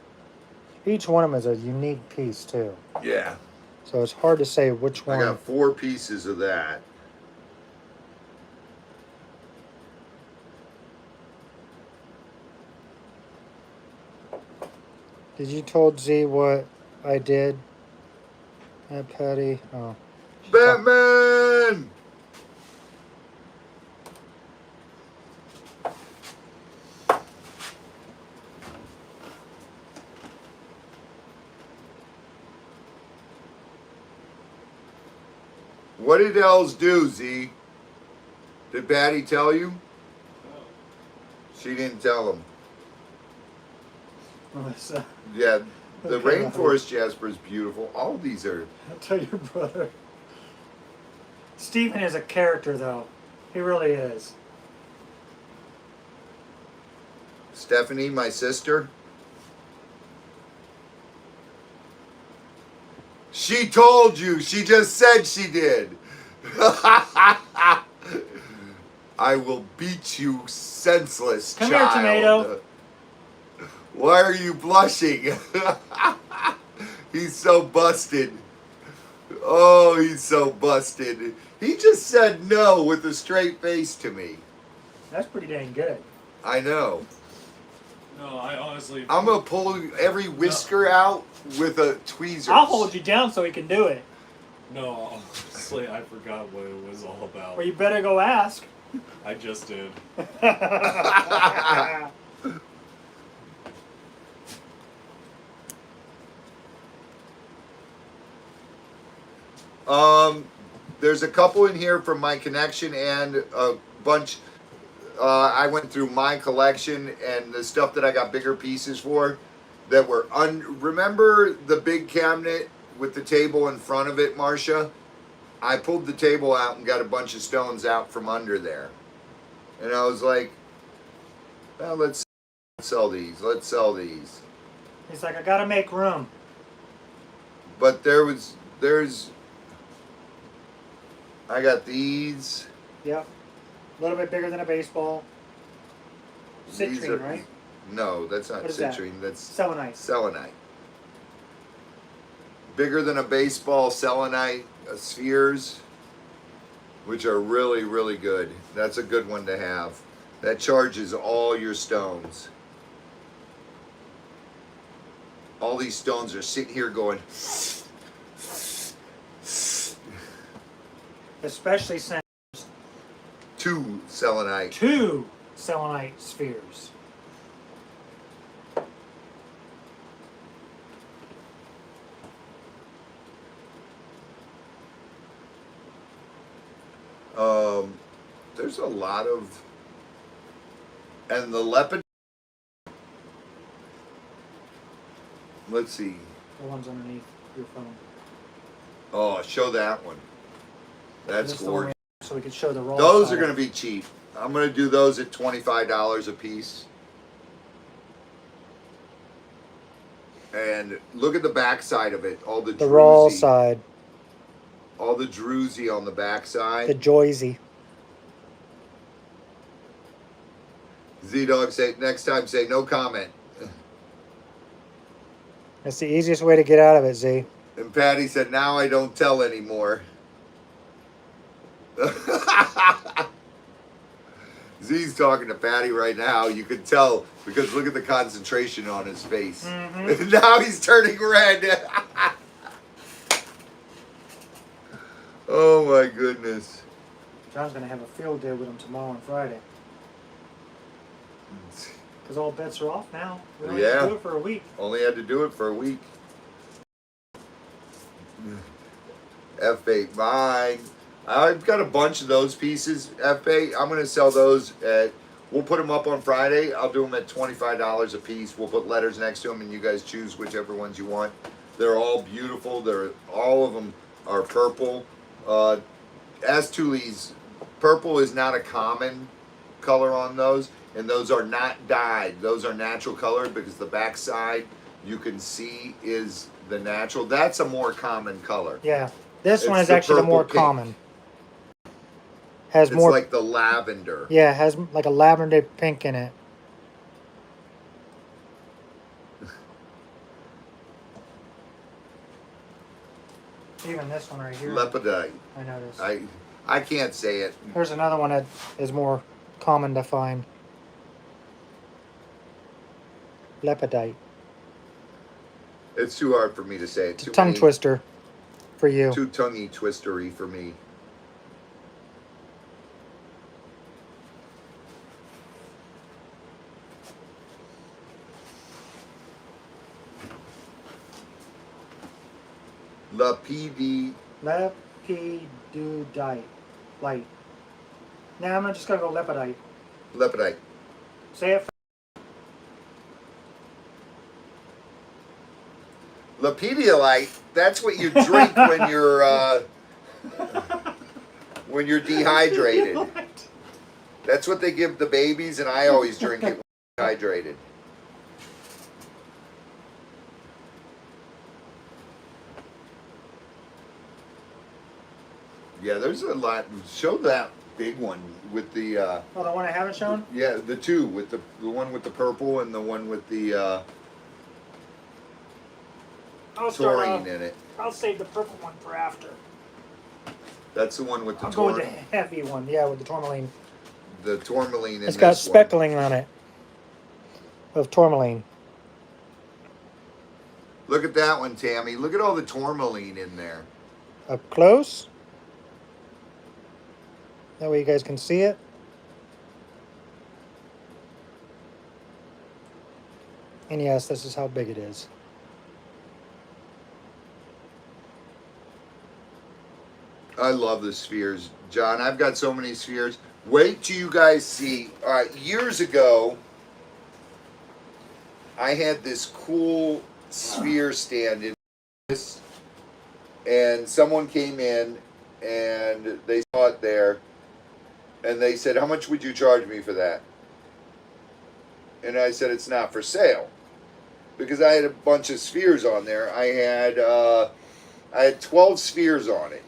Each one of them is a unique piece too. Yeah. So it's hard to say which I one. got 4 pieces of that. Did you told Z what I did at Patty? Oh. Batman! What did Els do, Z? Did Patty tell you? She didn't tell him. Melissa, Yeah, the Okay. rainforest jasper is beautiful. All these are. I'll tell your brother. Stephen is a character though. He really is. Stephanie, my sister. She told you. She just said she did. I will beat you senseless, Come here, child. tomato. Why are you blushing? He's so busted. Oh, he's so busted. He just said no with a straight face to me. That's pretty dang good. I know. No, I honestly. I'm gonna pull every whisker out with a tweezer. I'll hold you down so he can do it. No, honestly, I forgot what it was all about. Well, you better go ask. I just did. There's a couple in here from my connection and a bunch. I went through my collection and the stuff that I got bigger pieces for that were remember the big cabinet with the table in front of it, Marcia? I pulled the table out and got a bunch of stones out from under there. And I was like, well, let's sell these. Let's sell these. He's like, I gotta make room. But there's, I got these. Yep. A little bit bigger than a baseball. These Citrine, right? No, that's not What is that? citrine. That's Selenite. selenite. Bigger than a baseball selenite spheres, which are really, really good. That's a good one to have. That charges all your stones. All these stones are sitting here going, Especially since 2 selenite. 2 selenite spheres. there's a lot of, and the leopard. Let's see. The ones underneath your phone. Oh, show that one. That's This is the one gorgeous. so we can show the raw. Those side. are going to be cheap. I'm going to do those at $25 a piece. And look at the back side of it. All the raw druzy. side. All the druzy on the back side. The Joyzy. Z-Dog, say next time, say no comment. That's the easiest way to get out of it, Z. And Patty said, now I don't tell anymore. Z's talking to Patty right now. You could tell because look at the concentration on his face. Mm-hmm. Now he's turning red. Oh my goodness. John's going to have a field day with him tomorrow and Friday. Because all bets are off now. We only have to do it for a week. Only had to do it for a week. F8 mine. I've got a bunch of those pieces. F8, I'm going to sell those at, we'll put them up on Friday. I'll do them at $25 a piece. We'll put letters next to them and you guys choose whichever ones you want. They're all beautiful. All of them are purple. Astuli's purple is not a common color on those. And those are not dyed. Those are natural colored because the back side you can see is the natural. That's a more common color. Yeah. This one It's is the actually the more purple pink. common. Has It's more. like the lavender. Yeah, it has like a lavender pink in it. Even this one right here. Lepidolite. I noticed. I can't say it. Here's another one that is more common to find. Lepidolite. It's too hard for me to say it. It's a Too tongue many- twister for you. Too tonguey twistery for me. Lepidolite. Lepidolite. Light. Now I'm just gonna go lepidolite. Lepidolite. Say it. Lepidolite. That's what you drink when you're dehydrated. That's what they give the babies, and I always drink it when I'm dehydrated. Yeah, there's a lot. Show that big one with the. Oh, the one I haven't shown? Yeah, the two with the one with the purple and the one with the taurine in it. I'll save the purple one for after. That's the one with the I'll go with the taurine. heavy one. Yeah, with the tourmaline. The tourmaline in It's got this one. speckling on it of tourmaline. Look at that one, Tammy. Look at all the tourmaline in there. Up close. That way you guys can see it. And yes, this is how big it is. I love the spheres, John. I've got so many spheres. Wait till you guys see. All right, years ago, I had this cool sphere stand in this, and someone came in and they saw it there, and they said, "How much would you charge me for that?" And I said, "It's not for sale," because I had a bunch of spheres on there. I had 12 spheres on it.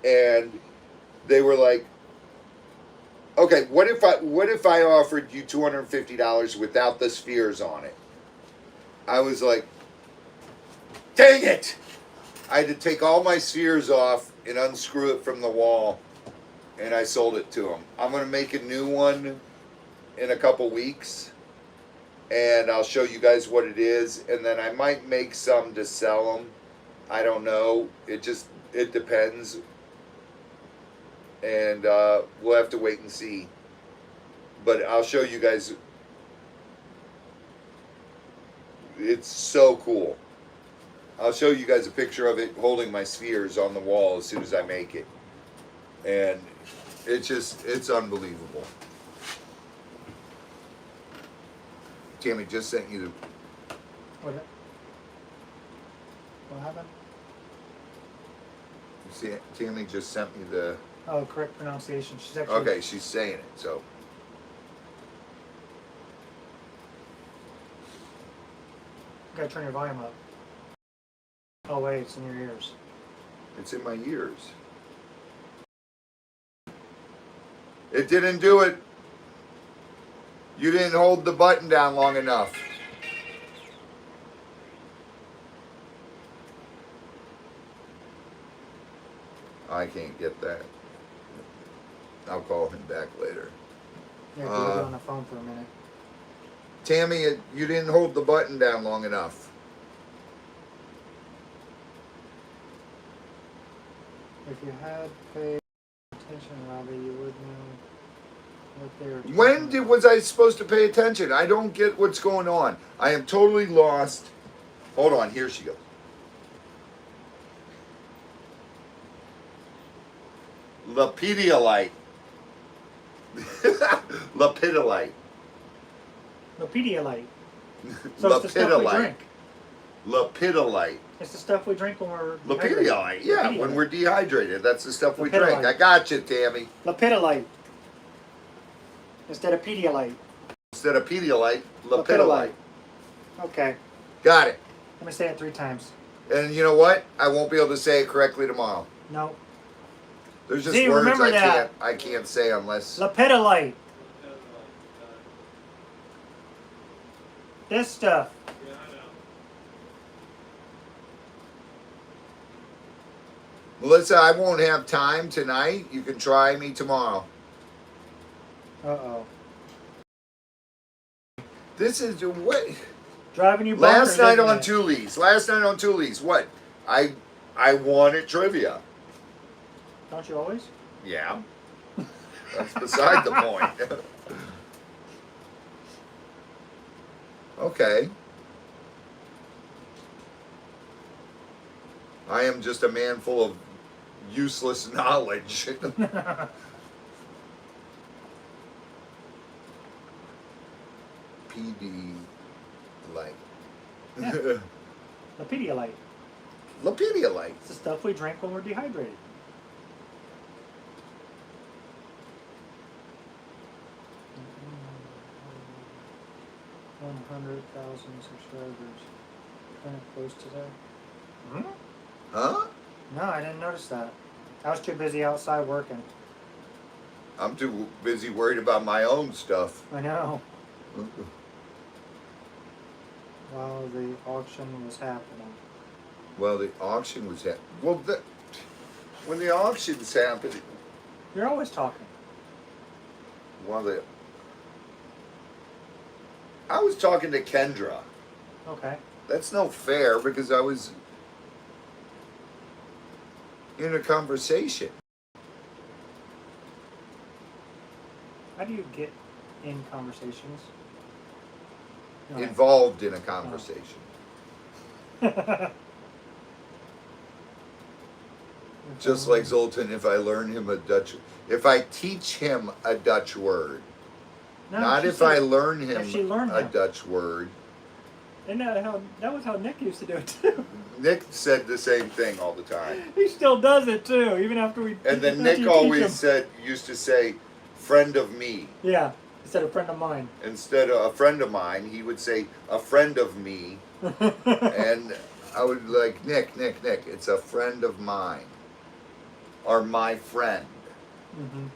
And they were like, "Okay, what if I offered you $250 without the spheres on it?" I was like, "Dang it!" I had to take all my spheres off and unscrew it from the wall, and I sold it to them. I'm gonna make a new one in a couple weeks, and I'll show you guys what it is, and then I might make some to sell them. I don't know. It depends. And we'll have to wait and see. But I'll show you guys. It's so cool. I'll show you guys a picture of it holding my spheres on the wall as soon as I make it. And It's unbelievable. Tammy just sent you the. What happened? You see, Tammy just sent me the. Oh, correct pronunciation. She's actually. Okay, she's saying it. So. You gotta turn your volume up. Oh wait, it's in your ears. It's in my ears. It didn't do it. You didn't hold the button down long enough. I can't get that. I'll call him back later. Yeah, we'll be on the phone for a minute. Tammy, you didn't hold the button down long enough. If you had paid attention, Robbie, you would know what they were. Was I supposed to pay attention? I don't get what's going on. I am totally lost. Hold on, here she goes. Lepidolite. Lepidolite. Lepidolite. So it's the stuff we drink. Lepidolite. It's the stuff we drink when we're Lepidolite, yeah, when we're dehydrated. That's the stuff we Lepidolite. drink. I got you, Tammy. Lepidolite. Instead of Pedialyte. Instead of Pedialyte, Lepidolite. Okay. Got it. Let me say it 3 times. And you know what? I won't be able to say it correctly tomorrow. No. There's just See, words remember that. I can't say unless. Lepidolite. This stuff. Melissa, I won't have time tonight. You can try me tomorrow. Uh-oh. This is what. Driving you bonkers, Last night isn't on it? Tuli's. What? I wanted trivia. Don't you always? Yeah. That's beside the point. Okay. I am just a man full of useless knowledge. PD light. Lepidolite. Lepidolite. It's the stuff we drink when we're dehydrated. Mm-hmm. 100,000 subscribers. Kind of close to that. Hmm? Huh? No, I didn't notice that. I was too busy outside working. I'm too busy worried about my own stuff. I know. While the auction was happening. Well, the auction was when the auction's happening. You're always talking. I was talking to Kendra. Okay. That's no fair because I was in a conversation. How do you get in conversations? No. Involved in a conversation. Just like Zoltan, if I teach him a Dutch word. No, Not she if said I learn him if she learned a them. Dutch word. Isn't that was how Nick used to do it too. Nick said the same thing all the time. He still does it too, even after we. And then after Nick you teach always him. used to say, friend of me. Yeah, instead of friend of mine. Instead of a friend of mine, he would say, a friend of me. And I would like, Nick, it's a friend of mine. Or my friend. Mm-hmm.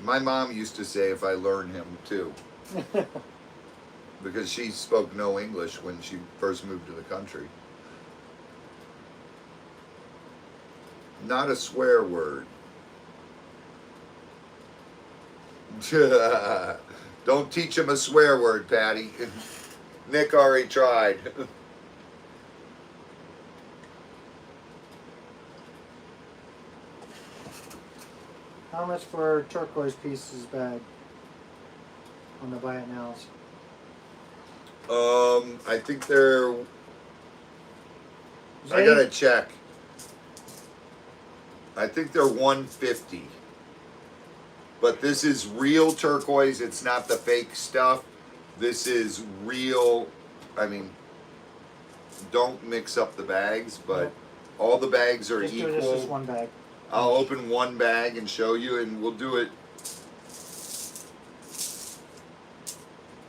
My mom used to say if I learn him too. Because she spoke no English when she first moved to the country. Not a swear word. Don't teach him a swear word, Patty. Nick already tried. How much for turquoise pieces bag on the buy it nows? I think they're I gotta check. I think they're 150. But this is real turquoise. It's not the fake stuff. This is real. I mean, don't mix up the bags, but Nope. all the bags are Just do equal. this as one bag. I'll open one bag and show you, and we'll do it.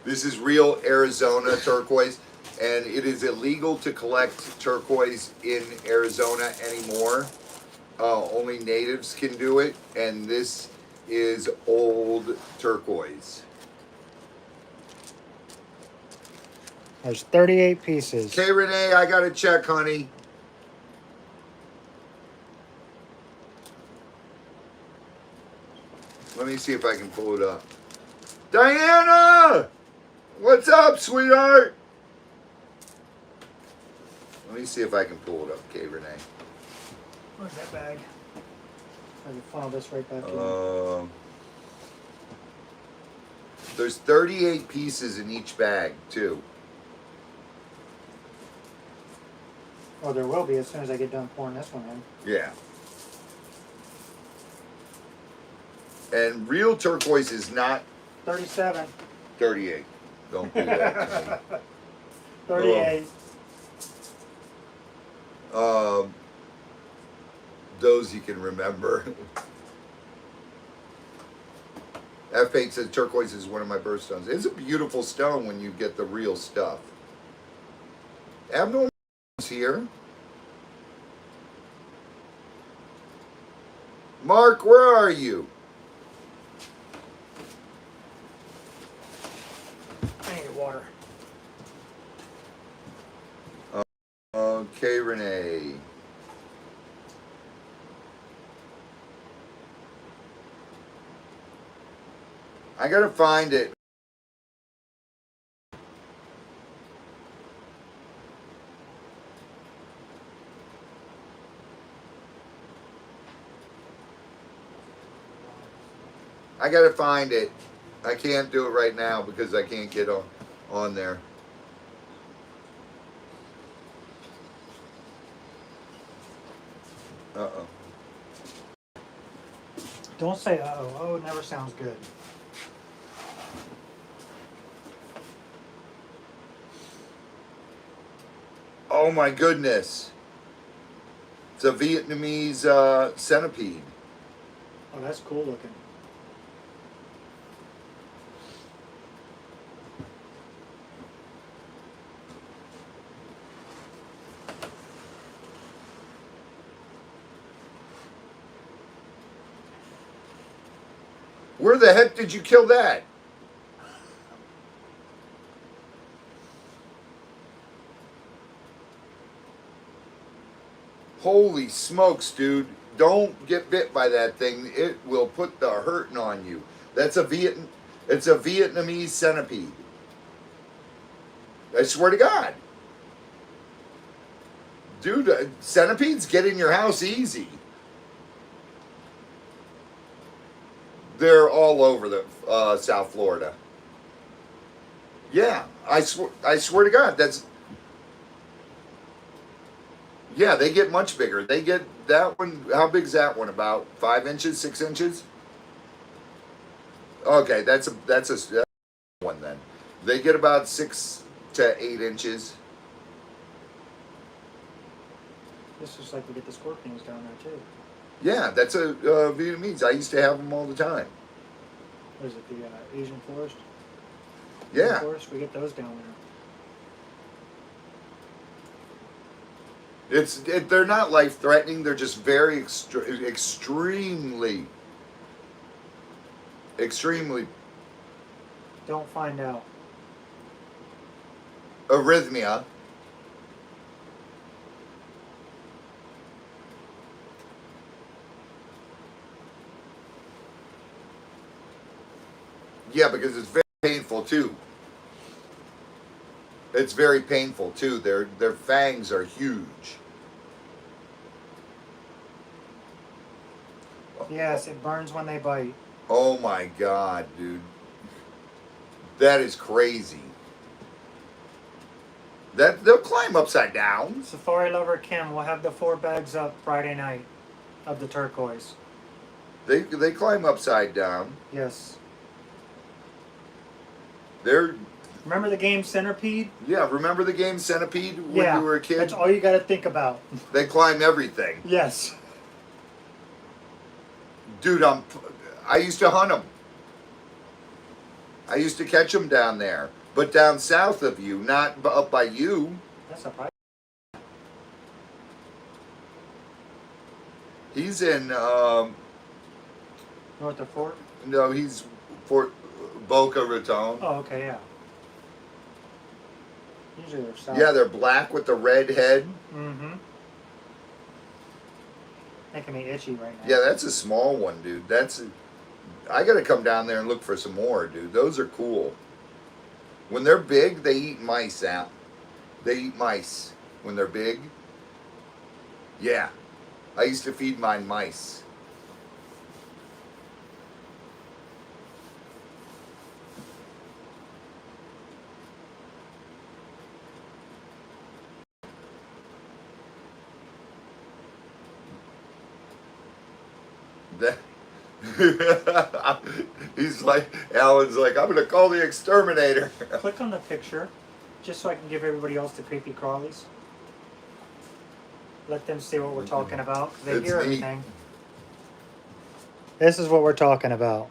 This is real Arizona turquoise, and it is illegal to collect turquoise in Arizona anymore. Only natives can do it, and this is old turquoise. There's 38 pieces. Okay, Renee, I gotta check, honey. Let me see if I can pull it up. Diana! What's up, sweetheart? Let me see if I can pull it up, okay, Renee. Where's that bag? I can funnel this right back in. There's 38 pieces in each bag, too. Oh, there will be as soon as I get done pouring this one in. Yeah. And real turquoise is not 37. 38. Don't do that to me. 38. Those you can remember. That fake says turquoise is one of my birthstones. It's a beautiful stone when you get the real stuff. Abnormal here. Mark, where are you? I need water. Okay, Renee. I gotta find it. I gotta find it. I can't do it right now because I can't get on there. Uh-oh. Don't say uh-oh. Oh, it never sounds good. Oh my goodness. It's a Vietnamese centipede. Oh, that's cool looking. Where the heck did you kill that? Holy smokes, dude. Don't get bit by that thing. It will put the hurting on you. It's a Vietnamese centipede. I swear to God. Dude, centipedes get in your house easy. They're all over the South Florida. Yeah, I swear to God, that's. Yeah, they get much bigger. They get that one. How big is that one? About 5 inches, 6 inches. Okay, that's a one then. They get about 6 to 8 inches. This is like we get the scorpions down there too. Yeah, that's a Vietnamese. I used to have them all the time. What is it, the Asian forest? Yeah. Asian forest? We get those down there. They're not life threatening. They're just very extremely. Don't find out. Arrhythmia. Yeah, because it's very painful too. It's very painful too. Their fangs are huge. Yes, it burns when they bite. Oh my God, dude. That is crazy. That they'll climb upside down. Safari lover Kim will have the 4 bags up Friday night of the turquoise. They climb upside down. Yes. They're Remember the game Centipede? yeah. Remember the game Centipede when Yeah. you were a kid? That's all you got to think about. They climb everything, Yes. dude. I used to hunt them. I used to catch them down there, but down south of you, not up by you. That's a price. He's in. North of Fort? No, he's Fort Boca Raton. Oh, okay, yeah. Usually they're south. Yeah, they're black with the red head. Mm-hmm. Making me itchy right now. Yeah, that's a small one, dude. I gotta come down there and look for some more, dude. Those are cool. When they're big, they eat mice out. They eat mice when they're big. Yeah, I used to feed mine mice. That he's like, Alan's like, I'm gonna call the exterminator. Click on the picture, just so I can give everybody else the creepy crawlies. Let them see what we're talking about, 'cause they It's hear neat. everything. This is what we're talking about.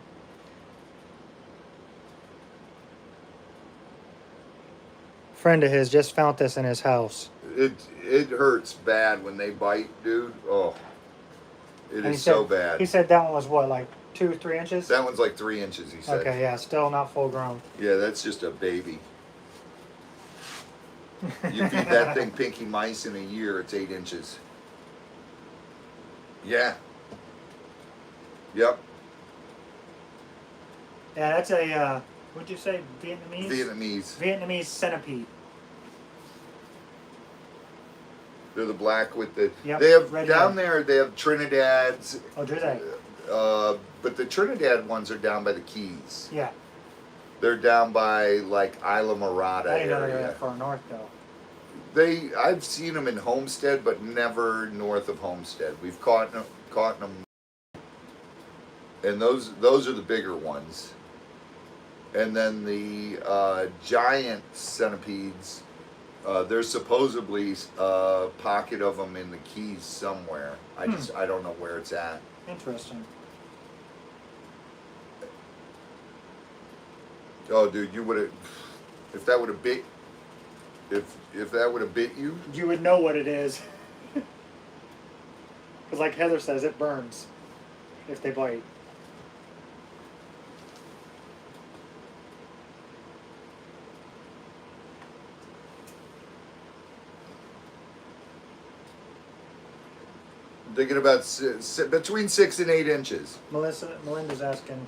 Friend of his just found this in his house. It hurts bad when they bite, dude. Oh, it And he is so said- bad. He said that one was what, like 2-3 inches? That one's like 3 inches. He said. Okay, yeah, still not full grown. Yeah, that's just a baby. You feed that thing pinky mice in a year, it's 8 inches. Yeah. Yep. Yeah, that's a, what'd you say, Vietnamese? Vietnamese. Vietnamese centipede. They're the black with the. Yep, They have red down head. there. They have Trinidad's. Oh, do they? But the Trinidad ones are down by the Keys. Yeah. They're down by like Isla Morada I didn't know they were area. that far north, though. I've seen them in Homestead, but never north of Homestead. We've caught them, and those are the bigger ones. And then the giant centipedes, there's supposedly a pocket of them in the Keys somewhere. I don't know where it's at. Interesting. Oh, dude, you would have, if that would have bit, if that would have bit you. You would know what it is. Because like Heather says, it burns if they bite. Thinking about between 6 and 8 inches. Melinda's asking,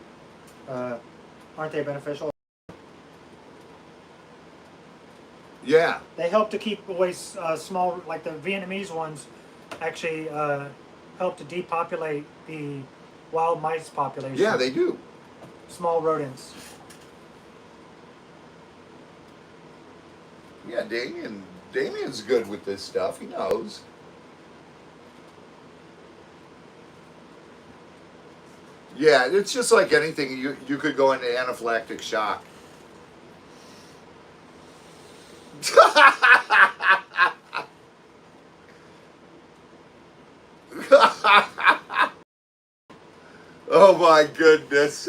aren't they beneficial? Yeah, They help to keep away small, like the Vietnamese ones actually help to depopulate the wild mice population. yeah, they do. Small rodents. Yeah, Damien's good with this stuff. He knows. Yeah, it's just like anything. You could go into anaphylactic shock. Oh my goodness.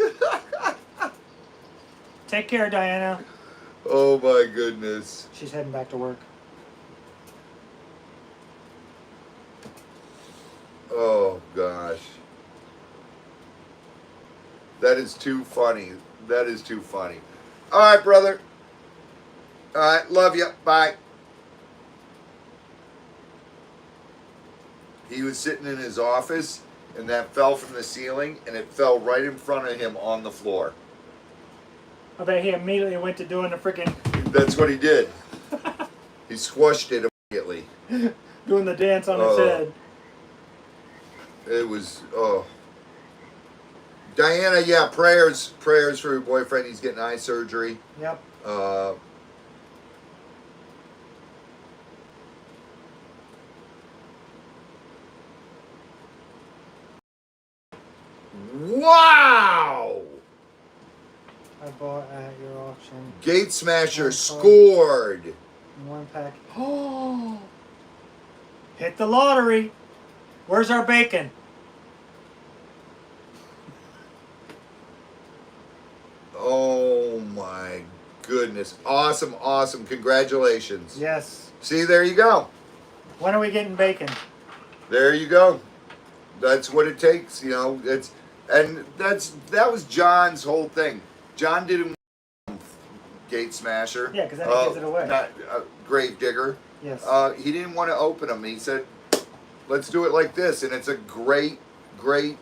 Take care, Diana. Oh my goodness. She's heading back to work. Oh gosh. That is too funny. That is too funny. All right, brother. All right, love you. Bye. He was sitting in his office, and that fell from the ceiling, and it fell right in front of him on the floor. I bet he immediately went to doing the freaking That's what he did. He squashed it immediately. doing the dance on his head. It was, oh. Diana, yeah, prayers for your boyfriend. He's getting eye surgery. Yep. Wow! I bought at your auction. Gate Smasher One card. scored. In one pack. Oh! Hit the lottery. Where's our bacon? Oh my goodness. Awesome, awesome. Congratulations. Yes. See, there you go. When are we getting bacon? There you go. That's what it takes, you know. That was John's whole thing. John didn't want Gate Smasher. Yeah, 'cause then he gives it away. Not Grave Digger. Yes. He didn't want to open them. He said, "Let's do it like this," and it's a great, great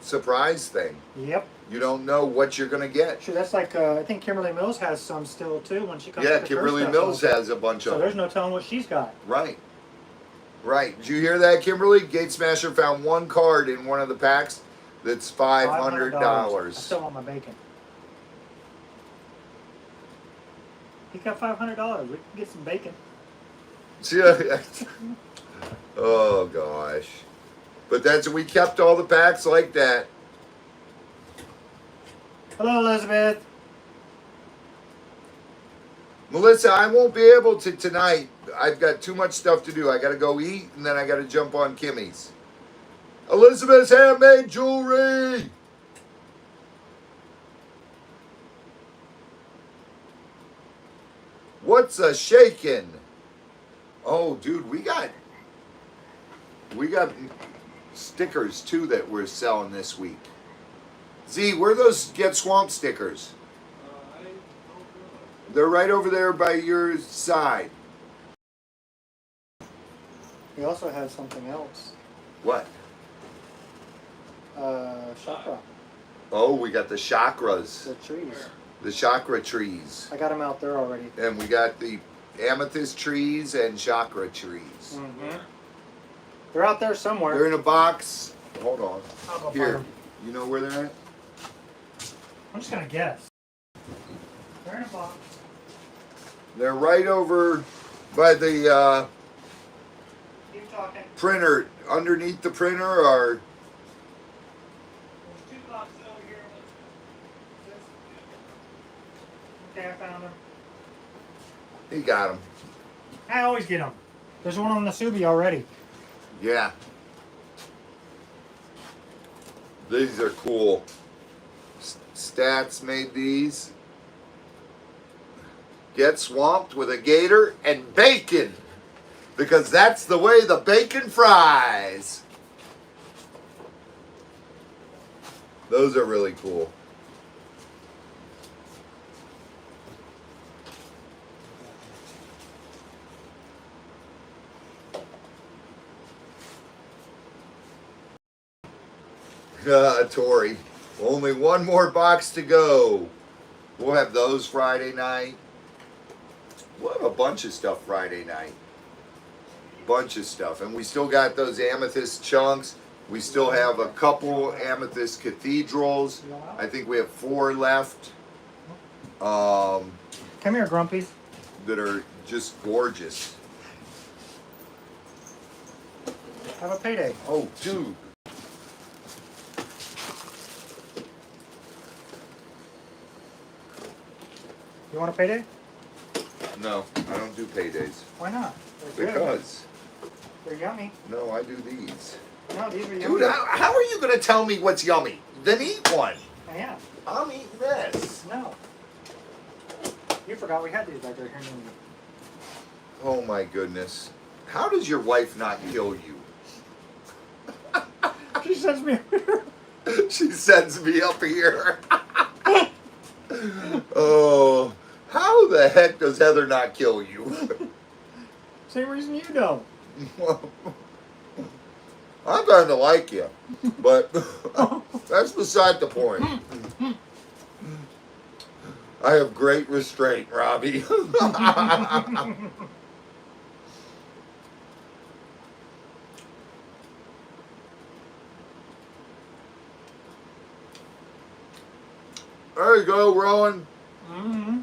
surprise thing. Yep. You don't know what you're gonna get. Sure, that's like I think Kimberly Mills has some still too when she comes. Yeah, with the Kimberly first stuff Mills also. has a bunch So of there's them. no telling what she's got. Right. Right. Did you hear that, Kimberly? Gate Smasher found one card in one of the packs that's $500. I still want my bacon. He got $500. We can get some bacon. Yeah. Oh gosh. But we kept all the packs like that. Hello, Elizabeth. Melissa, I won't be able to tonight. I've got too much stuff to do. I gotta go eat and then I gotta jump on Kimmy's. Elizabeth's handmade jewelry. What's a shakin'? Oh, dude, we got stickers too that we're selling this week. Z, where are those Get Swamp stickers? They're right over there by your side. We also have something else. What? Chakra. Oh, we got the chakras. The trees. The chakra trees. I got them out there already. And we got the amethyst trees and chakra trees. Mm-hmm. They're out there somewhere. They're in a box. Hold on. I'll go Here. find them. You know where they're at? I'm just gonna guess. They're in a box. They're right over by the Keep talking. printer. Underneath the printer are... There's 2 boxes over here. Okay, I found them. He got them. I always get them. There's one on the Subi already. Yeah. These are cool. Stats made these. Get swamped with a gator and bacon. Because that's the way the bacon fries. Those are really cool. Tori. Only one more box to go. We'll have those Friday night. We'll have a bunch of stuff Friday night. Bunch of stuff. And we still got those amethyst chunks. We still have a couple amethyst cathedrals. I think we have 4 left. Come here, Grumpies. That are just gorgeous. Have a payday. Oh, dude. You want a payday? No, I don't do paydays. Why not? They're good. Because, They're yummy. no, I do these. No, these are yummy. Dude, how are you going to tell me what's yummy? Then eat one. I am. I'm eating this. No. You forgot we had these back there. Here. Oh my goodness. How does your wife not kill you? She sends me over here. She sends me up here. Oh, how the heck does Heather not kill you? Same reason you don't. I'm starting to like you, but that's beside the point. I have great restraint, Robbie. There you go, Rowan. Mm-hmm.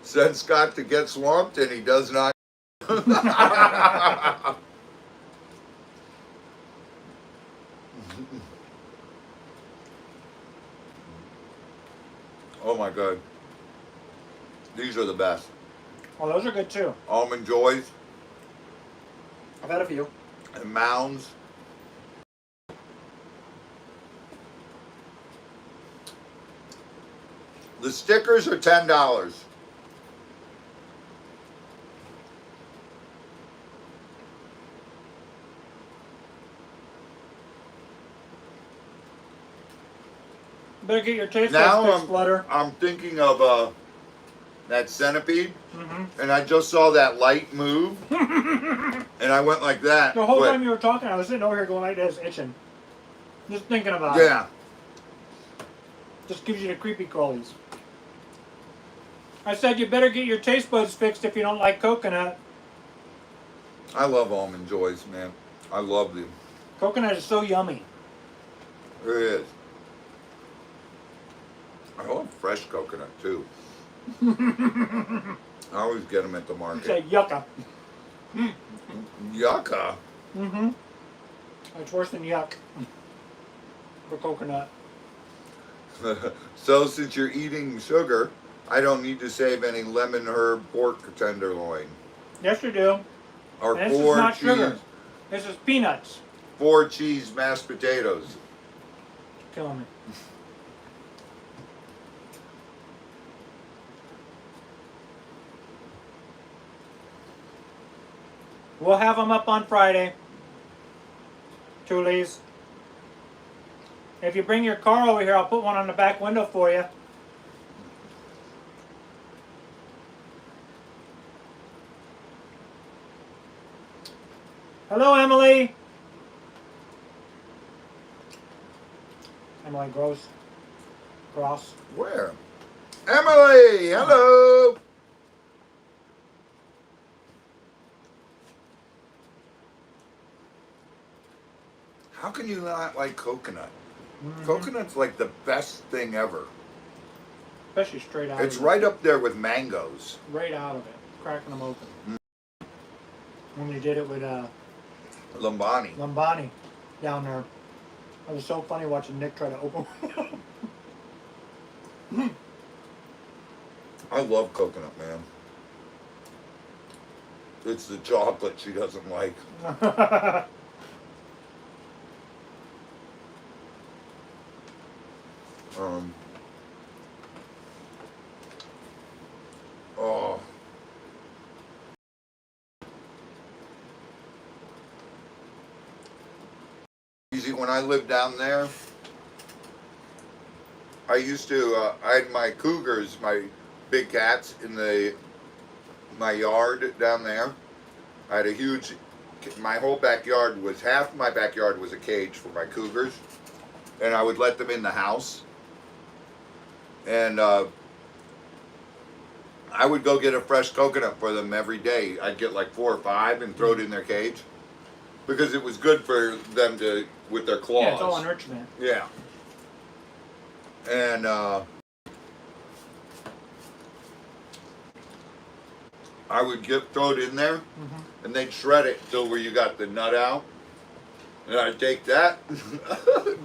Send Scott to get swamped, and he does not. Oh my god. These are the best. Oh, those are good too. Almond Joys I've had a few. and Mounds. The stickers are $10. Better get your taste Now buds fixed, Flutter. I'm thinking of that centipede, Mm-hmm. and I just saw that light move, and I went like that. The whole quick. time you were talking, I was sitting over here going like this, itching. Just thinking about it. Yeah. Just gives you the creepy crawlies. I said you better get your taste buds fixed if you don't like coconut. I love Almond Joys, man. I love them. Coconut is so yummy. It is. I love fresh coconut too. I always get them at the It's market. a yucca. Yucca. Mm-hmm. It's worse than yuck for coconut. So since you're eating sugar, I don't need to save any lemon herb pork tenderloin. Yes, you do. Or And this is four not cheese, sugar. This is peanuts. 4 cheese mashed potatoes. Killing me. We'll have them up on Friday. Toolies. If you bring your car over here, I'll put one on the back window for you. Hello, Emily. Emily Gross. Where? Emily, hello. How can you not like coconut? Mhm. Coconut's like the best thing ever. Especially straight out It's of it. right up there with mangoes. Right out of it. Cracking them open. When we did it with Lambani. Lambani down there. It was so funny watching Nick try to open one. I love coconut, man. It's the chocolate she doesn't like. Oh. Easy. When I lived down there, I used to, I had my cougars, my big cats in my yard down there. I had a huge, my whole backyard was, half my backyard was a cage for my cougars. And I would let them in the house. And I would go get a fresh coconut for them every day. I'd get like 4 or 5 and throw it in their cage. Because it was good for them to, with their claws. Yeah, it's all enrichment. Yeah. And I would throw it in there, and they'd shred it till where you got the nut out. And I'd take that,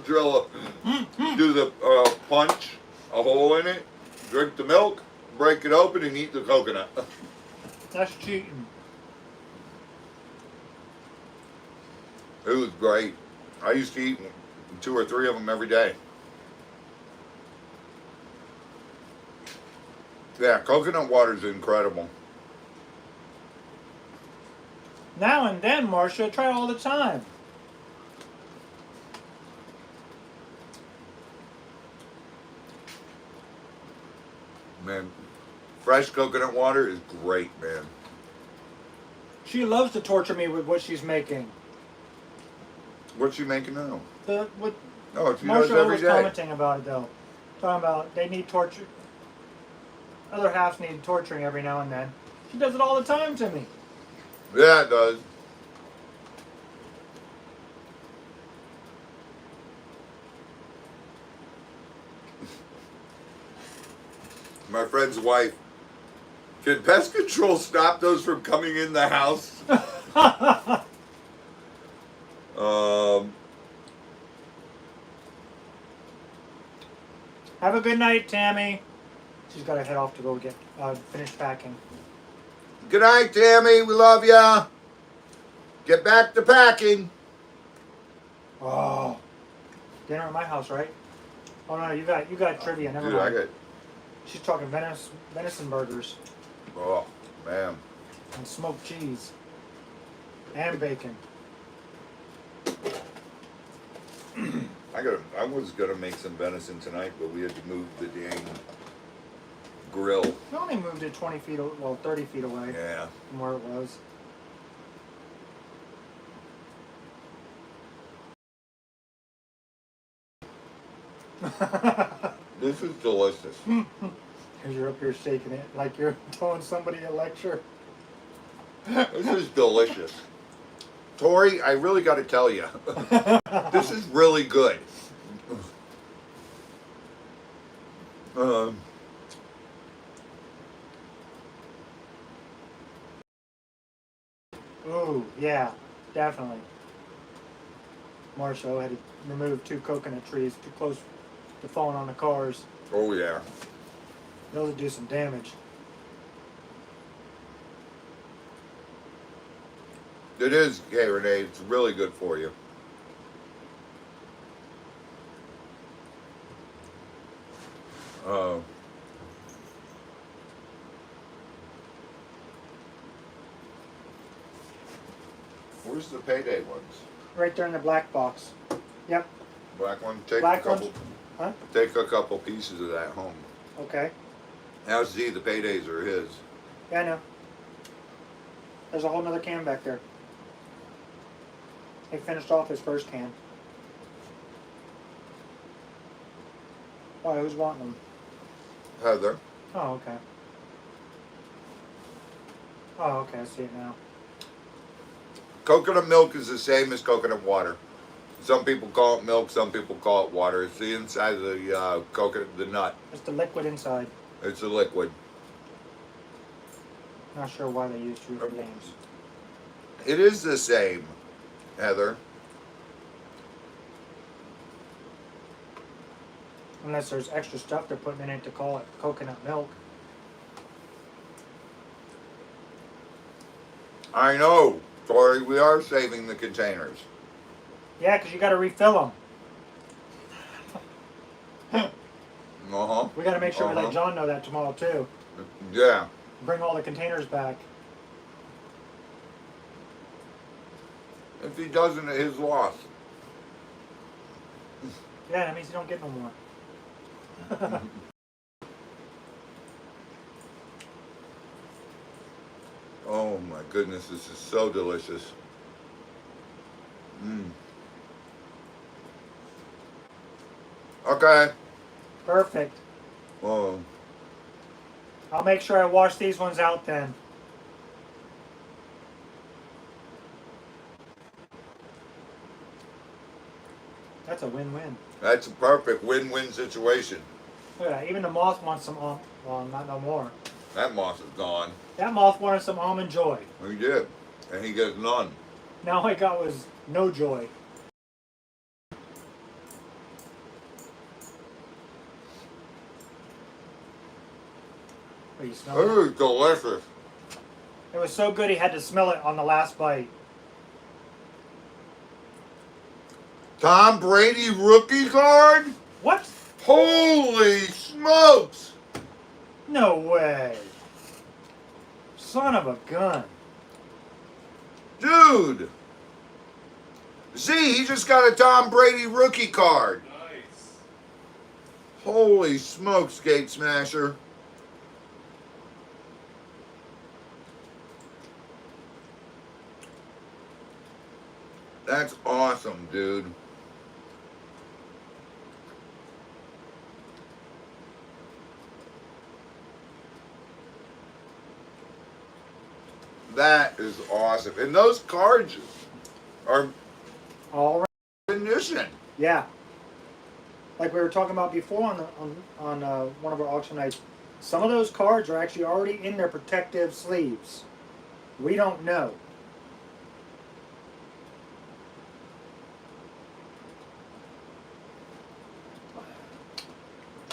drill do the punch, a hole in it, drink the milk, break it open, and eat the coconut. That's cheating. It was great. I used to eat 2 or 3 of them every day. Yeah, coconut water is incredible. Now and then, Marcia, try all the time. Man, fresh coconut water is great, man. She loves to torture me with what she's making. What's she making now? What Oh, she does Marcia every was day. commenting about it though. Talking about they need torture. Other halves need torturing every now and then. She does it all the time to me. Yeah, it does. My friend's wife Can pest control stop those from coming in the house? Have a good night, Tammy. She's got to head off to go get finish packing. Good night, Tammy. We love ya. Get back to packing. Oh, dinner at my house, right? Oh no, you got trivia. Never Dude, I mind. got. She's talking venison burgers Oh, man. and smoked cheese and bacon. I was gonna make some venison tonight, but we had to move the dang grill. We only moved it 20 feet, 30 feet away Yeah. from where it was. This is delicious. Because you're up here shaking it like you're telling somebody a lecture. This is delicious. Tori, I really got to tell you, this is really good. Ooh, yeah, definitely. Marshall had to remove 2 coconut trees too close to falling on the cars. Oh yeah. Those would do some damage. It is, hey Renee, it's really good for you. Where's the payday ones? Right there in the black box. Yep. Black one? Take Black a couple. ones? Huh? Take a couple pieces of that home. Okay. Now see, the paydays are his. Yeah, I know. There's a whole nother can back there. He finished off his first can. Oh, who's wanting them? Heather. Oh, okay. Oh, okay, I see it now. Coconut milk is the same as coconut water. Some people call it milk, some people call it water. It's the inside of the coconut, the nut. It's the liquid inside. It's a liquid. Not sure why they use 2 different names. It is the same, Heather. Unless there's extra stuff they're putting in it to call it coconut milk. I know, Tori, we are saving the containers. Yeah, because you got to refill them. Uh-huh. We got to make sure we let Uh-huh. John know that tomorrow too. Yeah. Bring all the containers back. If he doesn't, his loss. Yeah, that means you don't get no more. Oh my goodness, this is so delicious. Okay. Perfect. Well, I'll make sure I wash these ones out then. That's a win-win. that's a perfect win-win situation. Look at that. Even the moth wants some well, not no more. That moth is gone. That moth wanted some almond joy. He did. And he gets none. Now all I got was no joy. Oh, you smell it? It is delicious. It was so good he had to smell it on the last bite. Tom Brady rookie card? What? Holy smokes! No way. Son of a gun. Dude! See, he just got a Tom Brady rookie card. Nice. Holy smokes, Gate Smasher. That's awesome, dude. That is awesome. And those cards are All right. condition. Yeah. Like we were talking about before on one of our auction nights, Some of those cards are actually already in their protective sleeves. We don't know.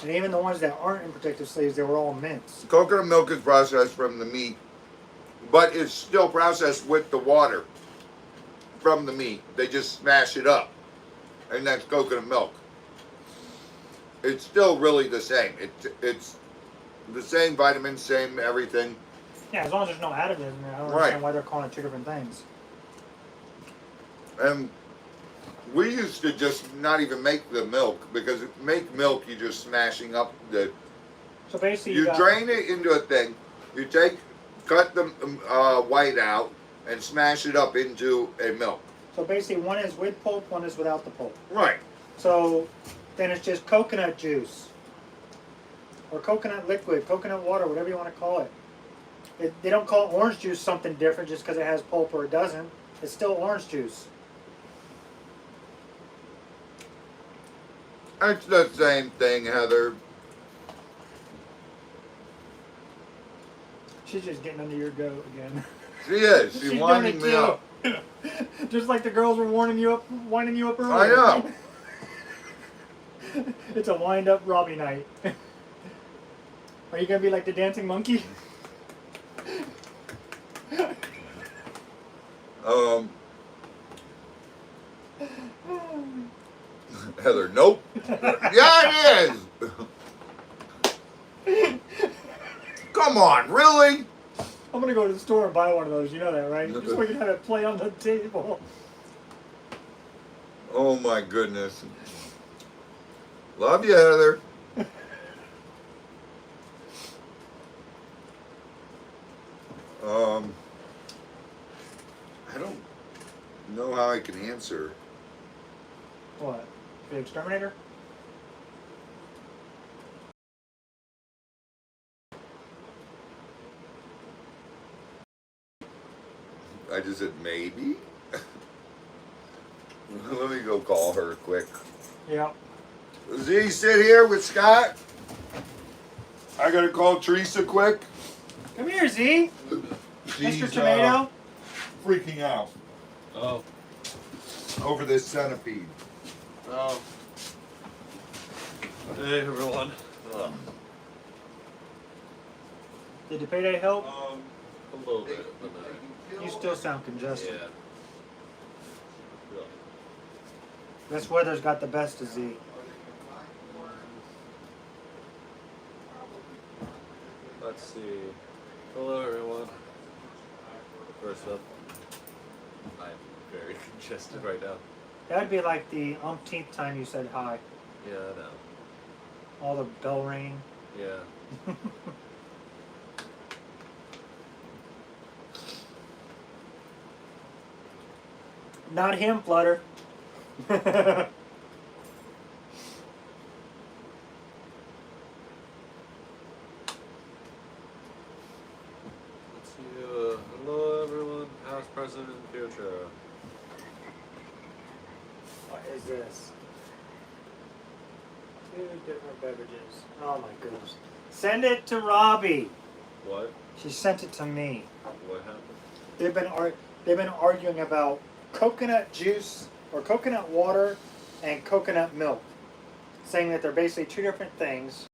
And even the ones that aren't in protective sleeves, they were all mints. Coconut milk is processed from the meat, but it's still processed with the water from the meat. They just smash it up, and that's coconut milk. It's still really the same. It's the same vitamins, same everything. Yeah, as long as there's no additives in there, I don't Right. understand why they're calling it two different things. And we used to just not even make the milk, because make milk, you're just smashing up the. So basically, You got, drain it into a thing. You cut the white out and smash it up into a milk. So basically, one is with pulp, one is without the pulp. Right. So then it's just coconut juice, or coconut liquid, coconut water, whatever you want to call it. They don't call orange juice something different just because it has pulp or it doesn't. It's still orange juice. It's the same thing, Heather. She's just getting under your goat again. She is. She's She's winding doing me it up. too. Just like the girls were winding you up earlier. I know. It's a wind up Robbie night. Are you gonna be like the dancing monkey? Heather, nope. Yeah, it is. Come on, really? I'm gonna go to the store and buy one of those. You know that, right? Just so we can have it play on the table. Oh my goodness. Love you, Heather. I don't know how I can answer. What? The exterminator? I just said maybe. Let me go call her quick. Yeah. Z, sit here with Scott. I gotta call Teresa quick. Come here, Z. She's, Mr. Tomato. freaking out Oh. over this centipede. Oh. Hey everyone. Did the payday help? A little bit, but not. You still sound congested. Yeah. This weather's got the best of Z. Let's see. Hello everyone. First up, I'm very congested right now. That'd be like the umpteenth time you said hi. Yeah, I know. All the bell ringing. Yeah. Not him, Flutter. Let's see. Hello everyone, past, present, and future. What is this? 2 different beverages. Oh my goodness. Send it to Robbie. What? She sent it to me. What happened? They've been arguing about coconut juice or coconut water and coconut milk, saying that they're basically 2 different things.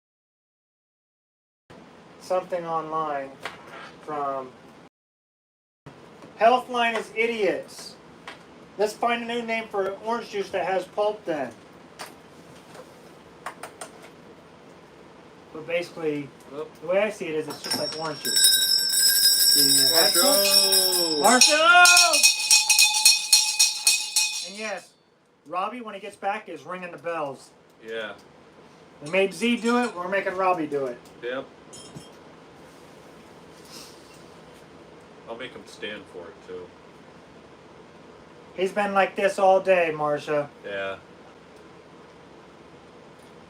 Something online from Healthline is idiots. Let's find a new name for orange juice that has pulp then. But basically, Oh. the way I see it is it's just like orange juice. Marshall! Marshall! And yes, Robbie, when he gets back, is ringing the bells. Yeah. We made Z do it, we're making Robbie do it. Yep. I'll make him stand for it too. He's been like this all day, Marcia. Yeah.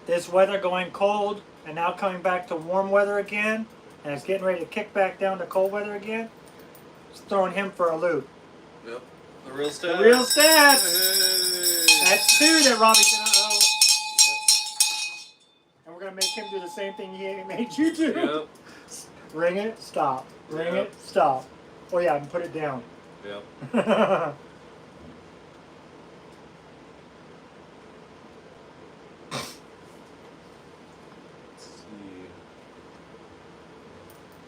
This weather going cold and now coming back to warm weather again, and it's getting ready to kick back down to cold weather again. It's throwing him for a loop. Yep. The real The stats. real stats! Hey. That's 2 that Robbie's gonna owe. And we're gonna make him do the same thing he made you do. Yep. Ring it, stop. Ring Yep. it, stop. Oh yeah, and put it down. Yep. Let's see.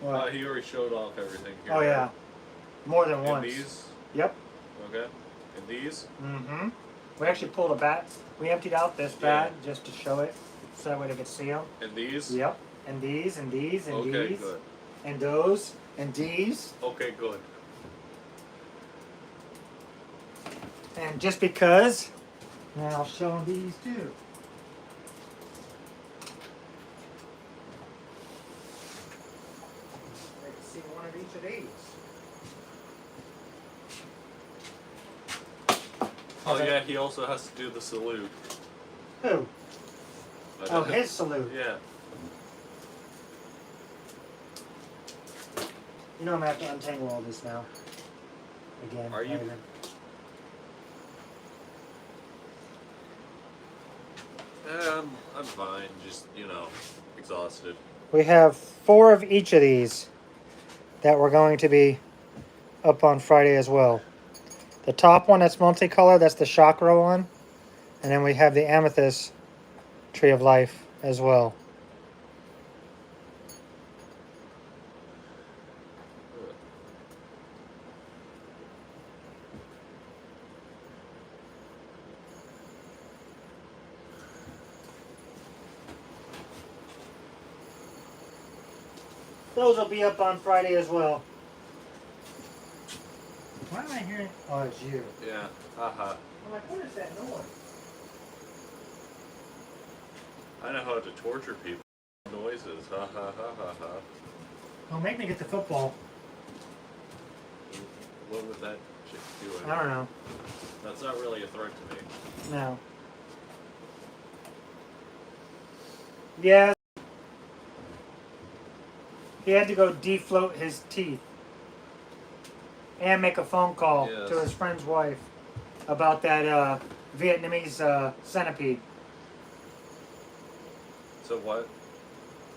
What? He already showed off everything here. Oh yeah, more than And once. these? Yep. Okay. And these? Mm-hmm. We actually pulled a bat. We emptied out this Yeah. bag just to show it, so that way they could see them. And these? Yep. And these, and these, and Okay, these, good. and those, and these. Okay, good. And just because, now I'll show them these too. They can see one of each of these. Oh Okay. yeah, he also has to do the salute. Who? Oh, his salute. Yeah. You know I'm gonna have to untangle all this now. Again. Are you- later. I'm fine. Just, exhausted. We have 4 of each of these that we're going to be up on Friday as well. The top one that's multicolor, that's the chakra one. And then we have the amethyst tree of life as well. Those will be up on Friday as well. Why am I hearing? Oh, it's you. Yeah. Haha. I'm like, what is that noise? I know how to torture people. Noises. Ha ha ha ha ha. Don't make me get the football. What would that chick do? I don't know. That's not really a threat to me. No. Yeah. He had to go defloat his teeth and make a phone call Yes. to his friend's wife about that Vietnamese centipede. So what?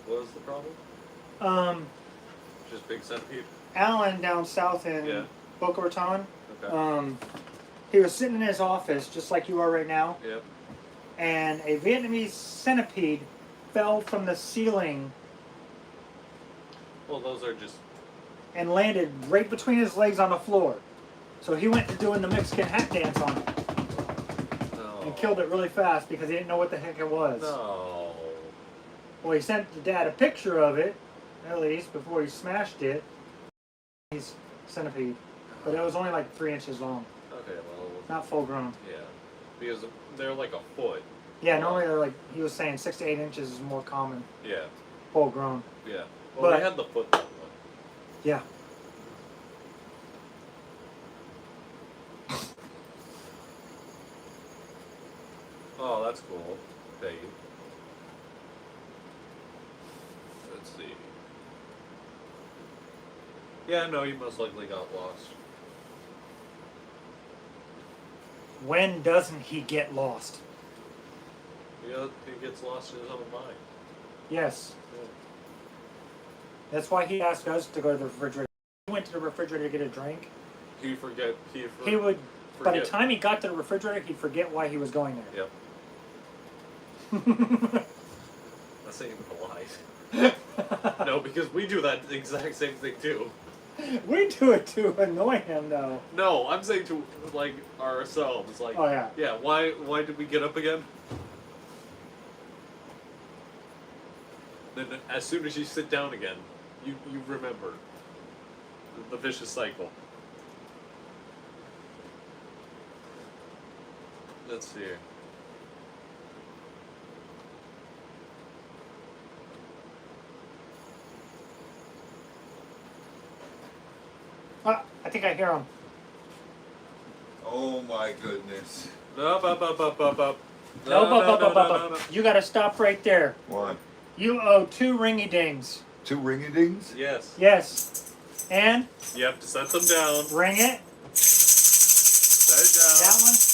What was the problem? Just big centipede? Alan down south in Yeah. Boca Raton. Okay. He was sitting in his office just like you are right now, Yep. and a Vietnamese centipede fell from the ceiling Well, those are just. and landed right between his legs on the floor. So he went to doing the Mexican hat dance on it No. and killed it really fast because he didn't know what the heck it was. No. Well, he sent the dad a picture of it, at least, before he smashed it. He's centipede. But it was only like 3 inches long. Okay, well. Not full grown. Yeah. Because they're like a foot. Yeah, normally they're like, he was saying 6 to 8 inches is more common. Yeah. Full grown. Yeah. Well, But- they had the foot that one. Yeah. Oh, that's cool. Peggy. Let's see. Yeah, no, he most likely got lost. When doesn't he get lost? He gets lost in his own mind. Yes. Yeah. That's why he asked us to go to the refrigerator. He went to the refrigerator to get a drink. He forget. He would, by the forget. time he got to the refrigerator, he'd forget why he was going there. Yep. That's not even polite. No, because we do that exact same thing too. We do it to annoy him, though. No, I'm saying to like ourselves. Like, Oh, yeah. yeah. Why did we get up again? Then as soon as you sit down again, you remember the vicious cycle. Let's see here. I think I hear him. Oh my goodness. Up, up, up, up, up, up. No, up. You gotta stop right there. What? You owe 2 ringy dings. 2 ring-a-dings? Yes. Yes. And You have to set them down. ring it. Set it down. That one's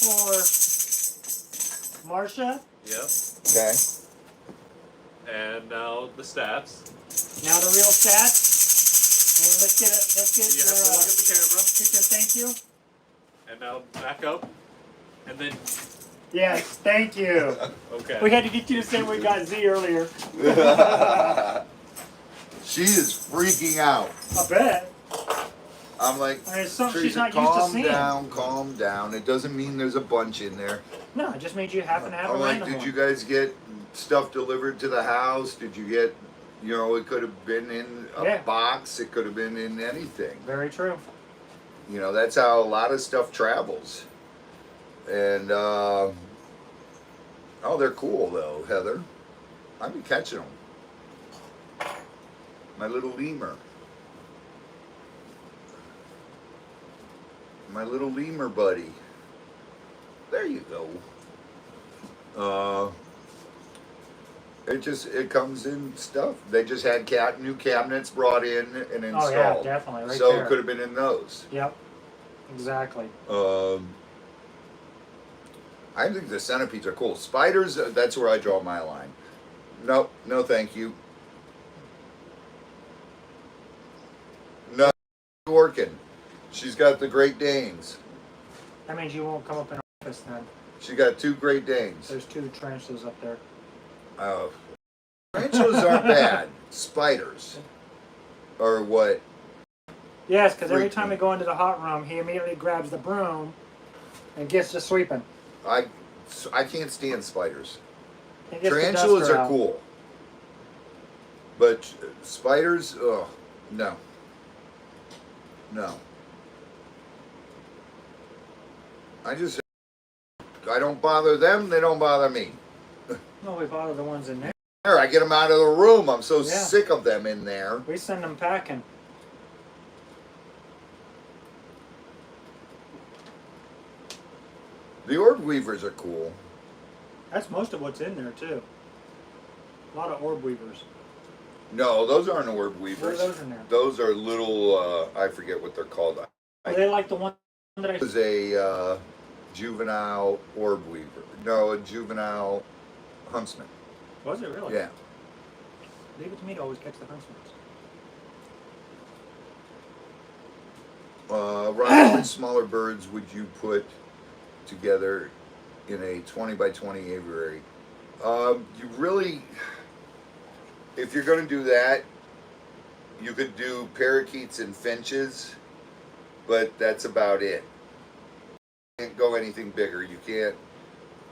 for Marcia. Yep. Okay. And now the stats. Now the real stats. And let's get it. Let's get You have to look at the camera. get your thank you. And now back up. And then, Yes, thank you. okay. We had to get you to say we got Z earlier. She is freaking out. I bet. I'm like, I mean, it's something she's Teresa, not used to calm seeing. down, calm down. It doesn't mean there's a bunch in there. No, it just means you happen to have I'm a like, random did one. you guys get stuff delivered to the house? Did you get, you know, it could have been in a Yeah. box. It could have been in anything. Very true. You know, that's how a lot of stuff travels. And, oh, they're cool though, Heather. I've been catching them. My little lemur. My little lemur buddy. There you go. It comes in stuff. They just had new cabinets brought in and installed. Oh yeah, definitely. Right so there. it could have been in those. Yep. Exactly. I think the centipedes are cool. Spiders, that's where I draw my line. No, no, thank you. No, working. She's got the Great Danes. That means you won't come up in office then. She got 2 Great Danes. There's 2 tarantulas up there. Tarantulas aren't bad. Spiders are what. Yes, because every Freak time me. we go into the hot room, he immediately grabs the broom and gets to sweeping. I can't stand spiders. He gets the Tarantulas duster are out. cool, but spiders, oh no, no. I don't bother them. They don't bother me. No, we bother the ones in there. I get them out of the room. I'm so Yeah. sick of them in there. We send them packing. The orb weavers are cool. That's most of what's in there too. A lot of orb weavers. No, those aren't orb What are weavers. those in there? Those are little. I forget what they're called. Are they like the one that I? It was a juvenile orb weaver. No, a juvenile huntsman. Was it really? Yeah. Leave it to me to always catch the huntsmen. Ron, how many smaller birds would you put together in a 20 by 20 aviary? You really, if you're going to do that, you could do parakeets and finches, but that's about it. You can't go anything bigger. You can't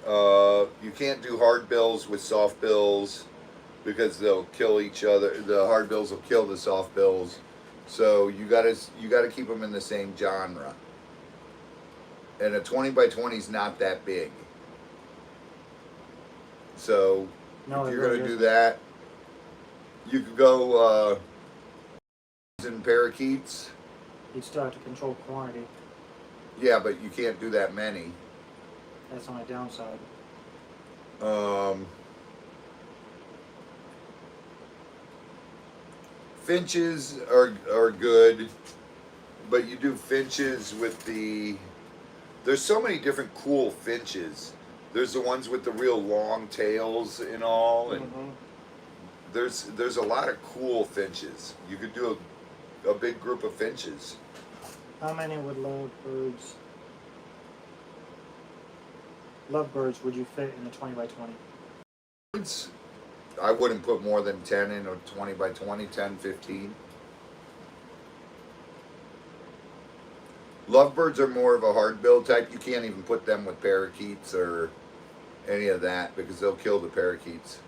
do hard bills with soft bills because they'll kill each other. The hard bills will kill the soft bills. So you gotta keep them in the same genre. And a 20 by 20 is not that big. So No, if it you're really gonna do isn't. that, you could go in parakeets. You'd still have to control quantity. Yeah, but you can't do that many. That's on the downside. Finches are good, but you do finches with the. There's so many different cool finches. There's the ones with the real long tails and all, and there's a lot of cool finches. You could do a big group of finches. How many lovebirds would you fit in a 20 by 20? I wouldn't put more than 10 in a 20 by 20, 10, 15. Lovebirds are more of a hard bill type. You can't even put them with parakeets or any of that because they'll kill the parakeets.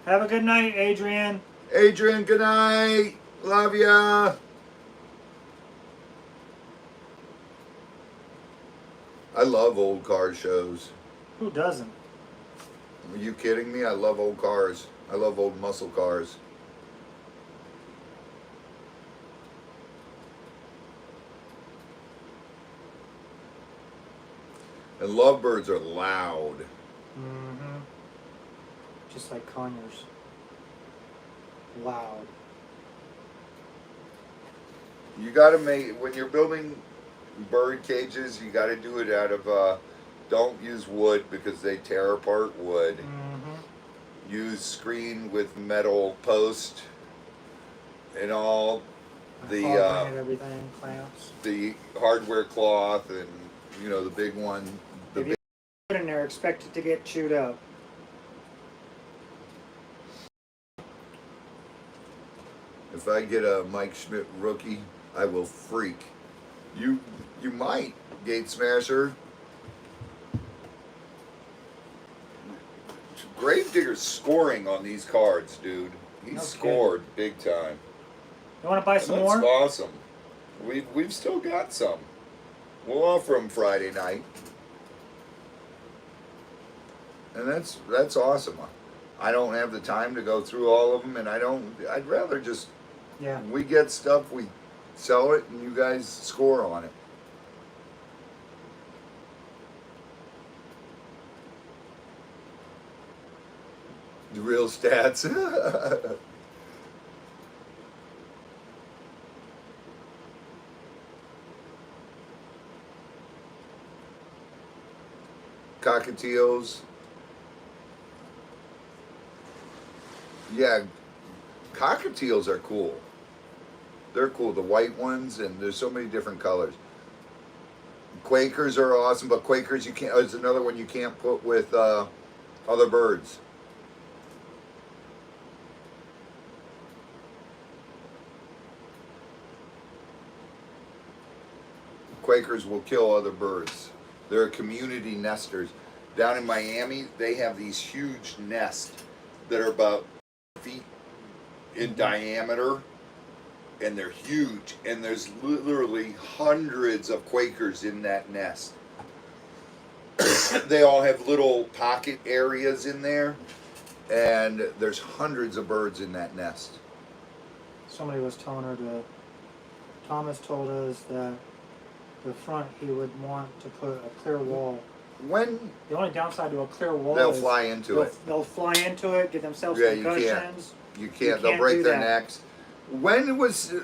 Have a good night, Adrian. Adrian, good night. Love ya. I love old car shows. Who doesn't? Are you kidding me? I love old cars. I love old muscle cars. And lovebirds are loud. Mm-hmm. Just like conures. Loud. You gotta make, when you're building bird cages, you gotta do it out of Don't use wood because they tear apart wood. Mm-hmm. Use screen with metal post and all the and everything, clamps. the hardware cloth and the big one. If you put it in there, expect it to get chewed up. If I get a Mike Schmidt rookie, I will freak. You might, Gate Smasher. Gravedigger's scoring on these cards, dude. He No scored big time. You want to buy And some that's more? awesome. We've still got some. We'll offer them Friday night. And that's awesome. I don't have the time to go through all of them, and I'd rather just, Yeah. we get stuff, we sell it, and you guys score on it. The real stats. Cockatiels. Yeah, cockatiels are cool. They're cool, the white ones, and there's so many different colors. Quakers are awesome, but Quakers you can't. There's another one you can't put with other birds. Quakers will kill other birds. They're community nesters. Down in Miami, they have these huge nests that are about feet in diameter, and they're huge. And there's literally hundreds of Quakers in that nest. They all have little pocket areas in there, and there's hundreds of birds in that nest. Somebody was telling her that Thomas told us that the front he would want to put a clear wall. When The only downside to a clear wall they'll is fly into it. they'll fly into it, get themselves Yeah, you can't. concussions. You can't. You They'll can't break do their that. necks. When was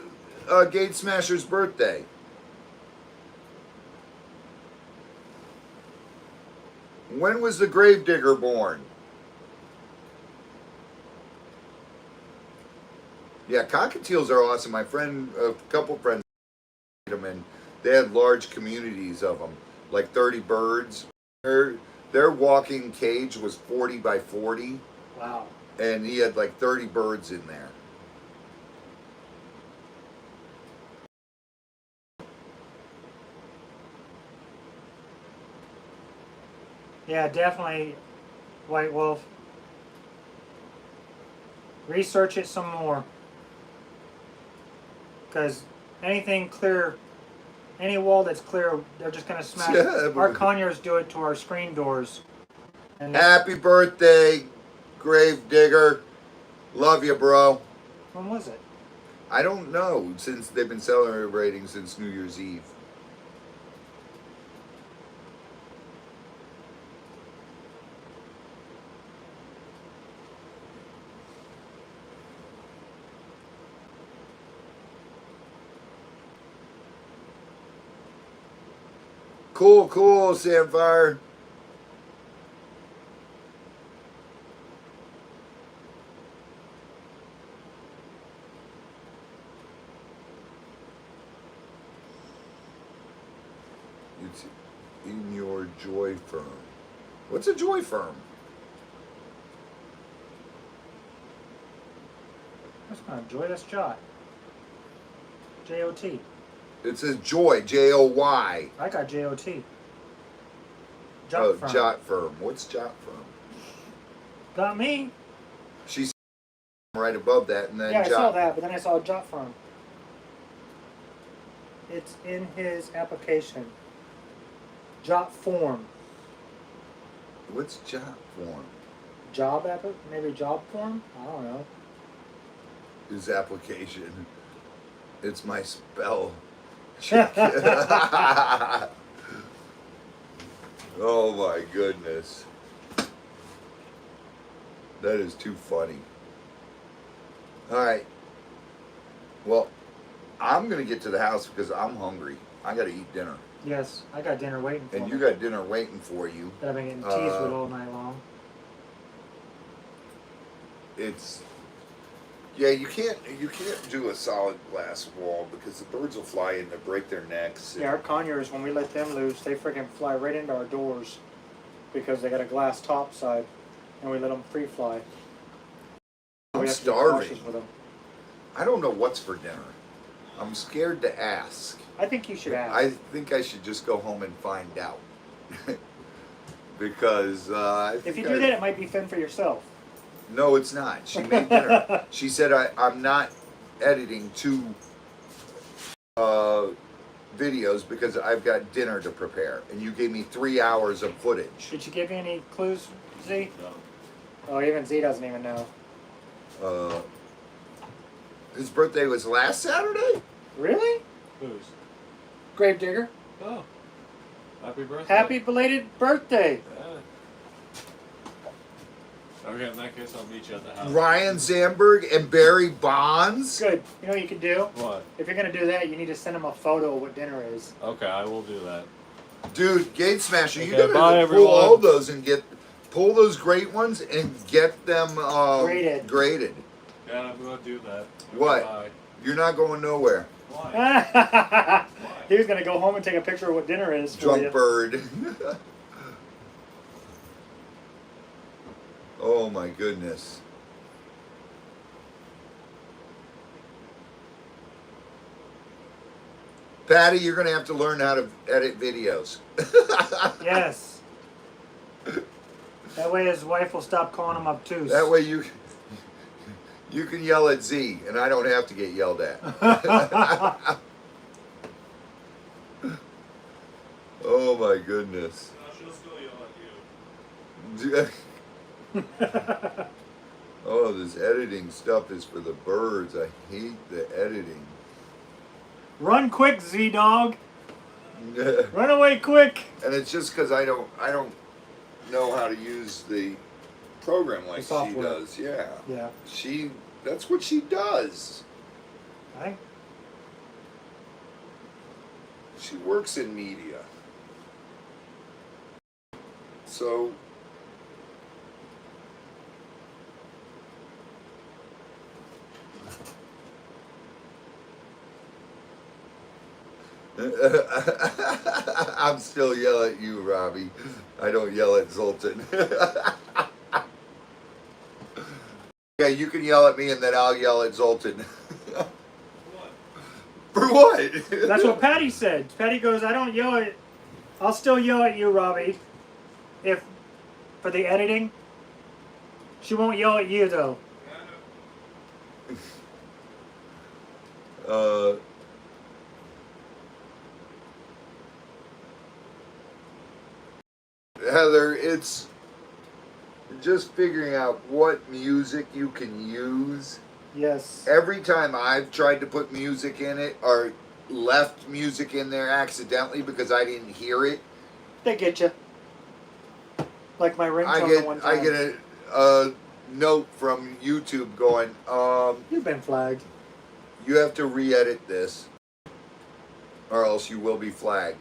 Gate Smasher's birthday? When was the Gravedigger born? Yeah, cockatiels are awesome. My friend, a couple friends, them, and they had large communities of them, like 30 birds. Their walking cage was 40 by 40, Wow. and he had like 30 birds in there. Yeah, definitely, White Wolf. Research it some more. Because anything clear, any wall that's clear, they're just going to smash. Yeah, Our conures do it to our screen doors. And Happy birthday, Gravedigger. Love you, bro. when was it? I don't know, since they've been celebrating since New Year's Eve. Cool, cool, Sandfire. It's in your joy firm. What's a joy firm? That's not Joy, that's Jot. J-O-T. It says joy, J-O-Y. I got J-O-T. Jot Oh, firm. Jot firm. What's Jot firm? Got me. She's right above that, and then Yeah, I Jot. saw that, but then I saw Jot firm. It's in his application. Jot form. What's Jot form? Maybe job form? I don't know. His application. It's my spell. Oh my goodness. That is too funny. Alright. Well, I'm going to get to the house because I'm hungry. I got to eat dinner. Yes, I got dinner waiting for And me. you got dinner waiting for you. That I've been getting teased with all night long. It's yeah, you can't do a solid glass wall because the birds will fly in to break their necks. Yeah, our conures, when we let them loose, they freaking fly right into our doors because they got a glass top side, and we let them free fly. I'm We have to be starving. cautious with them. I don't know what's for dinner. I'm scared to ask. I think you should ask. I think I should just go home and find out. Because I if think you do that, it might be thin for yourself. No, it's not. She made dinner. She said I'm not editing 2 videos because I've got dinner to prepare, and you gave me 3 hours of footage. Did she give you any clues, Z? No. Oh, even Z doesn't even know. His birthday was last Saturday? Really? Who's? Gravedigger. Oh. Happy birthday. Happy belated birthday. Yeah. Okay, in that case, I'll meet you at the house. Ryan Zamberg and Barry Bonds? Good. You know what you can do? What? If you're going to do that, you need to send them a photo of what dinner is. Okay, I will do that. Dude, Gate Smasher, you Okay, bye, gotta pull everyone. all those and pull those great ones and get them graded. Yeah, I'm gonna do that. What? Bye. You're not going nowhere. Why? He was going to go home and take a picture of what dinner is for Drunk you. bird. Oh my goodness. Patty, you're going to have to learn how to edit videos. Yes. That way his wife will stop calling him obtuse. That way you can yell at Z and I don't have to get yelled at. Oh my goodness. She'll still yell at you. Oh, this editing stuff is for the birds. I hate the editing. Run quick, Z-Dog. And Run away quick. it's just because I don't know how to use the program like The she software. does. Yeah. Yeah. That's what she does. Right? She works in media. So I'm still yelling at you, Robbie. I don't yell at Zoltan. Yeah, you can yell at me and then I'll yell at Zoltan. For what? That's what Patty said. Patty goes, I don't yell at... I'll still yell at you, Robbie. If... For the editing. She won't yell at you, though. Heather, it's just figuring out what music you can use. Yes. Every time I've tried to put music in it or left music in there accidentally because I didn't hear it, They get you. Like my ringtone the one I time. get a note from YouTube going, You've been flagged. you have to re-edit this or else you will be flagged.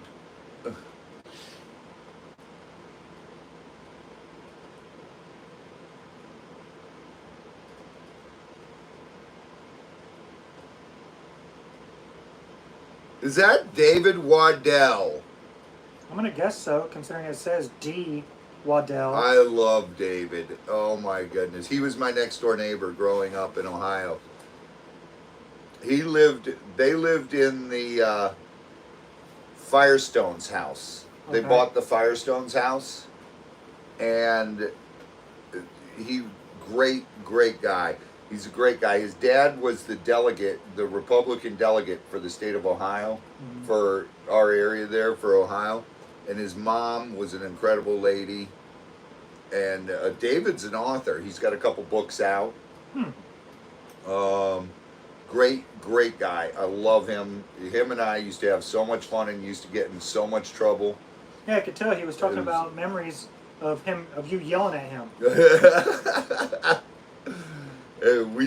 Is that David Waddell? I'm going to guess so, considering it says D. Waddell. I love David. Oh my goodness. He was my next door neighbor growing up in Ohio. They lived in the Firestone's house. They Okay. bought the Firestone's house. And great guy. He's a great guy. His dad was the delegate, the Republican delegate for the state of Ohio, for our area there, for Ohio. And his mom was an incredible lady. And David's an author. He's got a couple books out. Great guy. I love him. Him and I used to have so much fun and used to get in so much trouble. Yeah, I could tell he was talking about memories of you yelling at him. And we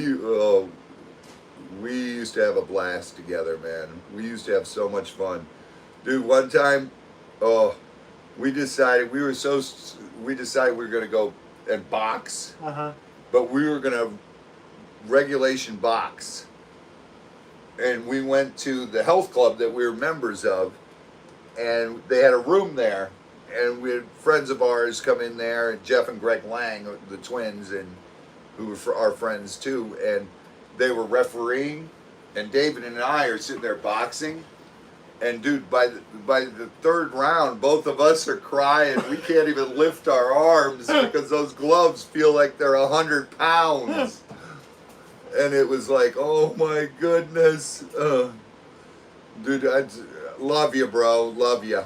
used to have a blast together, man. We used to have so much fun. Dude, one time, oh, we decided we were gonna go and box, but we were gonna regulation box, and we went to the health club that we were members of, and they had a room there, and we had friends of ours come in there, Jeff and Greg Lang, the twins, and who were our friends too, and they were refereeing, and David and I are sitting there boxing. And dude, by the third round, both of us are crying. We can't even lift our arms because those gloves feel like they're 100 pounds. And it was like, oh my goodness. Dude, I love you, bro. Love you.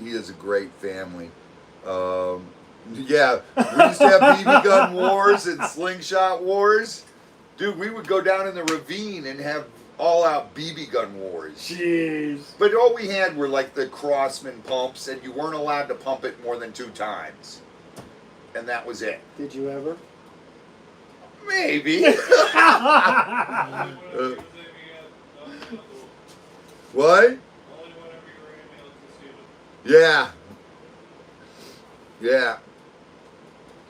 He is a great family. Yeah, we used to have BB gun wars and slingshot wars. Dude, we would go down in the ravine and have all-out BB gun wars. Jeez. But all we had were like the Crossman pumps, and you weren't allowed to pump it more than 2 times. And that was it. Did you ever? Maybe. What? Yeah. Yeah.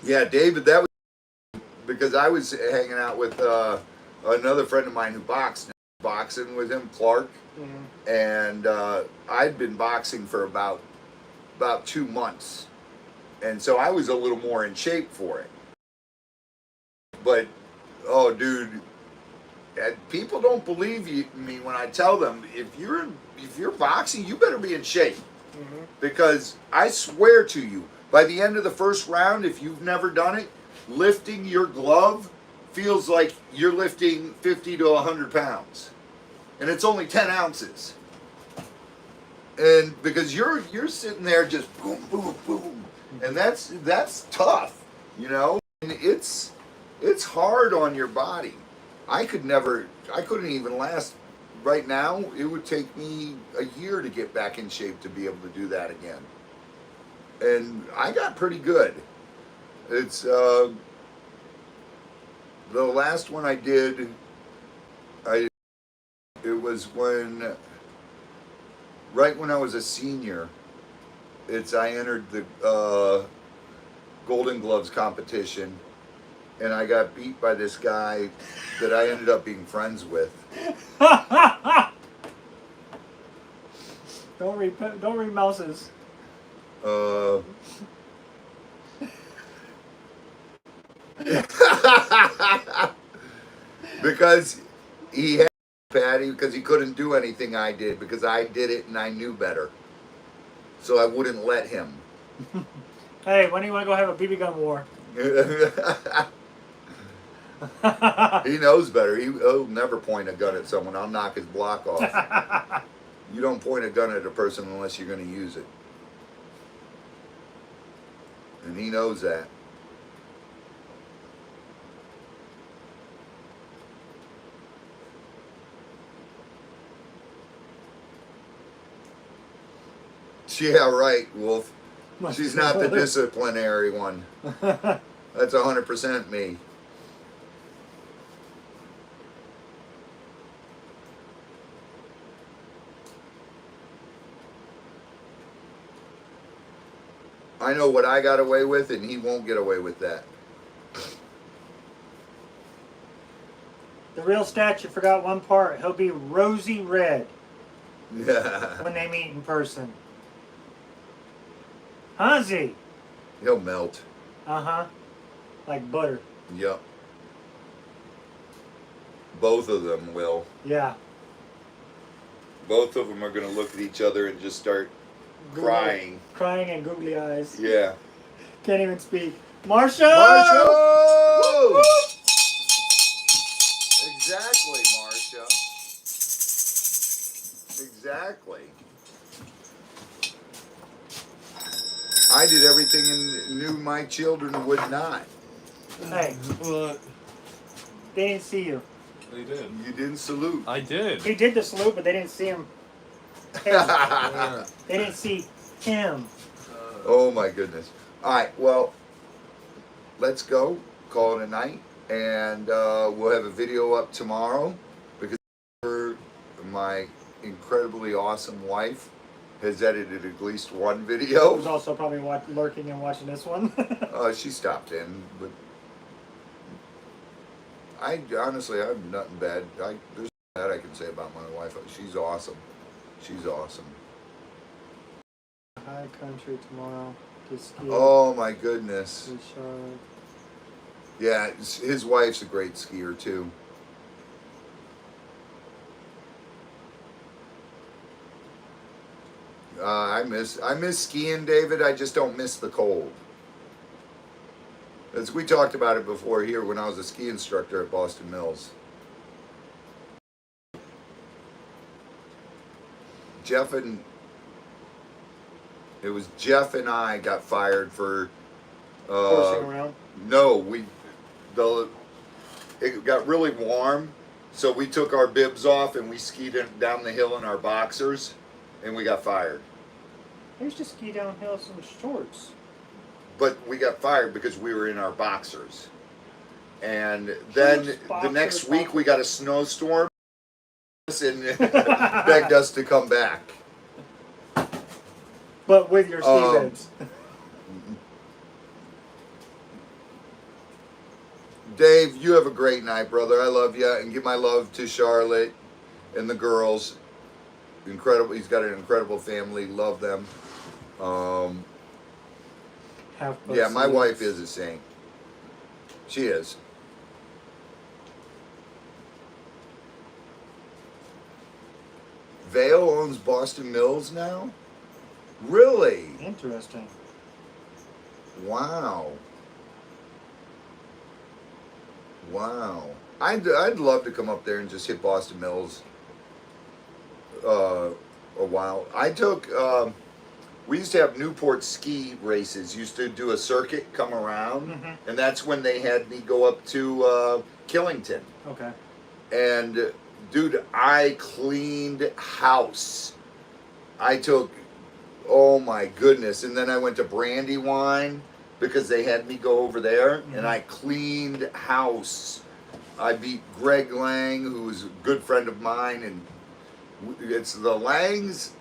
Yeah, David, that was because I was hanging out with another friend of mine who boxing with him, Clark, and I'd been boxing for about 2 months, and so I was a little more in shape for it. But oh, dude, people don't believe me when I tell them if you're boxing, you better be in shape, because I swear to you, by the end of the first round, if you've never done it, lifting your glove feels like you're lifting 50 to 100 pounds. And it's only 10 ounces. And because you're sitting there just boom, boom, boom. And that's tough, you know? And it's hard on your body. I couldn't even last, right now, it would take me a year to get back in shape to be able to do that again. And I got pretty good. It's, the last one I did, it was right when I was a senior. I entered the Golden Gloves competition, and I got beat by this guy that I ended up being friends with. Don't read mouses. Because he had Patty, because he couldn't do anything I did, because I did it and I knew better. So I wouldn't let him. Hey, when do you want to go have a BB gun war? He knows better. He'll never point a gun at someone. I'll knock his block off. You don't point a gun at a person unless you're going to use it. And he knows that. Yeah, right, Wolf. She's not the disciplinary one. That's 100% me. I know what I got away with, and he won't get away with that. The real statue forgot one part. He'll be rosy red Yeah. when they meet in person. Huh, Z? He'll melt. Uh-huh. Like butter. Yep. Both of them will. Yeah. Both of them are going to look at each other and just start crying. Crying and googly eyes. Yeah. Can't even speak. Marsha! Marsha! Exactly, Marsha. Exactly. I did everything and knew my children would not. Hey, What? they didn't see you. They did. You didn't salute. I did. He did the salute, but they didn't see him. Yeah. They didn't see him. Oh my goodness. All right, well, let's go. Call it a night. And we'll have a video up tomorrow because my incredibly awesome wife has edited at least one I video. was also probably lurking and watching this one. She stopped in, but I honestly, I have nothing bad. There's nothing bad I can say about my wife. She's awesome. She's awesome. High country tomorrow to ski. Oh my goodness. In Charlotte. Yeah, his wife's a great skier too. I miss skiing, David. I just don't miss the cold. As we talked about it before here when I was a ski instructor at Boston Mills. Jeff and I got fired for Horsing around. no, it got really warm, so we took our bibs off and we skied down the hill in our boxers, and we got fired. I used to ski downhill in shorts. But we got fired because we were in our boxers. And then the next week we got a snowstorm and begged us to come back. But with your ski bibs. Dave, you have a great night, brother. I love you. And give my love to Charlotte and the girls. Incredible. He's got an incredible family. Love them. Yeah, my wife is a saint. She is. Vale owns Boston Mills now? Really? Interesting. Wow. Wow. I'd love to come up there and just hit Boston Mills a while. I took, we used to have Newport ski races. Used to do a circuit, come around, and that's when they had me go up to Killington. Okay. And dude, I cleaned house. I took, oh my goodness, and then I went to Brandywine because they had me go over there, and I cleaned house. I beat Greg Lang, who was a good friend of mine, and it's the Langs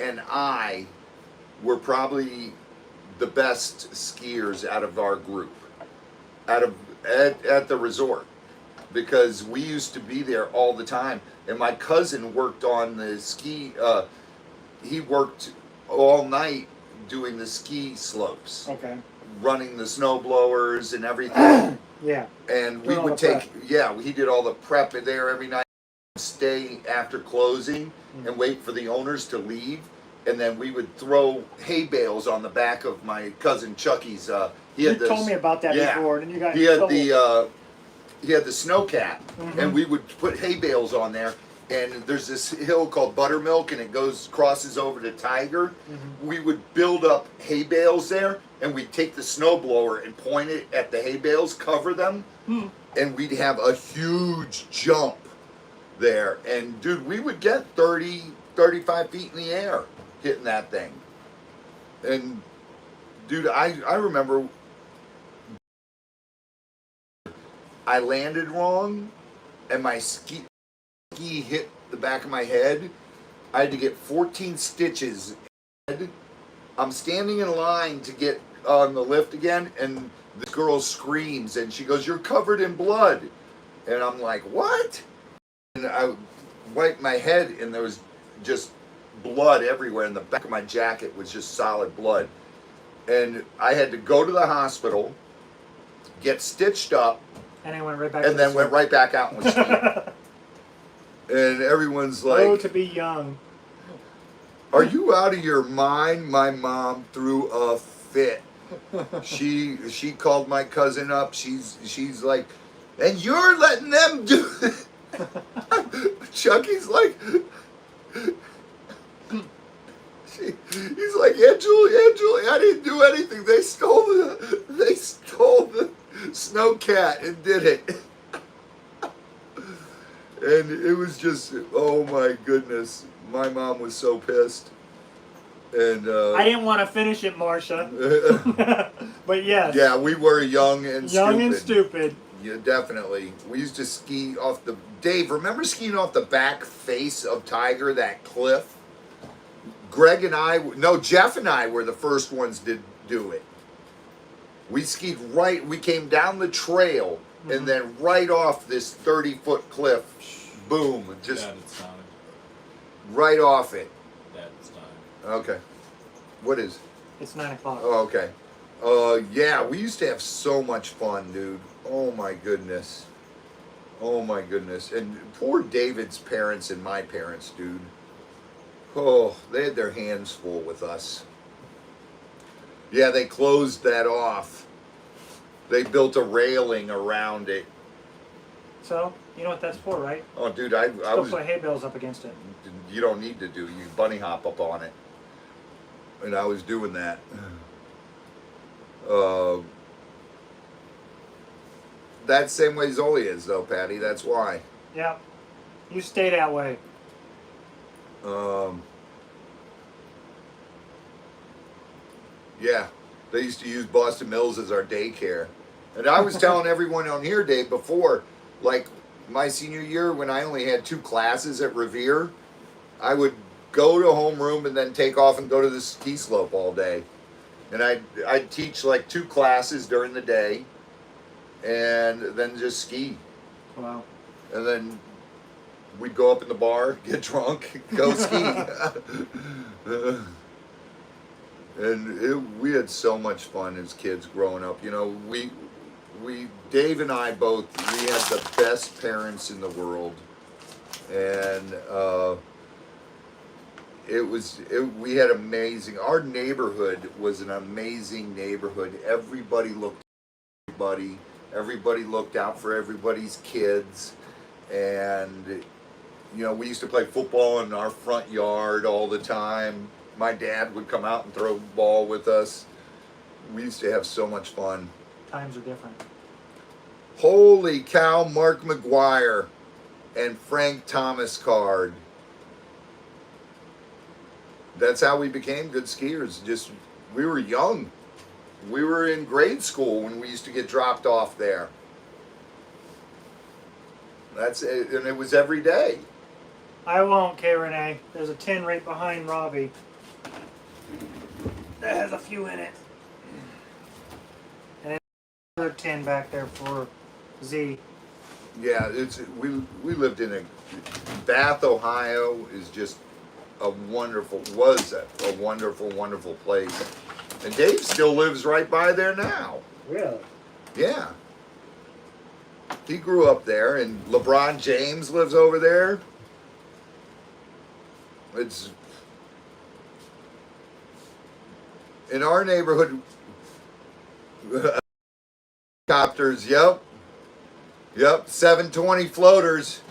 and I were probably the best skiers out of our group, at the resort, because we used to be there all the time. And my cousin worked on the ski. He worked all night doing the ski slopes. Okay. Running the snow blowers and everything. Yeah. And we would take, he did all the prep there every night. Stay after closing and wait for the owners to leave, and then we would throw hay bales on the back of my cousin Chucky's. You told me about that before, and you got he had the snowcat, and we would put hay bales on there. And there's this hill called Buttermilk, and it crosses over to Tiger. We would build up hay bales there, and we'd take the snow blower and point it at the hay bales, cover them, and we'd have a huge jump there. And dude, we would get 30, 35 feet in the air hitting that thing. And dude, I remember I landed wrong, and my ski hit the back of my head. I had to get 14 stitches. I'm standing in line to get on the lift again, and this girl screams, and she goes, "You're covered in blood." And I'm like, "What?" And I wiped my head, and there was just blood everywhere, and the back of my jacket was just solid blood. And I had to go to the hospital, get stitched up, and then went right back. And then went right back out and was skiing. And everyone's like, "Oh, to be young." Are you out of your mind? My mom threw a fit. She called my cousin up. She's like, "And you're letting them do it?" Chucky's like, he's like, Angela, I didn't do anything. They stole the snowcat and did it. And it was just, oh my goodness. My mom was so pissed. And I didn't want to finish it, Marcia. But yes. Yeah, we were young and stupid. Yeah, definitely. We used to ski off the Dave. Remember skiing off the back face of Tiger, that cliff? Greg and I, no, Jeff and I were the first ones to do it. We skied right. We came down the trail and then right off this 30-foot cliff. Boom! Just Dad, it's time. right off it. Dad, it's time. Okay. What is? It's 9 o'clock. Oh, okay. Yeah, we used to have so much fun, dude. Oh my goodness. Oh my goodness. And poor David's parents and my parents, dude. Oh, they had their hands full with us. Yeah, they closed that off. They built a railing around it. So, you know what that's for, right? Oh, dude, I Go was. put hay bales up against it. You don't need to do. You bunny hop up on it. And I was doing that. That's same way Zoli is, though, Patty. That's why. Yeah. You stay that way. Yeah, they used to use Boston Mills as our daycare. And I was telling everyone on here, Dave, before, like my senior year when I only had 2 classes at Revere, I would go to homeroom and then take off and go to the ski slope all day. And I'd teach like 2 classes during the day and then just ski. Wow. And then we'd go up in the bar, get drunk, go ski. And we had so much fun as kids growing up. You know, Dave and I both, we had the best parents in the world. And we had amazing, our neighborhood was an amazing neighborhood. Everybody looked at everybody looked out for everybody's kids. And, you know, we used to play football in our front yard all the time. My dad would come out and throw the ball with us. We used to have so much fun. Times are different. Holy cow, Mark McGuire and Frank Thomas card. That's how we became good skiers. Just, we were young. We were in grade school when we used to get dropped off there. That's it, and it was every day. I won't, K. Renee. There's a tin right behind Robbie. That has a few in it. And another tin back there for Z. Yeah, we lived in Bath, Ohio is just was a wonderful, wonderful place. And Dave still lives right by there now. Really? Yeah. He grew up there, and LeBron James lives over there. It's in our neighborhood. Copters, yep, 720 floaters,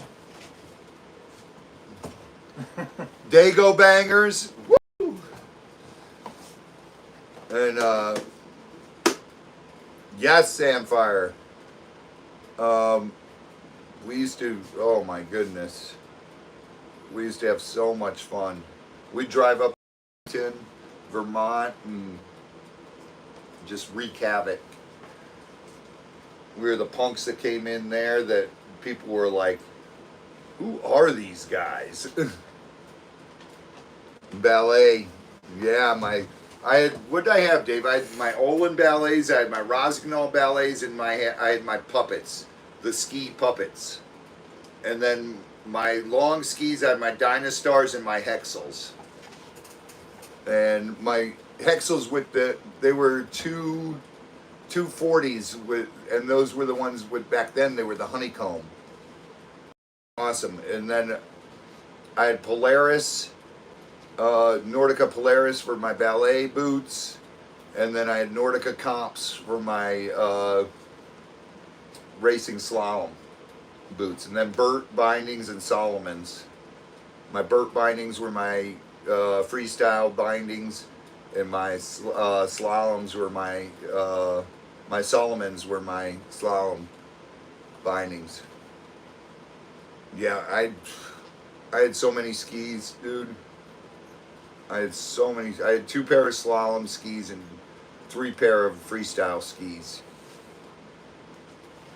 Dago bangers, woo! And yes, Samfire. We used to, oh my goodness, we used to have so much fun. We'd drive up to Vermont and just wreak havoc. We were the punks that came in there that people were like, who are these guys? Ballet. Yeah, what did I have, Dave? I had my Olin ballets, I had my Rossignol ballets, and I had my puppets, the ski puppets. And then my long skis, I had my Dynastars and my Hexels. And my Hexels they were 240s and those were the ones back then they were the honeycomb. Awesome. And then I had Polaris, Nordica Polaris for my ballet boots, and then I had Nordica Comps for my racing slalom boots, and then Burt bindings and Solomons. My Burt bindings were my freestyle bindings, and my slaloms were my Solomons were my slalom bindings. Yeah, I had so many skis, dude. I had 2 pair of slalom skis and 3 pair of freestyle skis.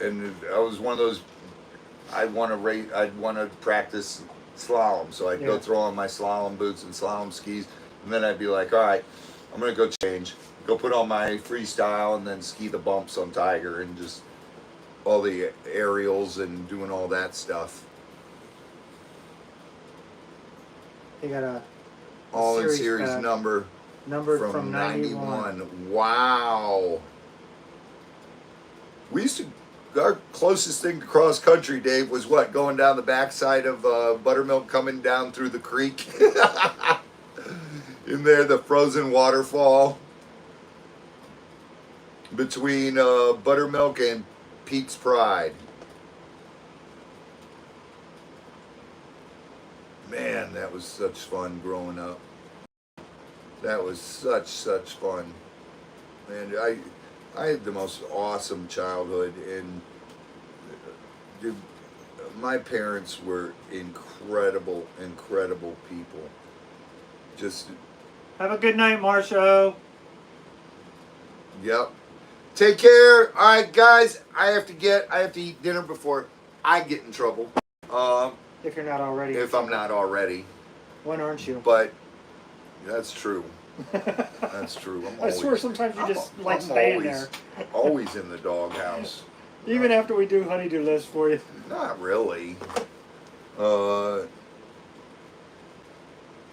and I was one of those. I'd want to practice slalom, so I'd go Yeah. throw on my slalom boots and slalom skis, and then I'd be like, all right, I'm gonna go change, go put on my freestyle, and then ski the bumps on Tiger, and just all the aerials and doing all that stuff. They got a All in series series pack. numbered from 91. 91. Wow. We used to, our closest thing to cross country, Dave, was what? Going down the backside of Buttermilk, coming down through the creek. In there, the frozen waterfall between Buttermilk and Pete's Pride. Man, that was such fun growing up. That was such fun. And I had the most awesome childhood, and dude, my parents were incredible people. Just, Have a good night, Marshall. yep. Take care. All right, guys. I have to eat dinner before I get in trouble. If you're not already. If I'm not already. When aren't you? But that's true. That's true. I swear sometimes you just like staying there. Always in the doghouse. Even after we do honeydew lists for you. Not really.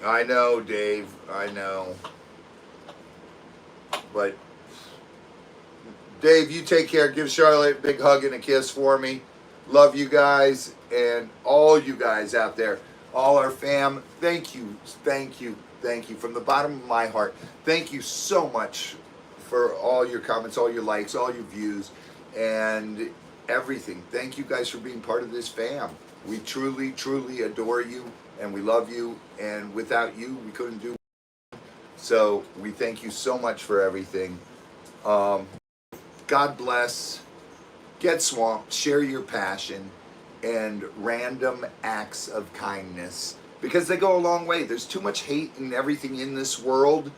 I know, Dave. I know. But Dave, you take care. Give Charlotte a big hug and a kiss for me. Love you guys, and all you guys out there, all our fam. Thank you from the bottom of my heart. Thank you so much for all your comments, all your likes, all your views, and everything. Thank you guys for being part of this fam. We truly adore you, and we love you, and without you, we couldn't do it. So we thank you so much for everything. God bless. Get swamped. Share your passion and random acts of kindness, because they go a long way. There's too much hate and everything in this world.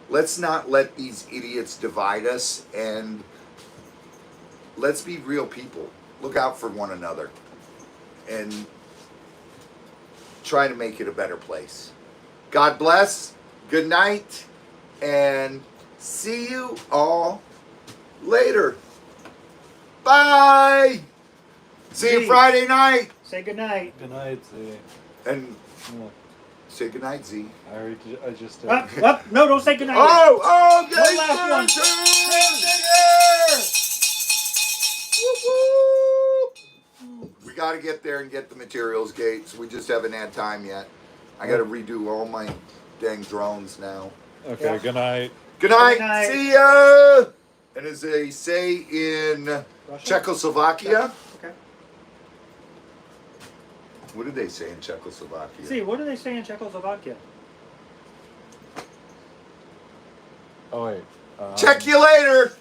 Let's not let these idiots divide us, and let's be real people. Look out for one another and try to make it a better place. God bless. Good night, and see you all later. Bye. See you Friday night. Say goodnight. Good night, Z. And Yeah. say goodnight, Z. I just did. No, don't say goodnight. Oh, One last one. We got to get there and get the materials, Gates. We just haven't had time yet. I got to redo all my dang drones now. Okay, Yeah. good night. Good night. Good night. See ya. And as they say in Russia? Czechoslovakia, Okay. what did they say in Czechoslovakia? See, what do they say in Czechoslovakia? Oh wait. Check you later.